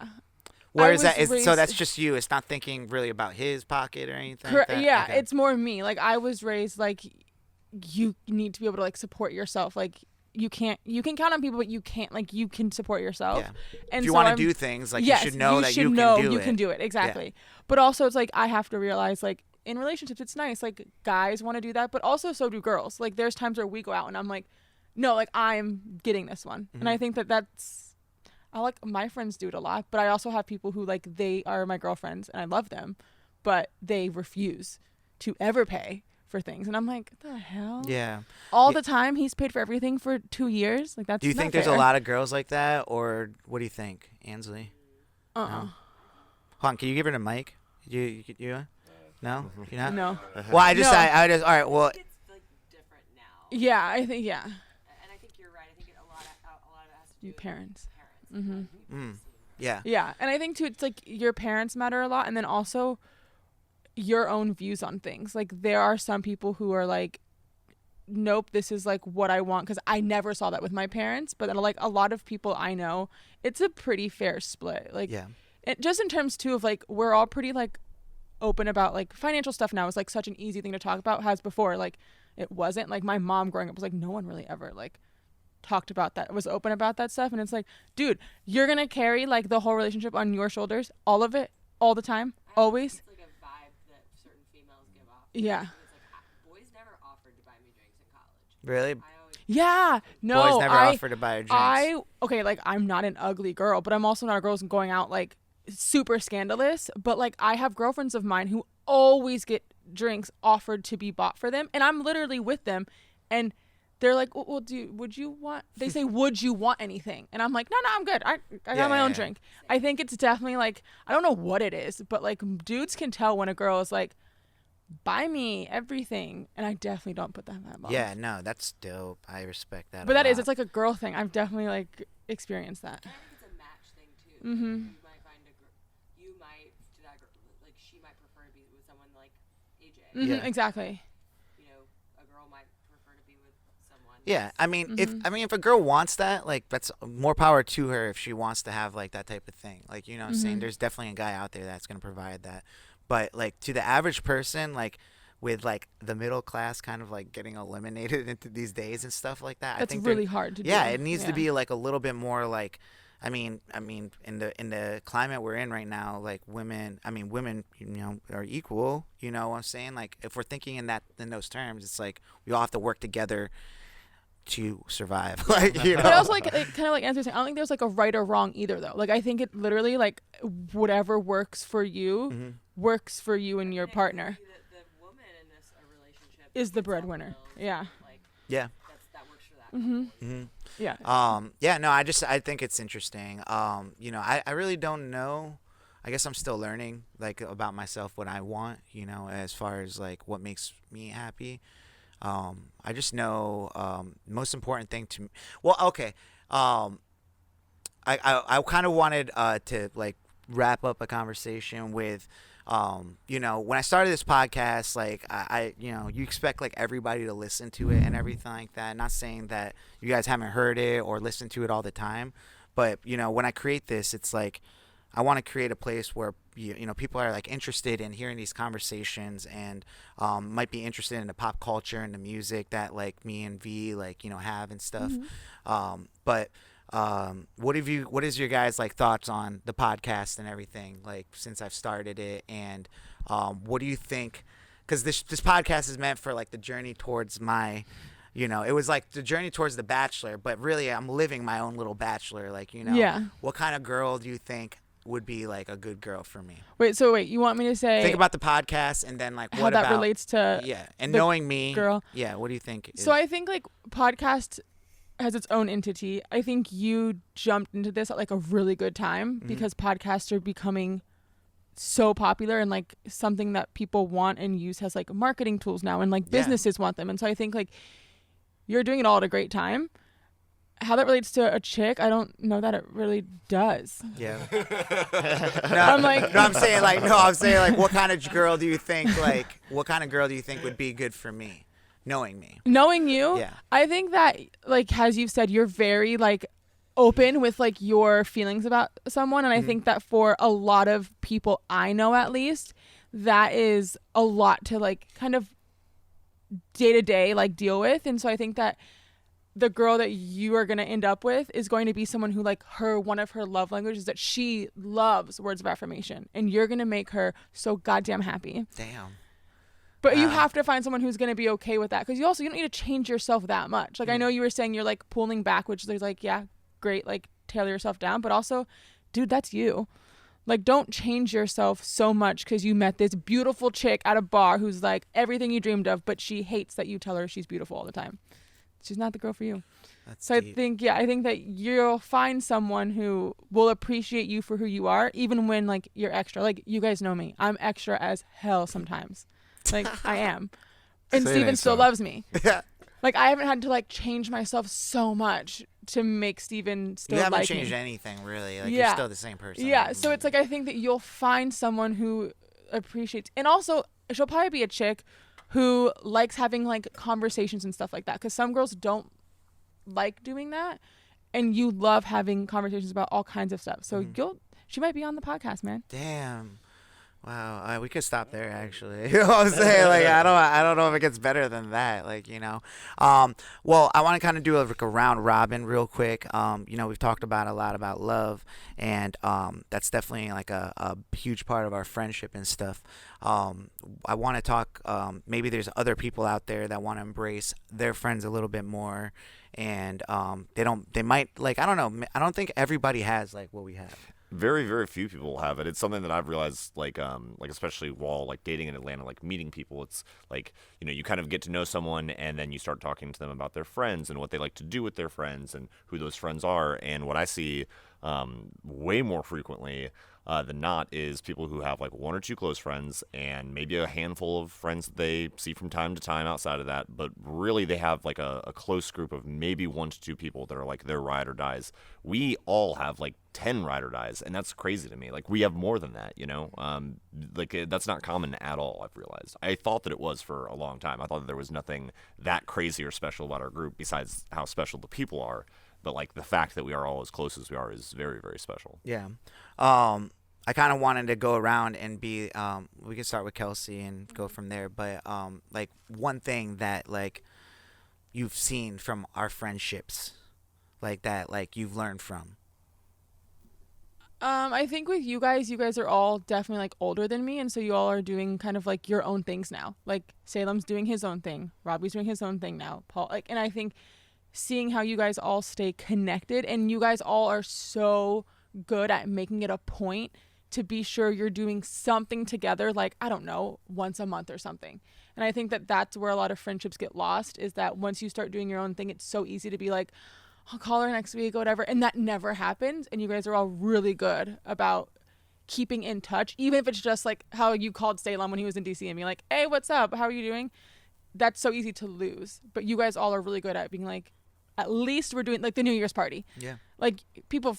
Speaker 1: Where
Speaker 6: I
Speaker 1: is that?
Speaker 6: was
Speaker 1: So
Speaker 6: raised-
Speaker 1: that's just you. It's not thinking really about his pocket or anything.
Speaker 6: Correct.
Speaker 1: Like that?
Speaker 6: Yeah,
Speaker 1: Okay.
Speaker 6: it's more me. Like I was raised like you need to be able to like support yourself. Like you can count on people, but you can't like you can support yourself.
Speaker 1: Yeah.
Speaker 6: And
Speaker 1: If you
Speaker 6: so
Speaker 1: want to
Speaker 6: I'm-
Speaker 1: do things, like,
Speaker 6: yes,
Speaker 1: you should know that you
Speaker 6: know
Speaker 1: can do
Speaker 6: you
Speaker 1: it.
Speaker 6: can do it exactly. But also, it's like I have to realize like in relationships, it's nice. Like guys want to do that, but also so do girls. Like there's times where we go out and I'm like, no, like I'm getting this one, and I think that's. I like my friends do it a lot, but I also have people who like they are my girlfriends and I love them, but they refuse to ever pay for things, and I'm like, what the hell?
Speaker 1: Yeah.
Speaker 6: All
Speaker 1: Yeah.
Speaker 6: the time he's paid for everything for 2 years. Like that's.
Speaker 1: Do you
Speaker 6: not
Speaker 1: think there's
Speaker 6: fair.
Speaker 1: a lot of girls like that, or what do you think, Ansley?
Speaker 6: Uh-uh.
Speaker 1: No? Hold on, can you give her the mic? You no? You not?
Speaker 6: No.
Speaker 1: Well, I just
Speaker 6: No.
Speaker 1: I just all right. Well,
Speaker 9: It's like different now.
Speaker 6: Yeah, I think yeah.
Speaker 9: And I think you're right. I think a lot of it has to do
Speaker 6: You
Speaker 9: with
Speaker 6: parents.
Speaker 9: parents.
Speaker 6: Mhm.
Speaker 1: yeah.
Speaker 6: Yeah, and I think too, it's like your parents matter a lot, and then also your own views on things. Like there are some people who are like, nope, this is like what I want, because I never saw that with my parents. But then like a lot of people I know, it's a pretty fair split. Like,
Speaker 1: Yeah.
Speaker 6: just in terms too of like we're all pretty like open about like financial stuff now. Is like such an easy thing to talk about. Has before like it wasn't. Like my mom growing up was like no one really ever like talked about that, was open about that stuff, and it's like, dude, you're gonna carry like the whole relationship on your shoulders, all of it, all the time, always.
Speaker 9: It's like a vibe that certain females give off.
Speaker 6: Yeah.
Speaker 9: It's like boys never offered to buy me drinks in college.
Speaker 1: Really?
Speaker 9: I always
Speaker 6: Yeah, no,
Speaker 1: Boys never offer to buy her drinks.
Speaker 6: Okay, like I'm not an ugly girl, but I'm also not a girl who's going out like super scandalous. But like I have girlfriends of mine who always get drinks offered to be bought for them, and I'm literally with them, and they're like, well, dude, would you want? They say, would you want anything? And I'm like, no, I'm good. I got my own drink. I think it's definitely like I don't know what it is, but like dudes can tell when a girl is like, buy me everything, and I definitely don't put that in that box.
Speaker 1: Yeah, no, that's dope. I respect that.
Speaker 6: But
Speaker 1: a
Speaker 6: that is,
Speaker 1: lot.
Speaker 6: it's like a girl thing. I've definitely like experienced that.
Speaker 9: I think it's a match thing too.
Speaker 6: Mhm.
Speaker 9: You might find you might to that girl, like she might prefer to be with someone like AJ.
Speaker 6: Mhm, exactly.
Speaker 9: You know, a girl might prefer to be with someone.
Speaker 1: Yeah, I mean, if a girl wants that, like, that's more power to her if she wants to have like that type of thing. Like, you know what I'm saying? There's definitely a guy out there that's gonna provide that. But like to the average person, like with like the middle class kind of like getting eliminated into these days and stuff like that, I
Speaker 6: That's
Speaker 1: think
Speaker 6: really hard to do.
Speaker 1: yeah, it needs to
Speaker 6: Yeah.
Speaker 1: be like a little bit more like. I mean, in the climate we're in right now, like women, you know, are equal. You know what I'm saying? Like, if we're thinking in those terms, it's like we all have to work together to survive. Like, you know.
Speaker 6: But also, like kind of like Anthony saying, I don't think there's like a right or wrong either, though. Like, I think it literally like whatever works for you works for you and your partner.
Speaker 9: The woman in this relationship
Speaker 6: Is the
Speaker 9: puts out
Speaker 6: breadwinner.
Speaker 9: bills,
Speaker 6: Yeah.
Speaker 9: Like
Speaker 1: Yeah.
Speaker 9: that works for that.
Speaker 6: Yeah.
Speaker 1: Yeah, no, I think it's interesting. You know, I really don't know. I guess I'm still learning, like, about myself, what I want, you know, as far as like what makes me happy. I just know most important thing to me. Well, okay. I kind of wanted to like wrap up a conversation with you know, when I started this podcast, like I you know, you expect like everybody to listen to it and everything like that. Not saying that you guys haven't heard it or listened to it all the time, but you know, when I create this, it's like I want to create a place where you know, people are like interested in hearing these conversations and might be interested in the pop culture and the music that like me and V like, you know, have and stuff. But what is your guys like thoughts on the podcast and everything, like since I've started it, and what do you think, because this podcast is meant for like the journey towards my, you know, it was like the journey towards the Bachelor, but really I'm living my own little Bachelor, like, you know.
Speaker 6: Yeah.
Speaker 1: What kind of girl do you think would be like a good girl for me?
Speaker 6: Wait, you want me to say
Speaker 1: Think about the podcast and then like
Speaker 6: how
Speaker 1: what
Speaker 6: that
Speaker 1: about
Speaker 6: relates to
Speaker 1: yeah, and
Speaker 6: the
Speaker 1: knowing me,
Speaker 6: girl?
Speaker 1: Yeah, what do you think?
Speaker 6: So I think like podcast has its own entity. I think you jumped into this at like a really good time because podcasts are becoming so popular and like something that people want and use as like marketing tools now, and like businesses want them. And so I think like you're doing it all at a great time. How that relates to a chick, I don't know that it really does.
Speaker 1: Yeah.
Speaker 6: I'm
Speaker 1: saying like what kind of girl do you think would be good for me? Knowing me.
Speaker 6: Knowing you,
Speaker 1: Yeah.
Speaker 6: I think that like as you've said, you're very like open with like your feelings about someone, and I think that for a lot of people I know at least, that is a lot to like kind of day to day like deal with. And so I think that the girl that you are going to end up with is going to be someone who like one of her love languages that she loves words of affirmation, and you're going to make her so goddamn happy.
Speaker 1: Damn.
Speaker 6: But you have to find someone who's going to be okay with that, because you don't need to change yourself that much. Like I know you were saying you're like pulling back, which there's like, yeah, great, like tailor yourself down, but also, dude, that's you. Like don't change yourself so much because you met this beautiful chick at a bar who's like everything you dreamed of, but she hates that you tell her she's beautiful all the time. She's not the girl for you.
Speaker 1: That's
Speaker 6: so
Speaker 1: deep.
Speaker 6: I think that you'll find someone who will appreciate you for who you are, even when like you're extra. Like you guys know me, I'm extra as hell sometimes. Like I am, and
Speaker 5: Say it
Speaker 6: Steven
Speaker 5: ain't
Speaker 6: still
Speaker 5: so.
Speaker 6: loves me.
Speaker 1: Yeah.
Speaker 6: Like I haven't had to like change myself so much to make Steven still
Speaker 1: You haven't
Speaker 6: like
Speaker 1: changed
Speaker 6: me.
Speaker 1: anything really. Like
Speaker 6: Yeah.
Speaker 1: you're still the same person.
Speaker 6: Yeah, so it's like I think that you'll find someone who appreciates, and also she'll probably be a chick who likes having like conversations and stuff like that, because some girls don't like doing that, and you love having conversations about all kinds of stuff. So she might be on the podcast, man.
Speaker 1: Damn. Wow, we could stop there actually. You know what I'm saying? Like I don't know if it gets better than that. Like well, I want to kind of do a round robin real quick. We've talked about a lot about love, and that's definitely like a huge part of our friendship and stuff. I want to talk. Maybe there's other people out there that want to embrace their friends a little bit more, and they might like I don't know. I don't think everybody has like what we have.
Speaker 4: Very, very few people have it. It's something that I've realized, like especially while like dating in Atlanta, like meeting people. It's like you kind of get to know someone, and then you start talking to them about their friends and what they like to do with their friends and who those friends are. And what I see way more frequently than not is people who have like one or two close friends and maybe a handful of friends that they see from time to time outside of that. But really, they have like a close group of maybe 1 to 2 people that are like their ride or dies. We all have like 10 ride or dies, and that's crazy to me. Like we have more than that, that's not common at all. I've realized. I thought that it was for a long time. I thought that there was nothing that crazy or special about our group besides how special the people are. But like the fact that we are all as close as we are is very, very special.
Speaker 1: Yeah. I kind of wanted to go around and be, we could start with Kelsey and go from there. But like one thing that like you've seen from our friendships, like that, like you've learned from.
Speaker 6: I think with you guys are all definitely like older than me, and so you all are doing kind of like your own things now. Like Salem's doing his own thing, Robbie's doing his own thing now, Paul. And I think seeing how you guys all stay connected, and you guys all are so good at making it a point to be sure you're doing something together, like, I don't know, once a month or something. And I think that that's where a lot of friendships get lost, is that once you start doing your own thing, it's so easy to be like, I'll call her next week or whatever. And that never happens. And you guys are all really good about keeping in touch, even if it's just like how you called Salem when he was in DC and being like, hey, what's up? How are you doing? That's so easy to lose. But you guys all are really good at being like, at least we're doing like the New Year's party.
Speaker 1: Yeah.
Speaker 6: Like people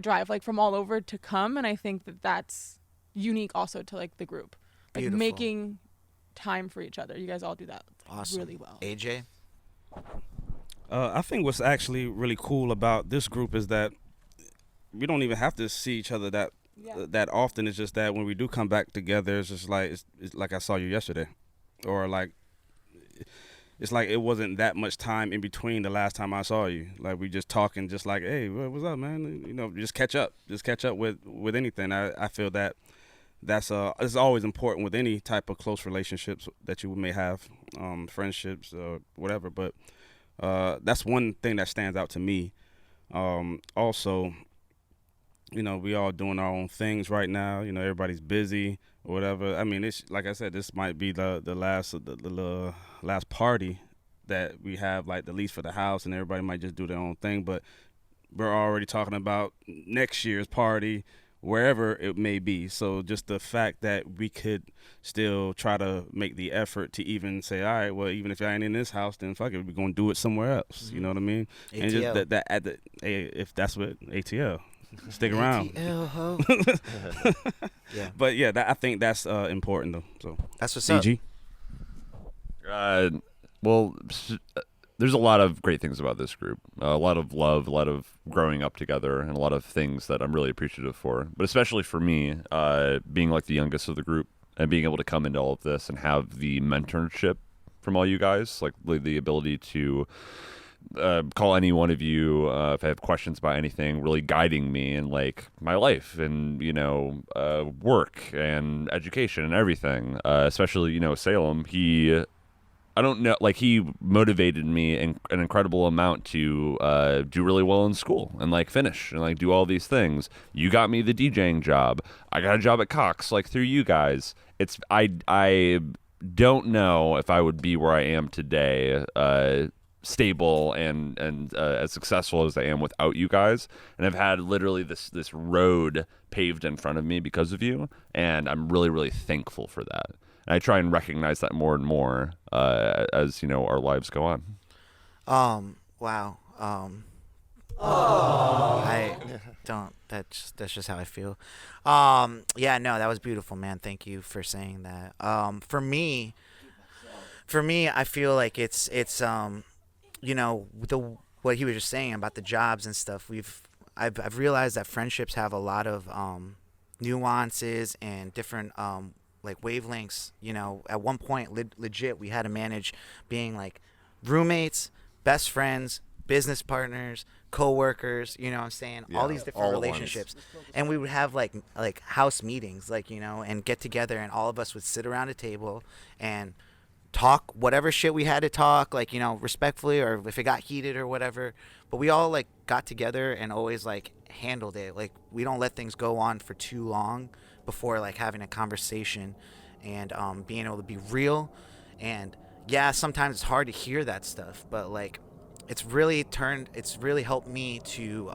Speaker 6: drive like from all over to come. And I think that that's unique also to like the group, like
Speaker 1: Beautiful.
Speaker 6: making time for each other. You guys all do that
Speaker 1: Awesome.
Speaker 6: really well.
Speaker 1: AJ?
Speaker 3: I think what's actually really cool about this group is that we don't even have to see each other that often. It's just that when we do come back together, it's just like it's like I saw you yesterday, or like it's like it wasn't that much time in between the last time I saw you. Like we just talking, just like, hey, what's up, man? Just catch up with anything. I feel that it's always important with any type of close relationships that you may have, friendships or whatever. But that's one thing that stands out to me. Also, we all doing our own things right now. Everybody's busy or whatever. I mean, it's like I said, this might be the last the last party that we have, like the lease for the house, and everybody might just do their own thing. But we're already talking about next year's party, wherever it may be. So just the fact that we could still try to make the effort to even say, all right, well, even if I ain't in this house, then fuck it, we're gonna do it somewhere else. You know what I mean?
Speaker 1: ATL.
Speaker 3: And just that at the if that's what ATL. Stick around.
Speaker 1: ATL, ho. Yeah.
Speaker 3: But yeah, I think that's important though. So
Speaker 1: That's what's up.
Speaker 3: DG.
Speaker 7: Well, there's a lot of great things about this group. A lot of love, a lot of growing up together, and a lot of things that I'm really appreciative for. But especially for me, being like the youngest of the group and being able to come into all of this and have the mentorship from all you guys, like the ability to call any one of you if I have questions about anything, really guiding me in like my life and work and education and everything. Especially Salem, I don't know, like he motivated me an incredible amount to do really well in school and like finish and like do all these things. You got me the DJing job. I got a job at Cox like through you guys. I don't know if I would be where I am today, stable and as successful as I am without you guys. And I've had literally this road paved in front of me because of you, and I'm really, really thankful for that. And I try and recognize that more and more as our lives go on.
Speaker 1: Wow. I don't. That's just how I feel. Yeah. No, that was beautiful, man. Thank you for saying that. For me, I feel like it's what he was just saying about the jobs and stuff. I've realized that friendships have a lot of nuances and different like wavelengths. At one point, legit, we had to manage being like roommates, best friends, business partners, co-workers, you know what I'm saying?
Speaker 4: Yeah,
Speaker 1: all these different
Speaker 4: all at
Speaker 1: relationships. And we would have like house meetings, and get together, and all of us would sit around a table and talk whatever shit we had to talk, respectfully, or if it got heated or whatever. But we all got together and always handled it. We don't let things go on for too long before having a conversation and being able to be real. And yeah, sometimes it's hard to hear that stuff, but it's really helped me to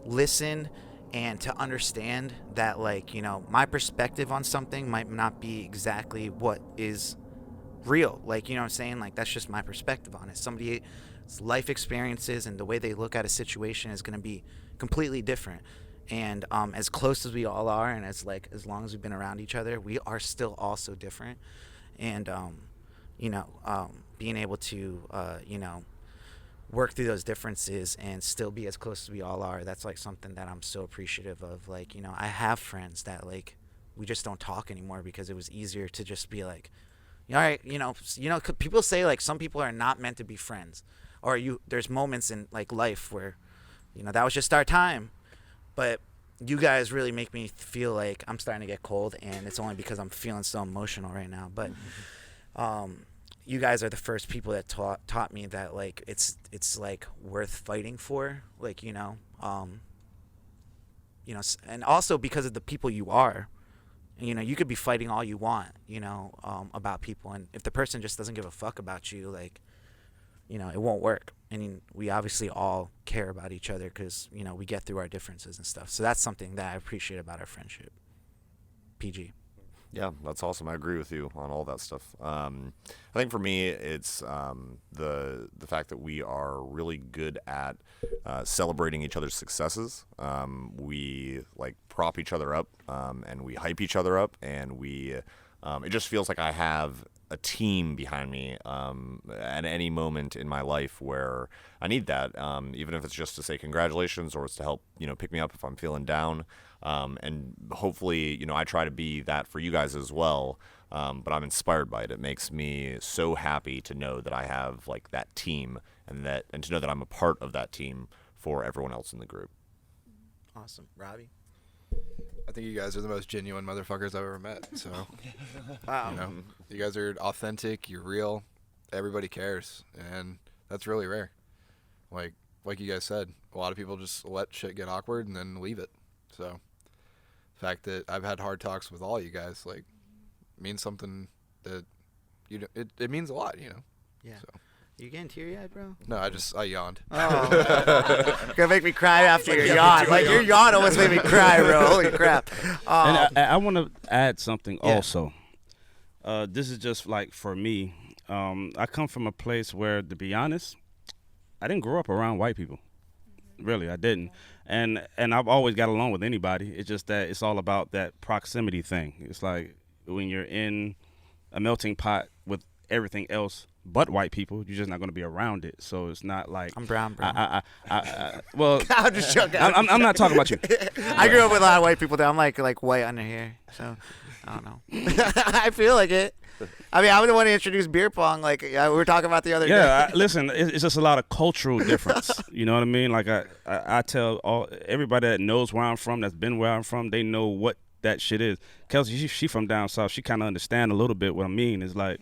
Speaker 1: listen and to understand that my perspective on something might not be exactly what is real. You know what I'm saying? That's just my perspective on it. Somebody's life experiences and the way they look at a situation is going to be completely different. And as close as we all are, and as long as we've been around each other, we are still also different. And being able to work through those differences and still be as close as we all are, that's something that I'm so appreciative of. I have friends that we just don't talk anymore because it was easier to just be all right, people say some people are not meant to be friends, or there's moments in life where that was just our time. But you guys really make me feel like I'm starting to get cold, and it's only because I'm feeling so emotional right now. But you guys are the first people that taught me that it's worth fighting for, and also because of the people you are. You could be fighting all you want, about people, and if the person just doesn't give a fuck about you, it won't work. And we obviously all care about each other because we get through our differences and stuff. So that's something that I appreciate about our friendship. PG.
Speaker 4: Yeah, that's awesome. I agree with you on all that stuff. I think for me, it's the fact that we are really good at celebrating each other's successes. We prop each other up, and we hype each other up, and it just feels like I have a team behind me at any moment in my life where I need that, even if it's just to say congratulations or it's to help pick me up if I'm feeling down. And hopefully, I try to be that for you guys as well. But I'm inspired by it. It makes me so happy to know that I have that team and to know that I'm a part of that team for everyone else in the group.
Speaker 1: Awesome. Robbie?
Speaker 5: I think you guys are the most genuine motherfuckers I've ever met. So,
Speaker 1: Wow.
Speaker 5: You guys are authentic. You're real. Everybody cares, and that's really rare. Like you guys said, a lot of people just let shit get awkward and then leave it. So the fact that I've had hard talks with all you guys, like, means something that it means a lot, you know.
Speaker 1: Yeah.
Speaker 5: So.
Speaker 1: You getting teary-eyed, bro?
Speaker 5: No, I yawned.
Speaker 1: Oh, gonna make me cry after your yawn. Like your yawn almost made me cry, bro. Holy crap!
Speaker 3: And I want to add something also. This is just like for me. I come from a place where, to be honest, I didn't grow up around white people. Really, I didn't. And I've always got along with anybody. It's just that it's all about that proximity thing. It's like when you're in a melting pot with everything else but white people, you're just not going to be around it. So it's not like
Speaker 1: I'm brown, bro.
Speaker 3: well,
Speaker 1: I'm just joking.
Speaker 3: I'm not talking about you.
Speaker 1: I grew up with a lot of white people. I'm like white under here, so I don't know. I feel like it. I mean, I was the one to introduce beer pong. Like we were talking about the other day.
Speaker 3: Yeah, listen, it's just a lot of cultural difference. You know what I mean? Like I tell everybody that knows where I'm from, that's been where I'm from, they know what that shit is. Kelsey, she from down south. She kind of understand a little bit what I mean. Is like,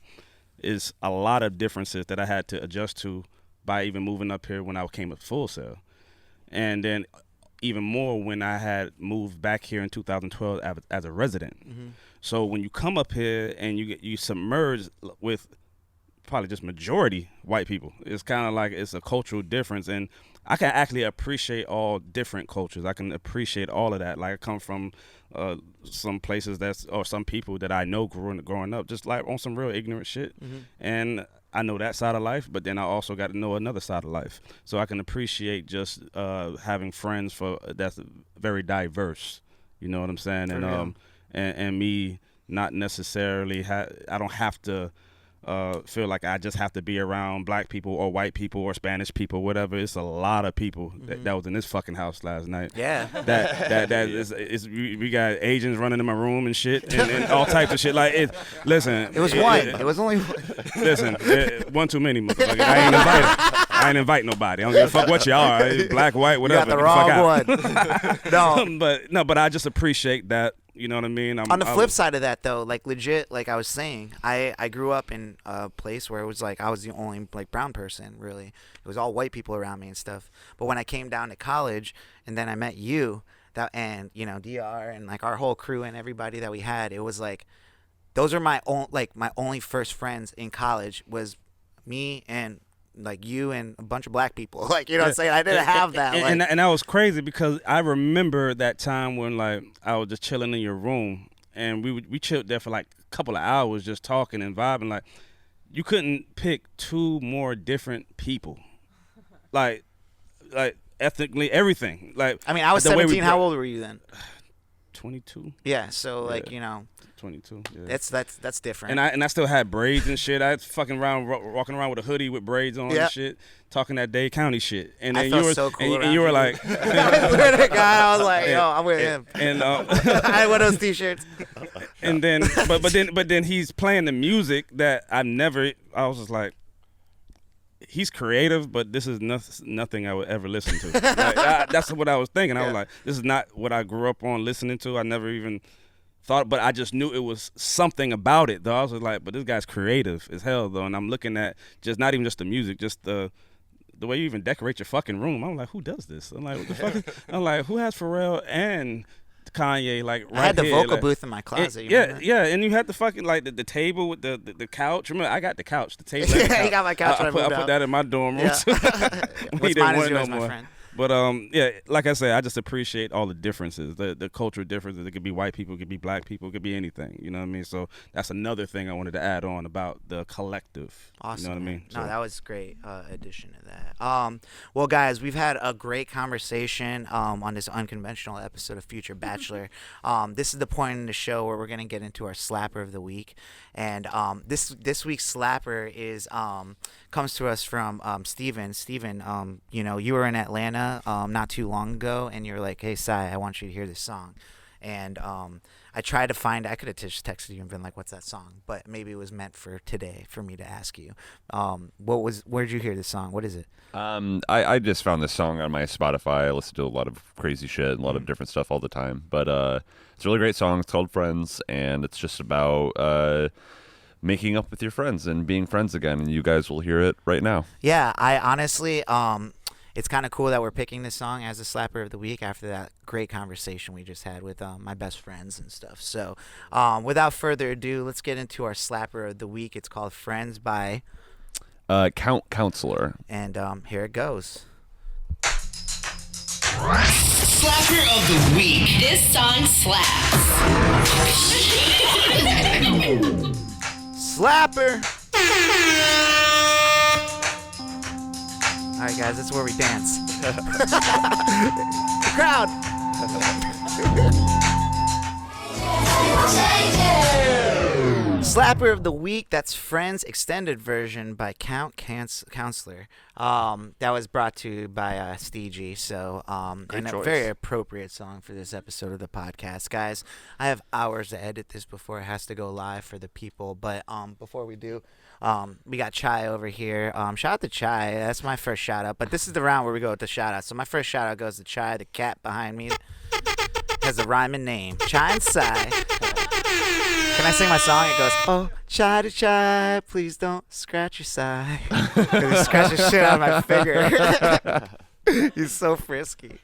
Speaker 3: is a lot of differences that I had to adjust to by even moving up here when I came at Full Sail, and then even more when I had moved back here in 2012 as a resident.
Speaker 1: Mm-hmm.
Speaker 3: So when you come up here and you submerge with probably just majority white people, it's kind of like it's a cultural difference, and I can actually appreciate all different cultures. I can appreciate all of that. Like I come from some places or some people that I know growing up, just like on some real ignorant shit. Mm-hmm. And I know that side of life, but then I also got to know another side of life. So I can appreciate just having friends that's very diverse. You know what I'm saying? And me not necessarily I don't have to feel like I just have to be around black people or white people or Spanish people, whatever. It's a lot of people that was in this fucking house last night.
Speaker 1: Yeah.
Speaker 3: That is we got Asians running in my room and shit and all types of shit. Like listen.
Speaker 1: It was one. It was only one.
Speaker 3: Listen, one too many, motherfucker. I ain't invite nobody. I don't give a fuck what you are. Black, white, whatever.
Speaker 1: You got the wrong one. No.
Speaker 3: But I just appreciate that. You know what I mean?
Speaker 1: On the flip side of that, though, like legit, like I was saying, I grew up in a place where it was like I was the only like brown person, really. It was all white people around me and stuff. But when I came down to college and then I met you, and you know, DR and like our whole crew and everybody that we had, it was like those are my only first friends in college was me and like you and a bunch of black people. Like, you know what I'm saying? I didn't have that.
Speaker 3: And that was crazy because I remember that time when like I was just chilling in your room and we chilled there for like a couple of hours just talking and vibing. Like you couldn't pick two more different people. Like ethnically, everything. Like
Speaker 1: I mean, I was 17. How old were you then?
Speaker 3: 22.
Speaker 1: Yeah, so like, you know,
Speaker 3: 22. Yeah.
Speaker 1: That's different.
Speaker 3: And I still had braids and shit. I was fucking walking around with a hoodie with braids on and shit, talking that Dade County shit. And then
Speaker 1: I felt so cool
Speaker 3: and you were like,
Speaker 1: I swear to God, I was like, yo, I'm with him.
Speaker 3: And
Speaker 1: I had one of those T-shirts.
Speaker 3: And then, but then he's playing the music that I was just like, he's creative, but this is nothing I would ever listen to. Like, that's what I was thinking. I was like, this is not what I grew up on listening to. I never even thought, but I just knew it was something about it, though. I was like, but this guy's creative as hell, though. And I'm looking at just not even just the music, just the way you even decorate your fucking room. I'm like, who does this? I'm like, what the fuck? I'm like, who has Pharrell and Kanye like right here?
Speaker 1: I had the vocal
Speaker 3: like,
Speaker 1: booth in my closet.
Speaker 3: Yeah, and you had the fucking like the table with the couch. Remember, I got the couch, the table. And the couch.
Speaker 1: You got my couch.
Speaker 3: I put that in my dorm room.
Speaker 1: Yeah. What's mine is yours, my friend.
Speaker 3: But yeah, like I said, I just appreciate all the differences, the cultural differences. It could be white people, it could be black people, it could be anything. You know what I mean? So that's another thing I wanted to add on about the collective.
Speaker 1: Awesome.
Speaker 3: You know what I mean?
Speaker 1: No, that was great addition to that. Well, guys, we've had a great conversation on this unconventional episode of Future Bachelor. This is the point in the show where we're gonna get into our slapper of the week, and this week's slapper is comes to us from Steven. Steven, you know, you were in Atlanta not too long ago, and you're like, hey, Sai, I want you to hear this song. And I tried to find, I could have just texted you and been like, what's that song? But maybe it was meant for today for me to ask you. Where'd you hear this song? What is it?
Speaker 7: I just found this song on my Spotify. I listen to a lot of crazy shit and a lot of different stuff all the time. But it's a really great song. It's called Friends, and it's just about making up with your friends and being friends again. And you guys will hear it right now.
Speaker 1: Yeah, I honestly, it's kind of cool that we're picking this song as a slapper of the week after that great conversation we just had with my best friends and stuff. So without further ado, let's get into our slapper of the week. It's called Friends by
Speaker 7: Counsellor.
Speaker 1: And here it goes.
Speaker 10: Slapper of the week. This song slaps.
Speaker 1: Slapper. All right, guys, this is where we dance. The crowd. Slapper of the week. That's Friends extended version by Counsellor. That was brought to you by Steegee. So, and a very appropriate song for this episode of the podcast, guys. I have hours to edit this before it has to go live for the people. But before we do, we got Chai over here. Shout out to Chai. That's my first shout out. But this is the round where we go with the shout out. So my first shout out goes to Chai, the cat behind me. Has a rhyming name. Chai and Sai. Can I sing my song? It goes, oh, Chai to Chai, please don't scratch your side. He scratched the shit out of my finger. He's so frisky.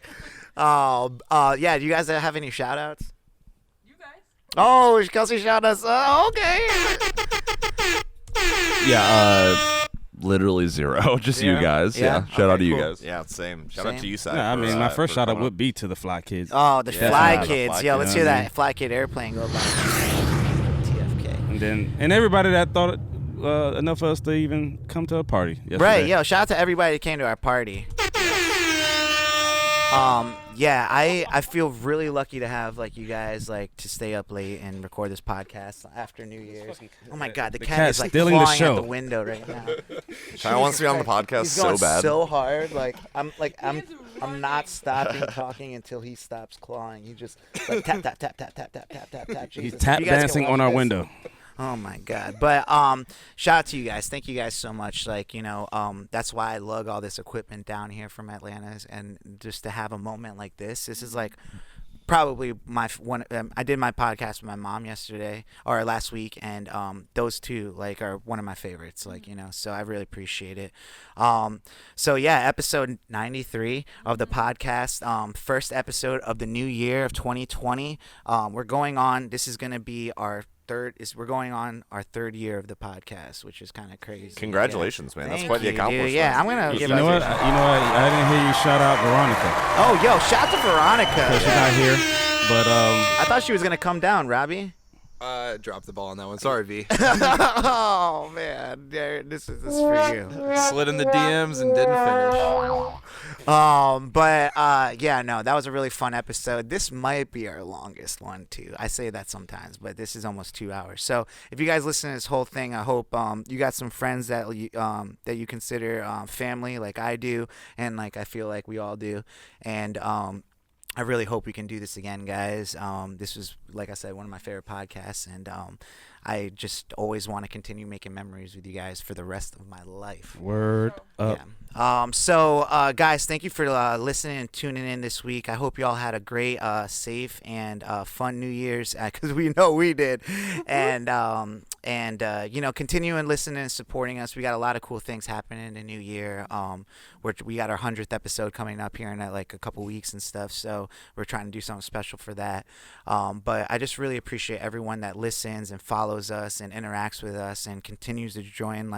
Speaker 1: Yeah, do you guys have any shout outs?
Speaker 6: You guys.
Speaker 1: Oh, Kelsey shout outs. Okay.
Speaker 7: Yeah, literally zero. Just you guys. Yeah. Shout out to you guys.
Speaker 4: Yeah, same. Shout out to you, Sai.
Speaker 3: Yeah, I mean, my first
Speaker 4: for
Speaker 3: shout out
Speaker 4: coming
Speaker 3: would be to the Fly Kids.
Speaker 1: Oh, the Fly Kids.
Speaker 4: Fly
Speaker 1: Yo,
Speaker 4: Kids.
Speaker 1: let's hear that Fly Kid airplane go by. TFK.
Speaker 3: And everybody that thought enough of us to even come to a party yesterday.
Speaker 1: Right, yo, shout out to everybody that came to our party. Yeah, I feel really lucky to have you guys to stay up late and record this podcast after New Year's. Oh my God, the cat is
Speaker 3: stealing the
Speaker 1: clawing
Speaker 3: show.
Speaker 1: out the window right now.
Speaker 4: Chai wants to be on the podcast
Speaker 1: He's going
Speaker 4: so bad.
Speaker 1: so hard, I'm not stopping talking until he stops clawing. He just tap tap tap tap tap tap tap tap tap.
Speaker 3: He's
Speaker 1: Jesus.
Speaker 3: tap
Speaker 1: You guys can
Speaker 3: dancing
Speaker 1: watch
Speaker 3: on our
Speaker 1: this.
Speaker 3: window.
Speaker 1: Oh my God. But shout out to you guys. Thank you guys so much. That's why I lug all this equipment down here from Atlanta, and just to have a moment like this. This is probably my one. I did my podcast with my mom last week, and those two are one of my favorites. So I really appreciate it. So yeah, episode 93 of the podcast, first episode of the new year of 2020. We're going on. This is going to be our we're going on our third year of the podcast, which is kind of crazy.
Speaker 4: Congratulations, man. That's
Speaker 1: Thank
Speaker 4: quite the
Speaker 1: you,
Speaker 4: accomplishment.
Speaker 1: dude. Yeah, I'm gonna give
Speaker 3: You know what? I didn't hear you shout out Veronica.
Speaker 1: Oh, yo, shout out to Veronica.
Speaker 3: She's not here, but
Speaker 1: I thought she was gonna come down, Robbie.
Speaker 5: Dropped the ball on that one. Sorry, V.
Speaker 1: Oh man, this is for you.
Speaker 5: Slid in the DMs and didn't finish.
Speaker 1: Yeah, no, that was a really fun episode. This might be our longest one too. I say that sometimes, but this is almost 2 hours. So if you guys listen to this whole thing, I hope you got some friends that you consider family, like I do, and I feel like we all do, and I really hope we can do this again, guys. This was, like I said, one of my favorite podcasts, and I just always want to continue making memories with you guys for the rest of my life.
Speaker 3: Word up.
Speaker 1: Yeah. Guys, thank you for listening and tuning in this week. I hope you all had a great, safe, and fun New Year's, because we know we did. And continuing listening and supporting us. We got a lot of cool things happening in the new year. We got our 100th episode coming up here in a couple weeks and stuff. So we're trying to do something special for that. But I just really appreciate everyone that listens and follows us and interacts with us and continues to join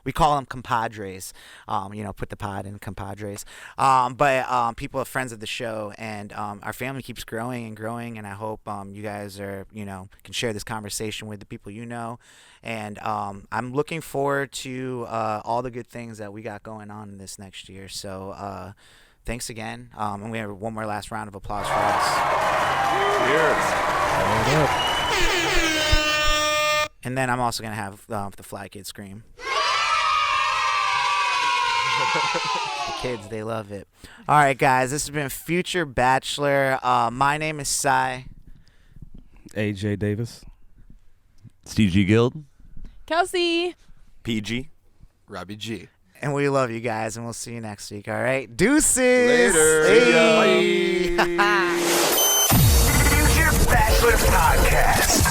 Speaker 1: we call them compadres. Put the pod in compadres. But people are friends of the show, and our family keeps growing and growing. And I hope you guys are can share this conversation with the people you know. And I'm looking forward to all the good things that we got going on in this next year. So thanks again. And we have one more last round of applause for us.
Speaker 4: Cheers.
Speaker 1: And then I'm also going to have the Fly Kid scream. The kids, they love it. All right, guys, this has been Future Bachelor. My name is Sai.
Speaker 3: AJ Davis.
Speaker 7: Steegee Guild.
Speaker 6: Kelsey.
Speaker 4: PG.
Speaker 5: Robbie G.
Speaker 1: And we love you guys, and we'll see you next week. All right? Deuces.
Speaker 5: Later.
Speaker 1: Hey.
Speaker 2: Future Bachelor Podcast.